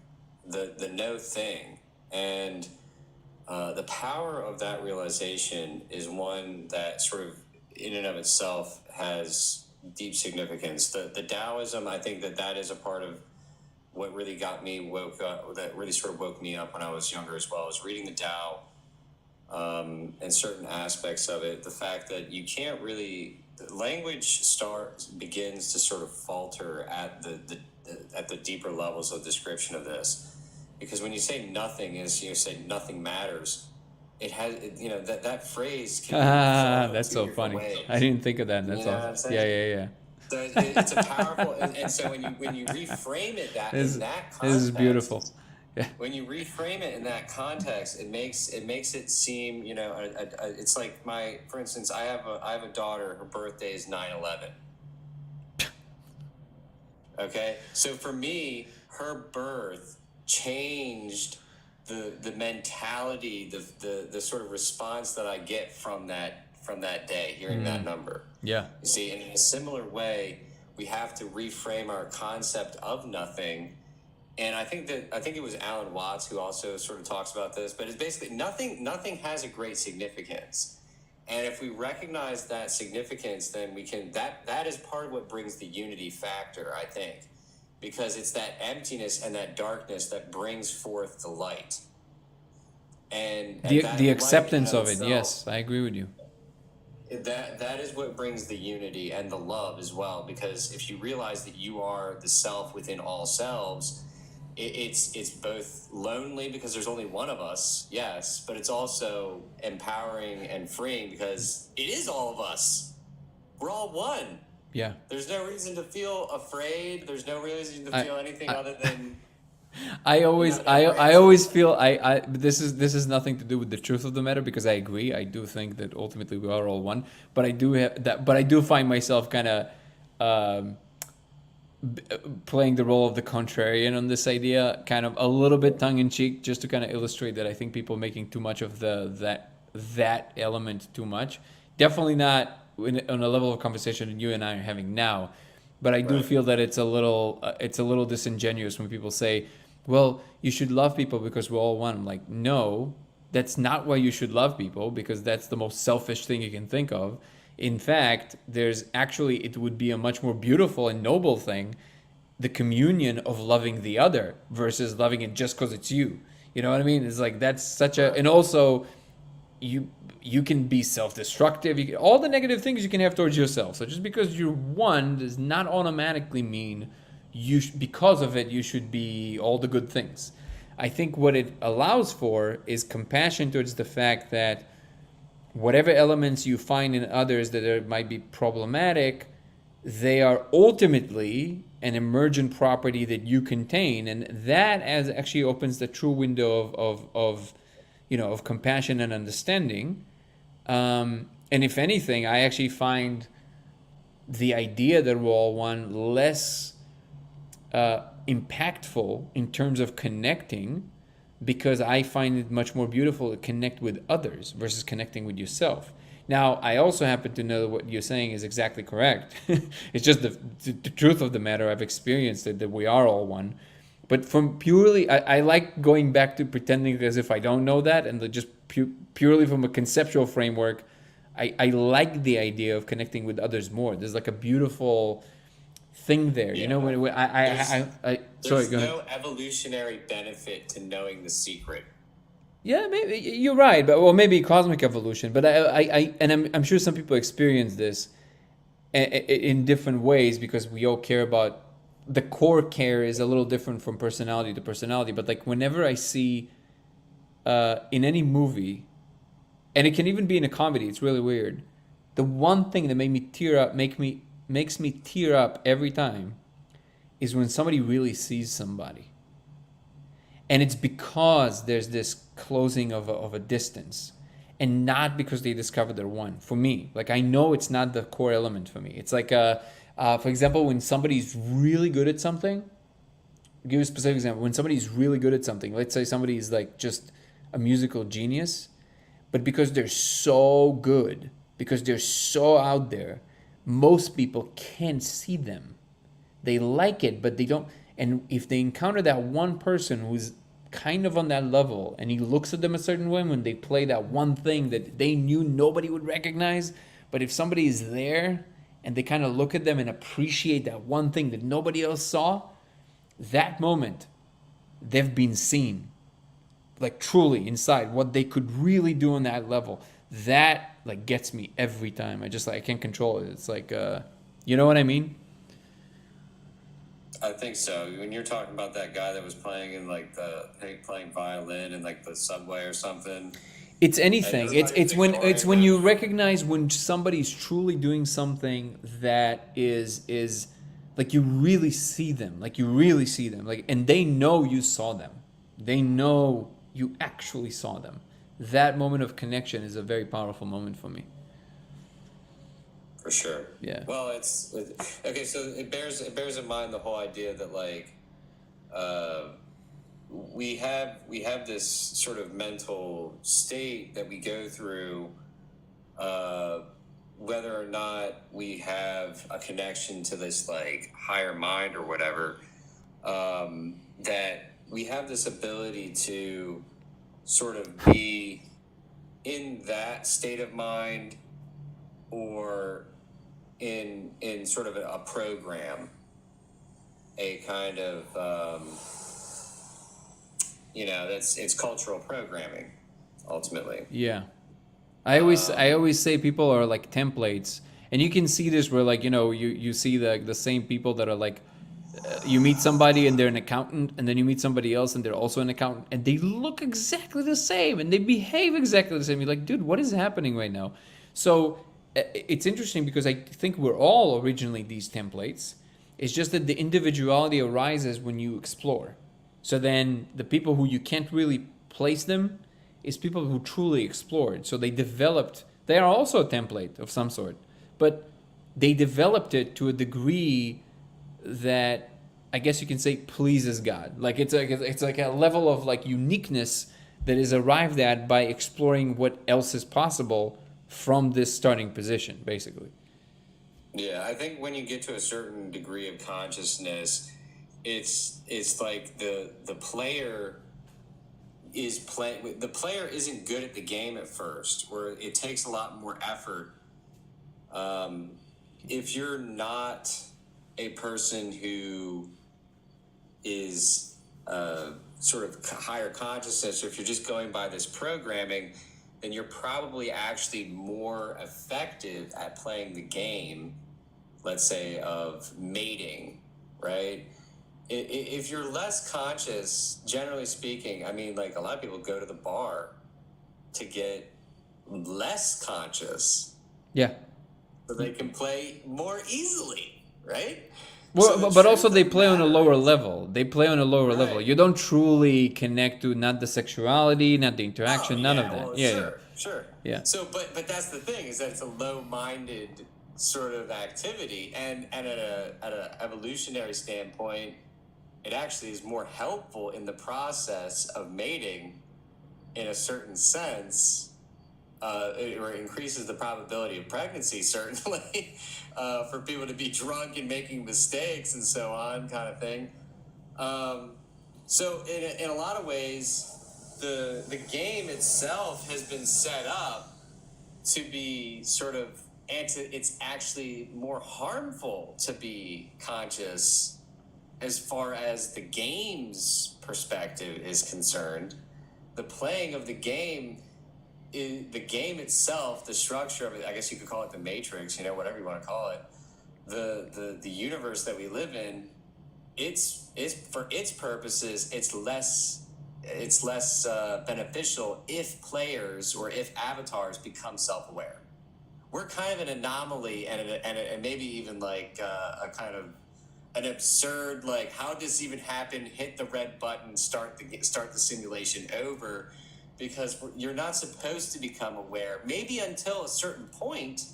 the no thing, and the power of that realization is one that sort of in and of itself has deep significance. The Taoism, I think that is a part of what really got me that really sort of woke me up when I was younger as well. I was reading the Tao. And certain aspects of it, the fact that you can't really, language begins to sort of falter at the deeper levels of description of this, because when you say nothing, is you say nothing matters, it has that phrase can That's so funny. ways. I didn't think of that. That's awesome. Yeah. So it's a powerful, and so when you reframe it in that context, this is beautiful. Yeah. When you reframe it in that context, it makes it seem, it's like for instance, I have a daughter. Her birthday is 9/11. Okay, so for me, her birth changed the mentality, the sort of response that I get from that day, hearing that number. Yeah. You see, and in a similar way, we have to reframe our concept of nothing. And I think it was Alan Watts who also sort of talks about this, but it's basically nothing has a great significance. And if we recognize that significance, then we can, that is part of what brings the unity factor, I think, because it's that emptiness and that darkness that brings forth the light. And the acceptance of it. Yes, I agree with you. That is what brings the unity and the love as well, because if you realize that you are the self within all selves, it's both lonely because there's only one of us, yes, but it's also empowering and freeing because it is all of us. We're all one. Yeah. There's no reason to feel afraid. There's no reason to feel anything other than. I always feel this is nothing to do with the truth of the matter, because I agree. I do think that ultimately we are all one, but I do find myself kind of playing the role of the contrarian on this idea, kind of a little bit tongue in cheek, just to kind of illustrate that I think people making too much of that element too much. Definitely not on a level of conversation that you and I are having now, but I do feel that it's a little disingenuous when people say, well, you should love people because we're all one. I'm like, no, that's not why you should love people, because that's the most selfish thing you can think of. In fact, it would be a much more beautiful and noble thing, the communion of loving the other versus loving it just because it's you. You know what I mean? It's like, that's such and also you can be self-destructive. All the negative things you can have towards yourself. So just because you're one does not automatically mean because of it, you should be all the good things. I think what it allows for is compassion towards the fact that whatever elements you find in others that might be problematic, they are ultimately an emergent property that you contain, and that actually opens the true window of compassion and understanding. And if anything, I actually find the idea that we're all one less impactful in terms of connecting, because I find it much more beautiful to connect with others versus connecting with yourself. Now, I also happen to know that what you're saying is exactly correct. It's just the truth of the matter. I've experienced it, that we are all one. But from purely, I like going back to pretending as if I don't know that, and just purely from a conceptual framework, I like the idea of connecting with others more. There's like a beautiful thing there, Yeah. you know. When sorry, There's go ahead. no evolutionary benefit to knowing the secret. Yeah, maybe you're right, but well, maybe cosmic evolution. But and I'm sure some people experience this in different ways because we all care about the core care is a little different from personality to personality. But like whenever I see in any movie, and it can even be in a comedy, it's really weird. The one thing that made me tear up, makes me tear up every time, is when somebody really sees somebody, and it's because there's this closing of a distance, and not because they discovered their one. For me, like I know it's not the core element for me. It's like for example, when somebody's really good at something. I'll give you a specific example. When somebody's really good at something, let's say somebody's like just a musical genius, but because they're so good, because they're so out there, most people can't see them. They like it, but they don't. And if they encounter that one person who's kind of on that level and he looks at them a certain way when they play that one thing that they knew nobody would recognize, but if somebody is there and they kind of look at them and appreciate that one thing that nobody else saw, that moment they've been seen, like truly inside what they could really do on that level. That like gets me every time. I just like I can't control it. It's like you know what I mean? I think so. When you're talking about that guy that was playing in like playing violin in like the subway or something, It's and anything. everybody's It's ignoring when you him. recognize when somebody's truly doing something that is like you really see them, like you really see them, like and they know you saw them. They know you actually saw them. That moment of connection is a very powerful moment for me. For sure. Yeah. Well, okay. So it bears in mind the whole idea that like uh, we have this sort of mental state that we go through, uh, whether or not we have a connection to this like higher mind or whatever. That we have this ability to sort of be in that state of mind or in sort of a program, a kind of that's it's cultural programming ultimately. Yeah. I always say people are like templates, and you can see this where like you see the same people that are like you meet somebody and they're an accountant, and then you meet somebody else and they're also an accountant, and they look exactly the same and they behave exactly the same. You're like, dude, what is happening right now? So it's interesting because I think we're all originally these templates. It's just that the individuality arises when you explore. So then the people who you can't really place them is people who truly explored. So they are also a template of some sort, but they developed it to a degree that I guess you can say pleases God. Like it's like a level of like uniqueness that is arrived at by exploring what else is possible from this starting position, basically. Yeah, I think when you get to a certain degree of consciousness, it's like the player the player isn't good at the game at first, where it takes a lot more effort. If you're not a person who is sort of higher consciousness, or if you're just going by this programming, then you're probably actually more effective at playing the game, let's say, of mating, right? If you're less conscious, generally speaking, I mean, like a lot of people go to the bar to get less conscious Yeah. so they can play more easily, right? So Well, the but also truth they of the play on a matter lower is, level. They play on a lower level. right. You don't truly connect to not the sexuality, not the Oh interaction, none of yeah, that. well Yeah, yeah, sure. yeah. So but that's the thing, is that it's a low-minded sort of activity, and at a evolutionary standpoint, it actually is more helpful in the process of mating in a certain sense, or increases the probability of pregnancy, certainly, for people to be drunk and making mistakes and so on, kind of thing. Um, so in a lot of ways, the game itself has been set up to be sort of it's actually more harmful to be conscious as far as the game's perspective is concerned the playing of the game, the game itself, the structure of it, I guess you could call it the Matrix, whatever you want to call it, the universe that we live in, it's for its purposes, it's less beneficial if players or if avatars become self-aware. We're kind of an anomaly, and maybe even like a kind of an absurd, like, how does this even happen? Hit the red button, start the simulation over, because you're not supposed to become aware. Maybe until a certain point,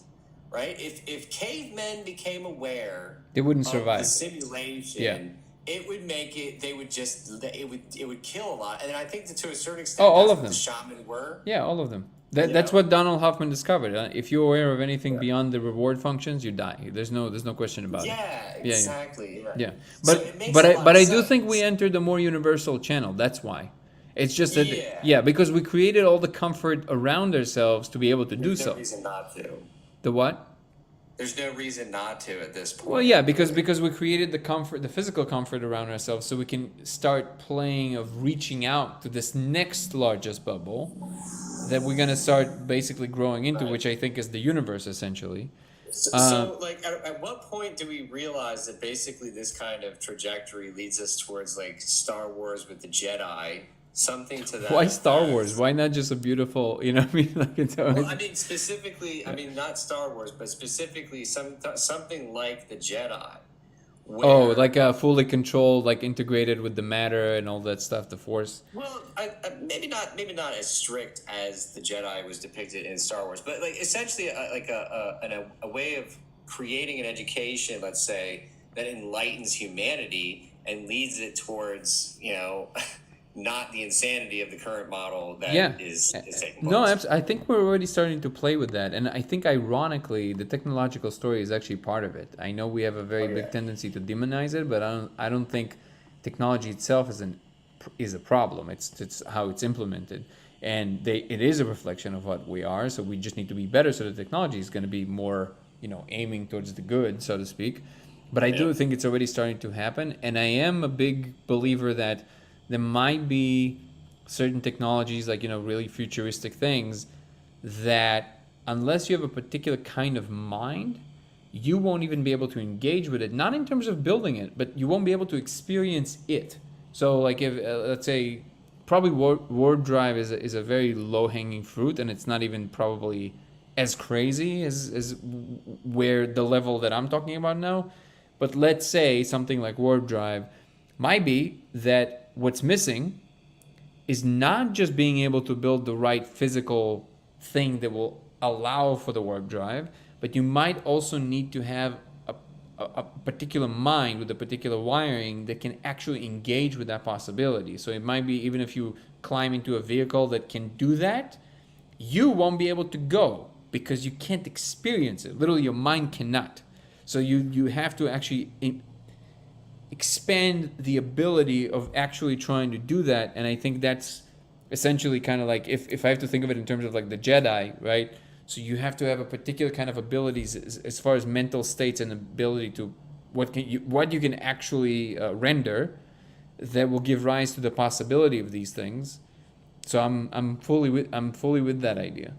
right? If cavemen became aware, They wouldn't of survive. the simulation. Yeah. It would make it. They would just. It would kill a lot, and I think that to a certain Oh, extent, all that's of what them. the shaman were. Yeah, all of them. That's what Donald Hoffman discovered. If you're aware of anything Yeah. beyond the reward functions, you die. There's no question about it. Yeah, yeah. exactly. Yeah. Yeah, So but it makes but a I lot but of I do think we sense. entered a more universal channel. That's why. It's just that Yeah. because we created all the comfort around ourselves to be able to do There's no so. reason not to. The what? There's no reason not to at this point. Well, yeah, because we created the comfort, the physical comfort around ourselves, so we can start playing of reaching out to this next largest bubble that we're gonna start basically growing into, Right. which I think is the universe essentially. So like, at what point do we realize that basically this kind of trajectory leads us towards like Star Wars with the Jedi, something to that? Why Star effect? Wars? Why not just a beautiful? You know what I mean? Like it's always, Well, I mean specifically, not Star Wars, but specifically something like the Jedi. oh, where- like fully controlled, like integrated with the matter and all that stuff, the Force. Well, maybe not as strict as the Jedi was depicted in Star Wars, but like essentially a way of creating an education, let's say, that enlightens humanity and leads it towards not the insanity of the current model that Yeah. is taking place. No, I think we're already starting to play with that, and I think ironically, the technological story is actually part of it. I know we have a very big yeah. tendency to demonize it, but I don't think technology itself is a problem. It's how it's implemented, and it is a reflection of what we are. So we just need to be better. So the technology is going to be more, aiming towards the good, so to speak. But I do think it's already starting to happen, and I am a big believer that there might be certain technologies, like really futuristic things, that unless you have a particular kind of mind, you won't even be able to engage with it. Not in terms of building it, but you won't be able to experience it. So, like if let's say, probably warp drive is a very low hanging fruit, and it's not even probably as crazy as where the level that I'm talking about now. But let's say something like warp drive might be that what's missing is not just being able to build the right physical thing that will allow for the warp drive, but you might also need to have a particular mind with a particular wiring that can actually engage with that possibility. So it might be, even if you climb into a vehicle that can do that, you won't be able to go because you can't experience it. Literally, your mind cannot. So you have to actually expand the ability of actually trying to do that. And I think that's essentially kind of like, if I have to think of it in terms of like the Jedi, right? So you have to have a particular kind of abilities as far as mental states and ability to what you can actually render that will give rise to the possibility of these things. So I'm fully with that idea.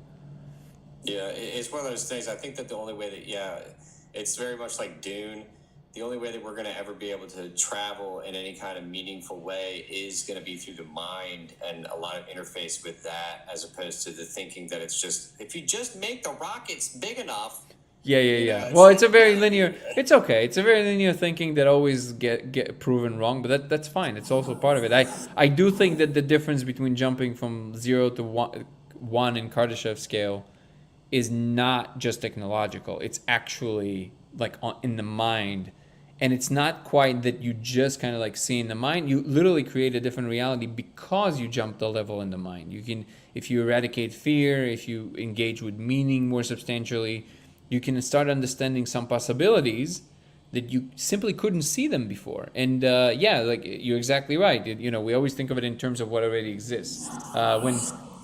Yeah, it's one of those things. I think that the only way that, it's very much like Dune. The only way that we're going to ever be able to travel in any kind of meaningful way is going to be through the mind and a lot of interface with that, as opposed to the thinking that it's just, if you just make the rockets big enough. Yeah. it's Well, it's a like- very linear. It's okay. It's a very linear thinking that always get proven wrong, but that's fine. It's also part of it. I do think that the difference between jumping from 0 to 1 in Kardashev scale is not just technological. It's actually like in the mind. And it's not quite that you just kind of like see in the mind. You literally create a different reality because you jump the level in the mind. You can, if you eradicate fear, if you engage with meaning more substantially, you can start understanding some possibilities that you simply couldn't see them before. And like you're exactly right. We always think of it in terms of what already exists.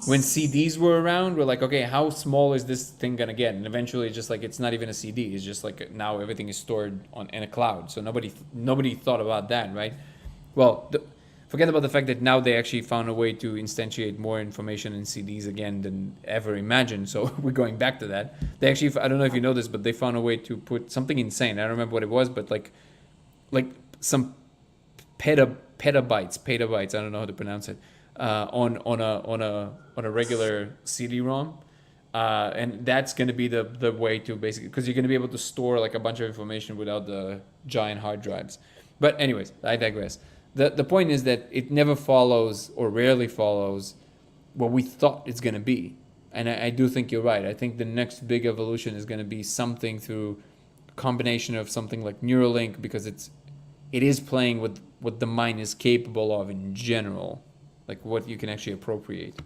When CDs were around, we're like, okay, how small is this thing gonna get? And eventually, it's just like, it's not even a CD. It's just like now everything is stored in a cloud. So nobody thought about that, right? Well, forget about the fact that now they actually found a way to instantiate more information in CDs again than ever imagined. So we're going back to that. They actually, I don't know if you know this, but they found a way to put something insane. I don't remember what it was, but like some petabytes. I don't know how to pronounce it. On a regular CD-ROM. And that's going to be the way to basically, because you're going to be able to store like a bunch of information without the giant hard drives. But anyways, I digress. The point is that it never follows, or rarely follows, what we thought it's going to be. And I do think you're right. I think the next big evolution is going to be something through a combination of something like Neuralink, because it is playing with what the mind is capable of in general, like what you can actually appropriate.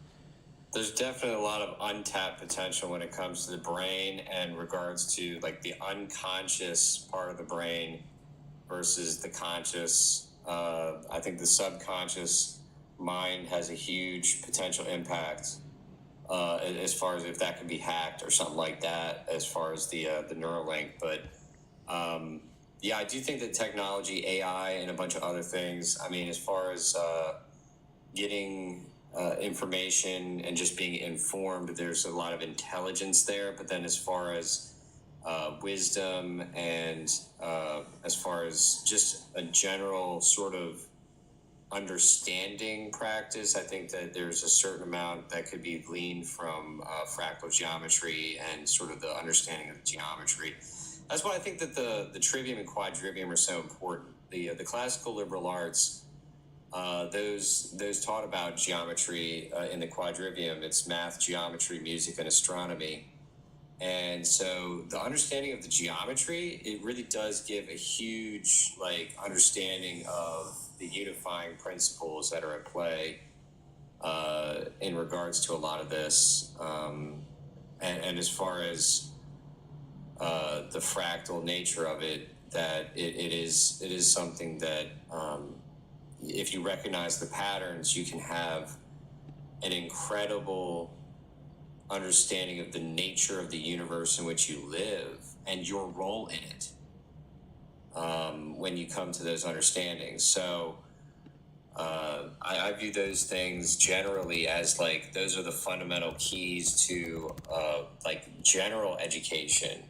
There's definitely a lot of untapped potential when it comes to the brain and regards to like the unconscious part of the brain versus the conscious. I think the subconscious mind has a huge potential impact as far as if that can be hacked or something like that, as far as the Neuralink. But yeah, I do think that technology, AI, and a bunch of other things, I mean, as far as getting information and just being informed, there's a lot of intelligence there. But then as far as wisdom and as far as just a general sort of understanding practice, I think that there's a certain amount that could be gleaned from fractal geometry and sort of the understanding of geometry. That's why I think that the trivium and quadrivium are so important. The classical liberal arts, those taught about geometry in the quadrivium. It's math, geometry, music, and astronomy. And so the understanding of the geometry, it really does give a huge understanding of the unifying principles that are at play in regards to a lot of this. And as far as the fractal nature of it, that it is something that if you recognize the patterns, you can have an incredible understanding of the nature of the universe in which you live and your role in it when you come to those understandings. So I view those things generally as those are the fundamental keys to general education,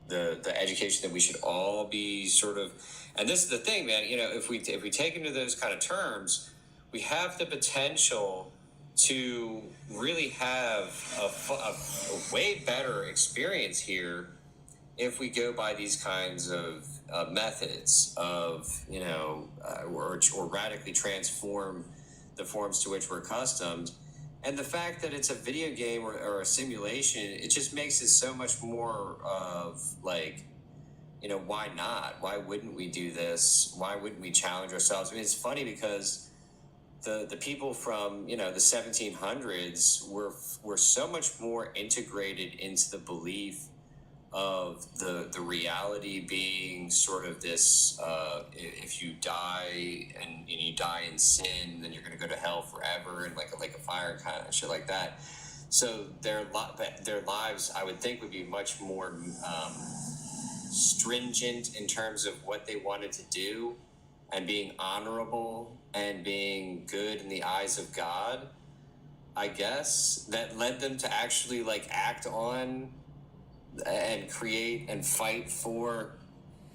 the education that we should all be sort of. And this is the thing, man, if we take into those kind of terms, we have the potential to really have a way better experience here if we go by these kinds of methods of, or radically transform the forms to which we're accustomed. And the fact that it's a video game or a simulation, it just makes it so much more of why not? Why wouldn't we do this? Why wouldn't we challenge ourselves? I mean, it's funny because the people from, the 1700s were so much more integrated into the belief of the reality being sort of this, if you die and you die in sin, then you're going to go to hell forever and like a fire kind of shit like that. So their lives, I would think, would be much more stringent in terms of what they wanted to do and being honorable and being good in the eyes of God, I guess, that led them to actually act on and create and fight for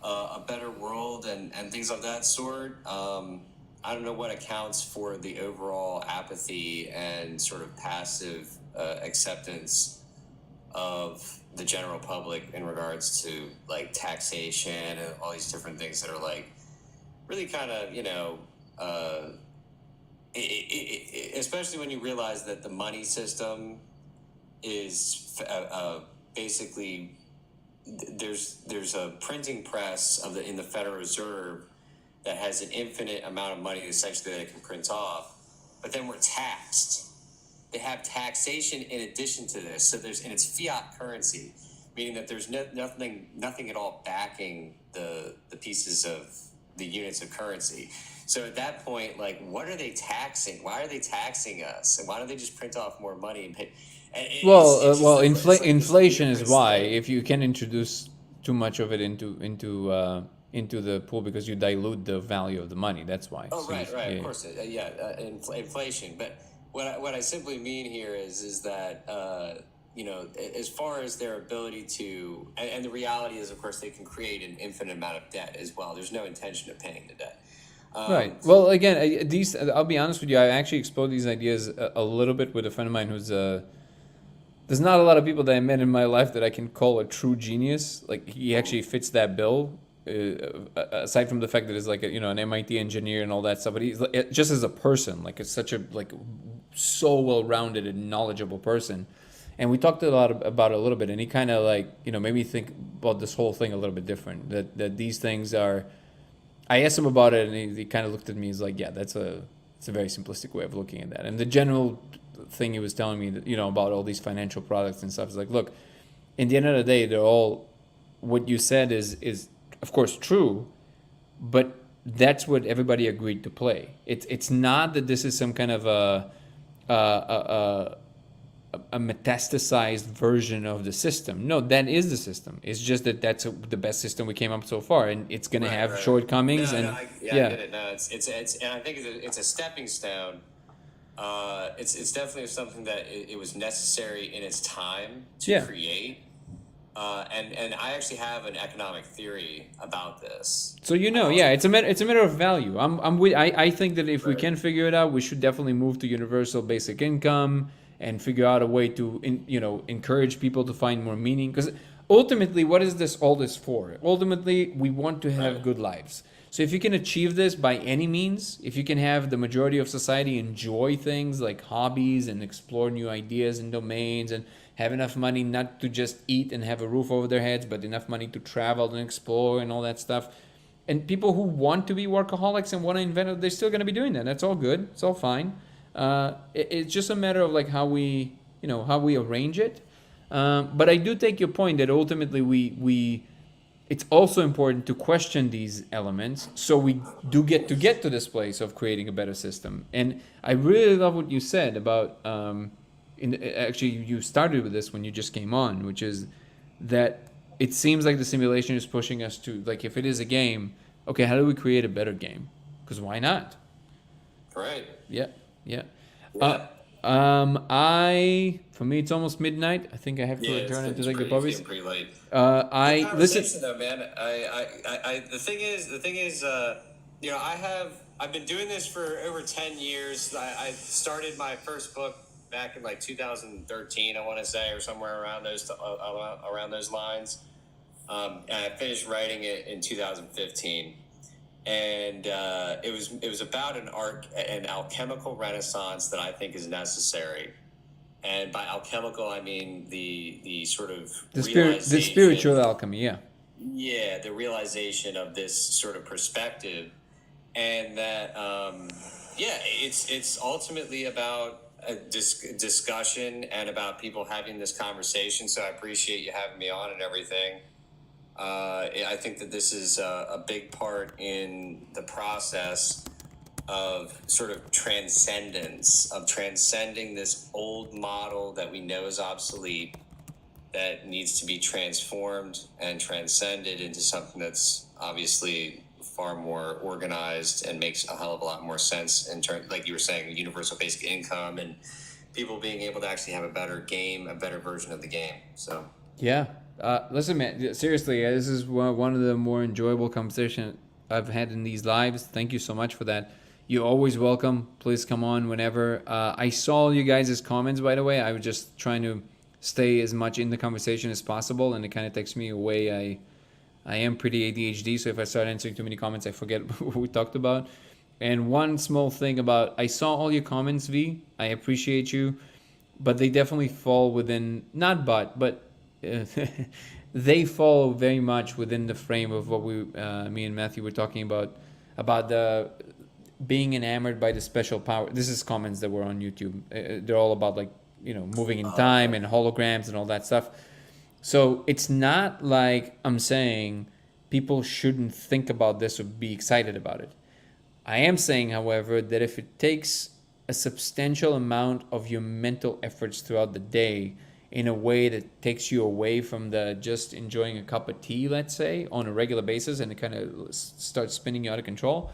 a better world and things of that sort. I don't know what accounts for the overall apathy and sort of passive acceptance of the general public in regards to taxation and all these different things that are really kind of, especially when you realize that the money system is basically there's a printing press in the Federal Reserve that has an infinite amount of money essentially that it can print off, but then we're taxed. They have taxation in addition to this, so and it's fiat currency, meaning that there's nothing at all backing the pieces of the units of currency. So at that point, what are they taxing? Why are they taxing us? And why don't they just print off more money and pay? Inflation is why. If you can introduce too much of it into into the pool because you dilute the value of the money. That's why. Oh, So right, right. yeah, Of course, inflation. But what I simply mean here is that as far as their ability to, and the reality is, of course, they can create an infinite amount of debt as well. There's no intention of paying the debt. right. Well, again, these. I'll be honest with you. I actually explored these ideas a little bit with a friend of mine who's there's not a lot of people that I met in my life that I can call a true genius. Like he actually fits that bill. Aside from the fact that he's like an MIT engineer and all that stuff, but he's like, just as a person, like it's such a so well-rounded and knowledgeable person. And we talked a lot about it a little bit, and he kind of made me think about this whole thing a little bit different. That these things are. I asked him about it, and he kind of looked at me. He's like, "Yeah, it's a very simplistic way of looking at that." And the general thing he was telling me that about all these financial products and stuff is like, look, in the end of the day, they're all what you said is of course true, but that's what everybody agreed to play. It's not that this is some kind of a metastasized version of the system. No, that is the system. It's just that that's the best system we came up so far, and it's going to have shortcomings. I get it. No, it's and I think it's a stepping stone. It's definitely something that it was necessary in its time to create. And I actually have an economic theory about this. So it's a matter of value. I think that if we can figure it out, we should definitely move to universal basic income and figure out a way to encourage people to find more meaning. Because ultimately, what is all this for? Ultimately, we want to have good lives. So if you can achieve this by any means, if you can have the majority of society enjoy things like hobbies and explore new ideas and domains and have enough money not to just eat and have a roof over their heads, but enough money to travel and explore and all that stuff. And people who want to be workaholics and want to invent, they're still going to be doing that. That's all good. It's all fine. It's just a matter of how we arrange it. But I do take your point that ultimately it's also important to question these elements so we do get to this place of creating a better system. And I really love what you said about actually you started with this when you just came on, which is that it seems like the simulation is pushing us to, if it is a game, okay, how do we create a better game? Because why not? Right. Yeah. Yeah. For me it's almost midnight. I think I have to return into the puppies. Pretty late. Listen though, man. The thing is, I've been doing this for over 10 years. I started my first book back in 2013, I want to say, or somewhere around those lines. And I finished writing it in 2015. And it was about an alchemical renaissance that I think is necessary. And by alchemical, I mean the sort of the spiritual alchemy, yeah. Yeah, the realization of this sort of perspective, and that it's ultimately about a discussion and about people having this conversation. So I appreciate you having me on and everything. I think that this is a big part in the process of sort of transcendence, of transcending this old model that we know is obsolete, that needs to be transformed and transcended into something that's obviously far more organized and makes a hell of a lot more sense in terms, like you were saying, universal basic income and people being able to actually have a better game, a better version of the game. So yeah. Listen, man, seriously, this is one of the more enjoyable conversations I've had in these lives. Thank you so much for that. You're always welcome. Please come on whenever. I saw you guys' comments, by the way. I was just trying to stay as much in the conversation as possible, and it kind of takes me away. I am pretty ADHD, so if I start answering too many comments, I forget what we talked about. And one small thing I saw all your comments, V. I appreciate you, but they definitely fall within, but they fall very much within the frame of what me and Matthew were talking about the being enamored by the special power. This is comments that were on YouTube. They're all about moving in time and holograms and all that stuff. So it's not like I'm saying people shouldn't think about this or be excited about it. I am saying, however, that if it takes a substantial amount of your mental efforts throughout the day in a way that takes you away from the just enjoying a cup of tea, let's say, on a regular basis, and it kind of starts spinning you out of control,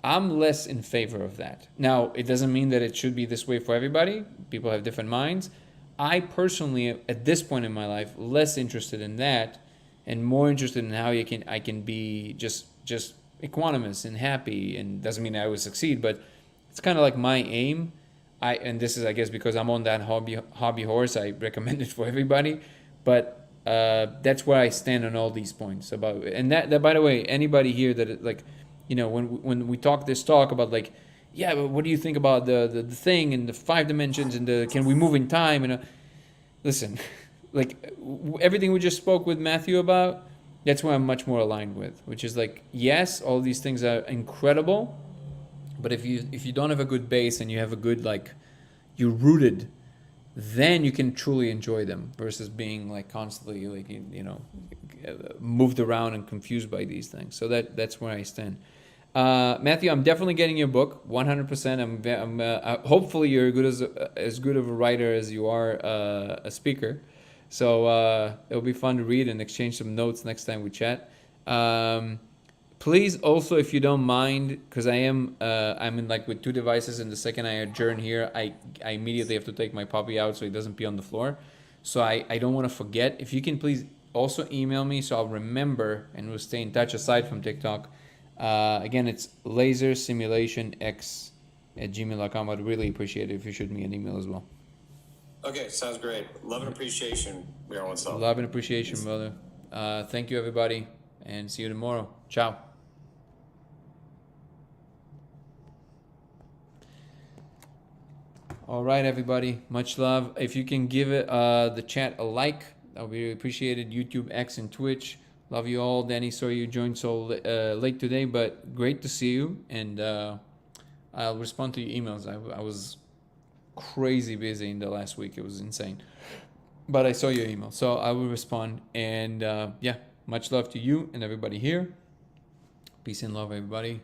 I'm less in favor of that. Now, it doesn't mean that it should be this way for everybody. People have different minds. I personally, at this point in my life, less interested in that and more interested in how I can be just equanimous and happy. And doesn't mean I always succeed, but it's kind of like my aim. And this is, I guess, because I'm on that hobby horse, I recommend it for everybody. But that's where I stand on all these points about. And that by the way, anybody here that like, when we talk this talk about like, yeah, but what do you think about the thing and the 5 dimensions and can we move in time? And listen, like everything we just spoke with Matthew about, that's what I'm much more aligned with, which is like, yes, all these things are incredible. But if you don't have a good base and you have a good, like, you're rooted, then you can truly enjoy them versus being like constantly like moved around and confused by these things. So that's where I stand. Matthew, I'm definitely getting your book, 100%. I'm hopefully you're as good of a writer as you are a speaker. So it'll be fun to read and exchange some notes next time we chat. Please also, if you don't mind, because I'm in like with 2 devices, and the second I adjourn here, I immediately have to take my puppy out so he doesn't pee on the floor. So I don't want to forget. If you can please also email me so I'll remember and we'll stay in touch aside from TikTok. Again, it's lasersimulationx@gmail.com. I'd really appreciate it if you shoot me an email as well. Okay, sounds great. Love and appreciation. We are one self. Love and appreciation, brother. Thank you, everybody, and see you tomorrow. Ciao. All right, everybody. Much love. If you can give it the chat a like, that would be really appreciated. YouTube, X, and Twitch. Love you all. Danny, sorry you joined so late today, but great to see you. And I'll respond to your emails. I was crazy busy in the last week. It was insane. But I saw your email, so I will respond. And yeah, much love to you and everybody here. Peace and love, everybody.